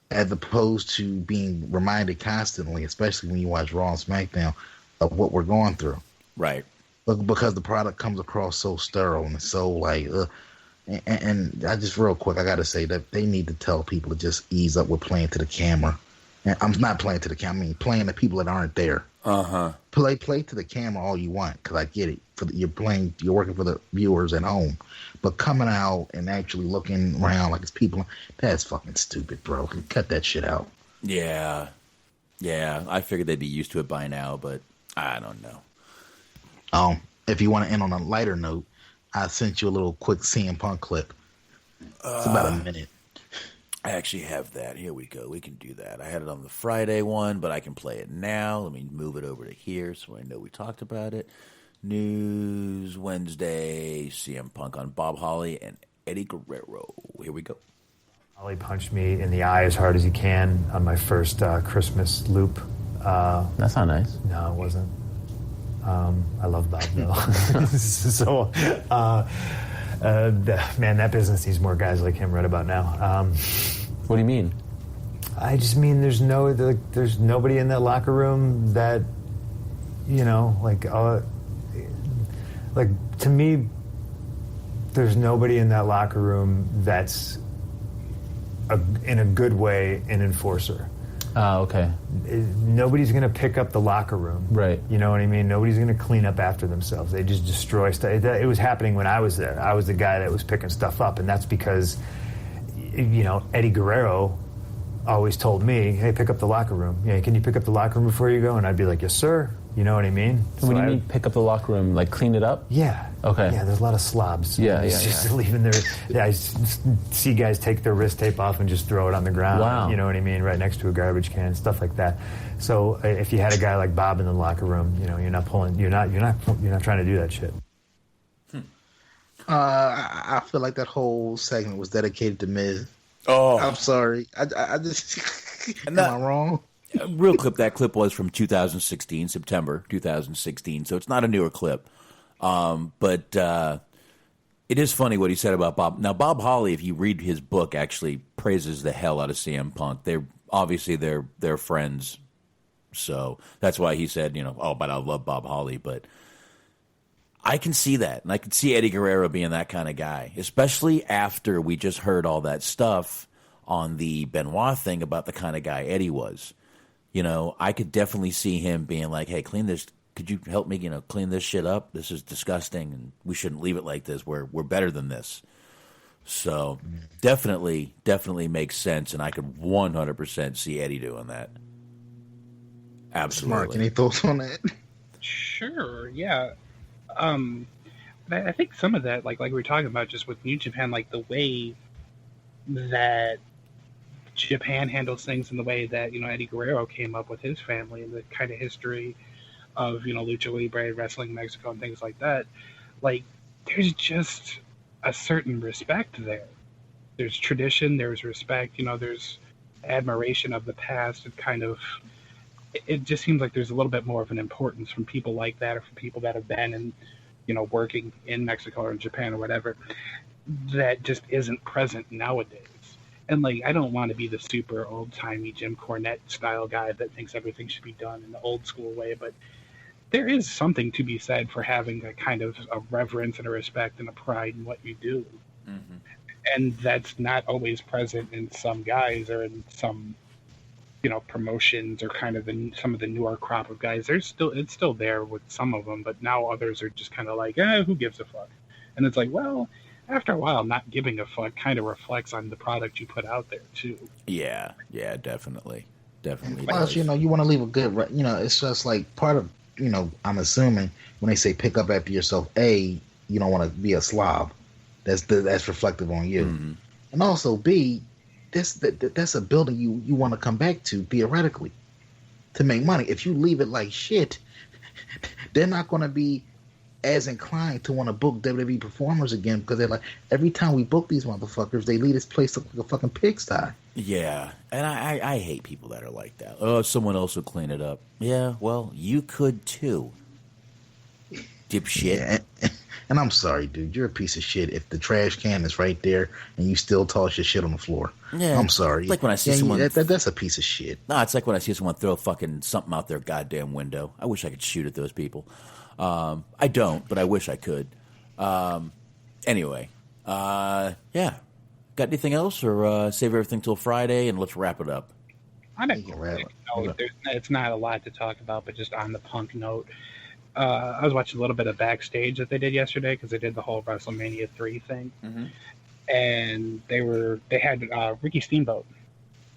as opposed to being reminded constantly, especially when you watch Raw and SmackDown, of what we're going through. Right. Because the product comes across so sterile and so like, and I just real quick, I got to say that they need to tell people to just ease up with playing to the camera. And I'm not playing to the camera. I mean, playing to people that aren't there. Uh-huh. Play to the camera all you want, because I get it. You're working for the viewers at home. But coming out and actually looking around like it's people, that's fucking stupid, bro. Cut that shit out. Yeah. Yeah, I figured they'd be used to it by now, but I don't know. If you want to end on a lighter note, I sent you a little quick CM Punk clip. It's about a minute. I actually have that. Here we go. We can do that. I had it on the Friday one, but I can play it now. Let me move it over to here so I know we talked about it. News Wednesday. CM Punk on Bob Holly and Eddie Guerrero. Here we go. Holly punched me in the eye as hard as he can on my first Christmas loop. That's not nice. No, it wasn't. I love Bob, though. So, man, that business needs more guys like him right about now. What do you mean? I just mean there's nobody in that locker room that, to me, there's nobody in that locker room that's in a good way an enforcer. Okay. Nobody's going to pick up the locker room. Right. You know what I mean? Nobody's going to clean up after themselves. They just destroy stuff. It was happening when I was there. I was the guy that was picking stuff up, and that's because, Eddie Guerrero always told me, hey, pick up the locker room. Yeah, can you pick up the locker room before you go? And I'd be like, yes, sir. You know what I mean? What do you mean pick up the locker room? Like clean it up? Yeah. Okay. Yeah, there's a lot of slobs. Yeah. Just leaving their... Yeah, I see guys take their wrist tape off and just throw it on the ground. Wow. You know what I mean? Right next to a garbage can, stuff like that. So if you had a guy like Bob in the locker room, you're not trying to do that shit. I feel like that whole segment was dedicated to Miz. Oh, I'm sorry. I just am I wrong? Real clip. That clip was from 2016, September 2016. So it's not a newer clip, but it is funny what he said about Bob. Now, Bob Holly, if you read his book, actually praises the hell out of CM Punk. They're friends, so that's why he said, but I love Bob Holly, but. I can see that, and I can see Eddie Guerrero being that kind of guy, especially after we just heard all that stuff on the Benoit thing about the kind of guy Eddie was. I could definitely see him being like, hey, clean this. Could you help me, clean this shit up? This is disgusting, and we shouldn't leave it like this. We're better than this. So definitely makes sense, and I could 100% see Eddie doing that. Absolutely. Mark, any thoughts on that? Sure, yeah. But I think some of that, like we were talking about just with New Japan, like the way that Japan handles things and the way that, Eddie Guerrero came up with his family and the kind of history of, Lucha Libre, wrestling Mexico and things like that, like there's just a certain respect there. There's tradition, there's respect, there's admiration of the past and kind of, it just seems like there's a little bit more of an importance from people like that or from people that have been in, working in Mexico or in Japan or whatever, that just isn't present nowadays. And I don't want to be the super old-timey Jim Cornette style guy that thinks everything should be done in the old school way, but there is something to be said for having a kind of a reverence and a respect and a pride in what you do. Mm-hmm. And that's not always present in some guys or in some promotions or kind of some of the newer crop of guys. It's still there with some of them, but now others are just kind of like, who gives a fuck? And it's like, well, after a while, not giving a fuck kind of reflects on the product you put out there too. Yeah, definitely. Plus, you want to leave a good, it's just like part of, I'm assuming when they say pick up after yourself, you don't want to be a slob. That's reflective on you. Mm-hmm. And also B, that's a building you want to come back to theoretically to make money. If you leave it like shit, they're not going to be as inclined to want to book WWE performers again because they're like, every time we book these motherfuckers, they leave this place look like a fucking pigsty. Yeah, and I hate people that are like that. Oh, someone else will clean it up. Yeah, well, you could too, dipshit. Yeah, and I'm sorry, dude. You're a piece of shit if the trash can is right there and you still toss your shit on the floor. Yeah, I'm sorry. It's like when I see someone... That's a piece of shit. No, it's like when I see someone throw fucking something out their goddamn window. I wish I could shoot at those people. I don't, but I wish I could. Anyway, yeah. Got anything else, or save everything till Friday and let's wrap it up? On a quick note, it's not a lot to talk about, but just on the Punk note, I was watching a little bit of backstage that they did yesterday because they did the whole WrestleMania 3 thing, and they had Ricky Steamboat,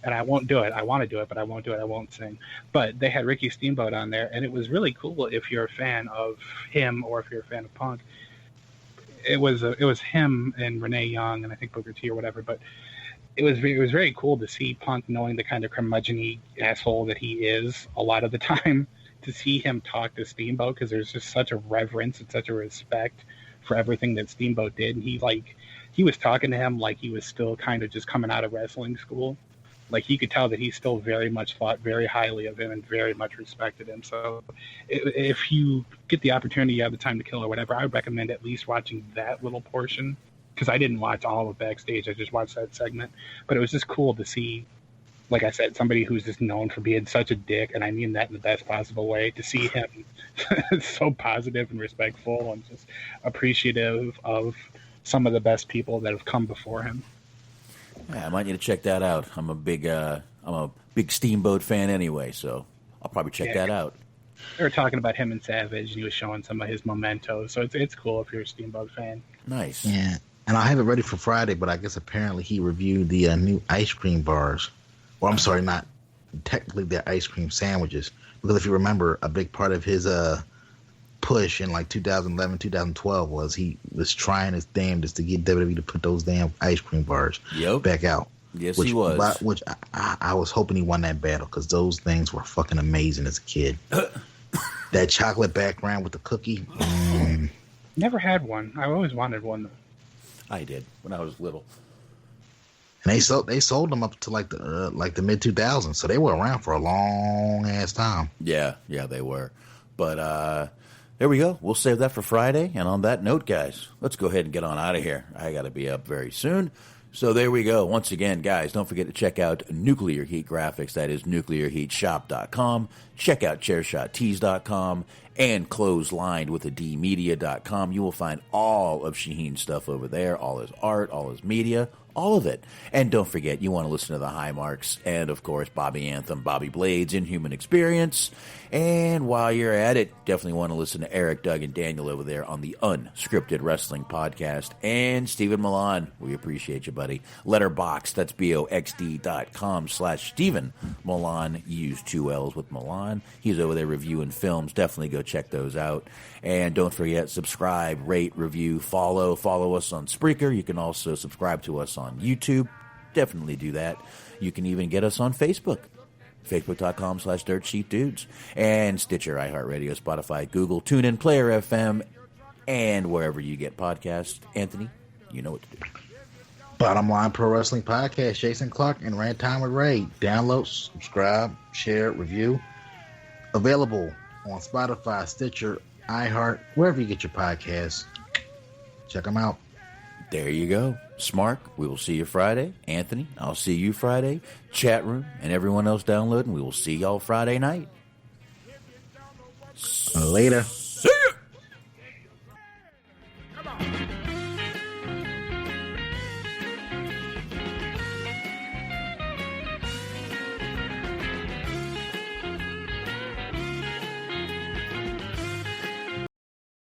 and I won't do it. I want to do it, but I won't do it. I won't sing. But they had Ricky Steamboat on there, and it was really cool if you're a fan of him or if you're a fan of Punk. It was him and Renee Young and I think Booker T or whatever, but it was very cool to see Punk knowing the kind of curmudgeon-y asshole that he is a lot of the time. to see him talk to Steamboat, because there's just such a reverence and such a respect for everything that Steamboat did. And he was talking to him like he was still kind of just coming out of wrestling school. Like, he could tell that he still very much thought very highly of him and very much respected him. So if you get the opportunity, you have the time to kill or whatever, I would recommend at least watching that little portion, because I didn't watch all of Backstage. I just watched that segment. But it was just cool to see, like I said, somebody who's just known for being such a dick, and I mean that in the best possible way, to see him so positive and respectful and just appreciative of some of the best people that have come before him. Yeah, I might need to check that out. I'm a big Steamboat fan anyway, so I'll probably check that out. They were talking about him and Savage, and he was showing some of his mementos, so it's cool if you're a Steamboat fan. Nice. Yeah, and I have it ready for Friday, but I guess apparently he reviewed the new ice cream bars. Well, I'm sorry, not technically they're ice cream sandwiches, because if you remember, a big part of his push in like 2011, 2012 was he was trying his damnedest to get WWE to put those damn ice cream bars back out. Yes, he was. Which I was hoping he won that battle, because those things were fucking amazing as a kid. That chocolate background with the cookie. Never had one. I always wanted one. I did when I was little. And they sold them up to like the mid 2000s, so they were around for a long ass time. Yeah, they were. But there we go. We'll save that for Friday. And on that note, guys, let's go ahead and get on out of here. I got to be up very soon. So there we go. Once again, guys, don't forget to check out Nuclear Heat Graphics. That is nuclearheatshop.com. Check out chairshottees.com and clotheslined with a D media.com. You will find all of Shaheen's stuff over there, all his art, all his media, all of it. And don't forget, you want to listen to the High Marks and, of course, Bobby Anthem, Bobby Blades, Inhuman Experience. And while you're at it, definitely want to listen to Eric, Doug, and Daniel over there on the Unscripted Wrestling Podcast. And Stephen Milan, we appreciate you, buddy. Letterboxd, that's boxd.com/Stephen Milan. Use 2 L's with Milan. He's over there reviewing films. Definitely go check those out. And don't forget, subscribe, rate, review, follow. Follow us on Spreaker. You can also subscribe to us on YouTube. Definitely do that. You can even get us on Facebook. Facebook.com/DirtSheetDudes. And Stitcher, iHeartRadio, Spotify, Google, TuneIn, Player FM, and wherever you get podcasts. Anthony, you know what to do. Bottom Line Pro Wrestling Podcast, Jason Clark and Rant Time with Ray. Download, subscribe, share, review. Available on Spotify, Stitcher, iHeart, wherever you get your podcasts. Check them out. There you go. Smart, we will see you Friday. Anthony, I'll see you Friday. Chat room and everyone else downloading, we will see y'all Friday night. Later. See ya!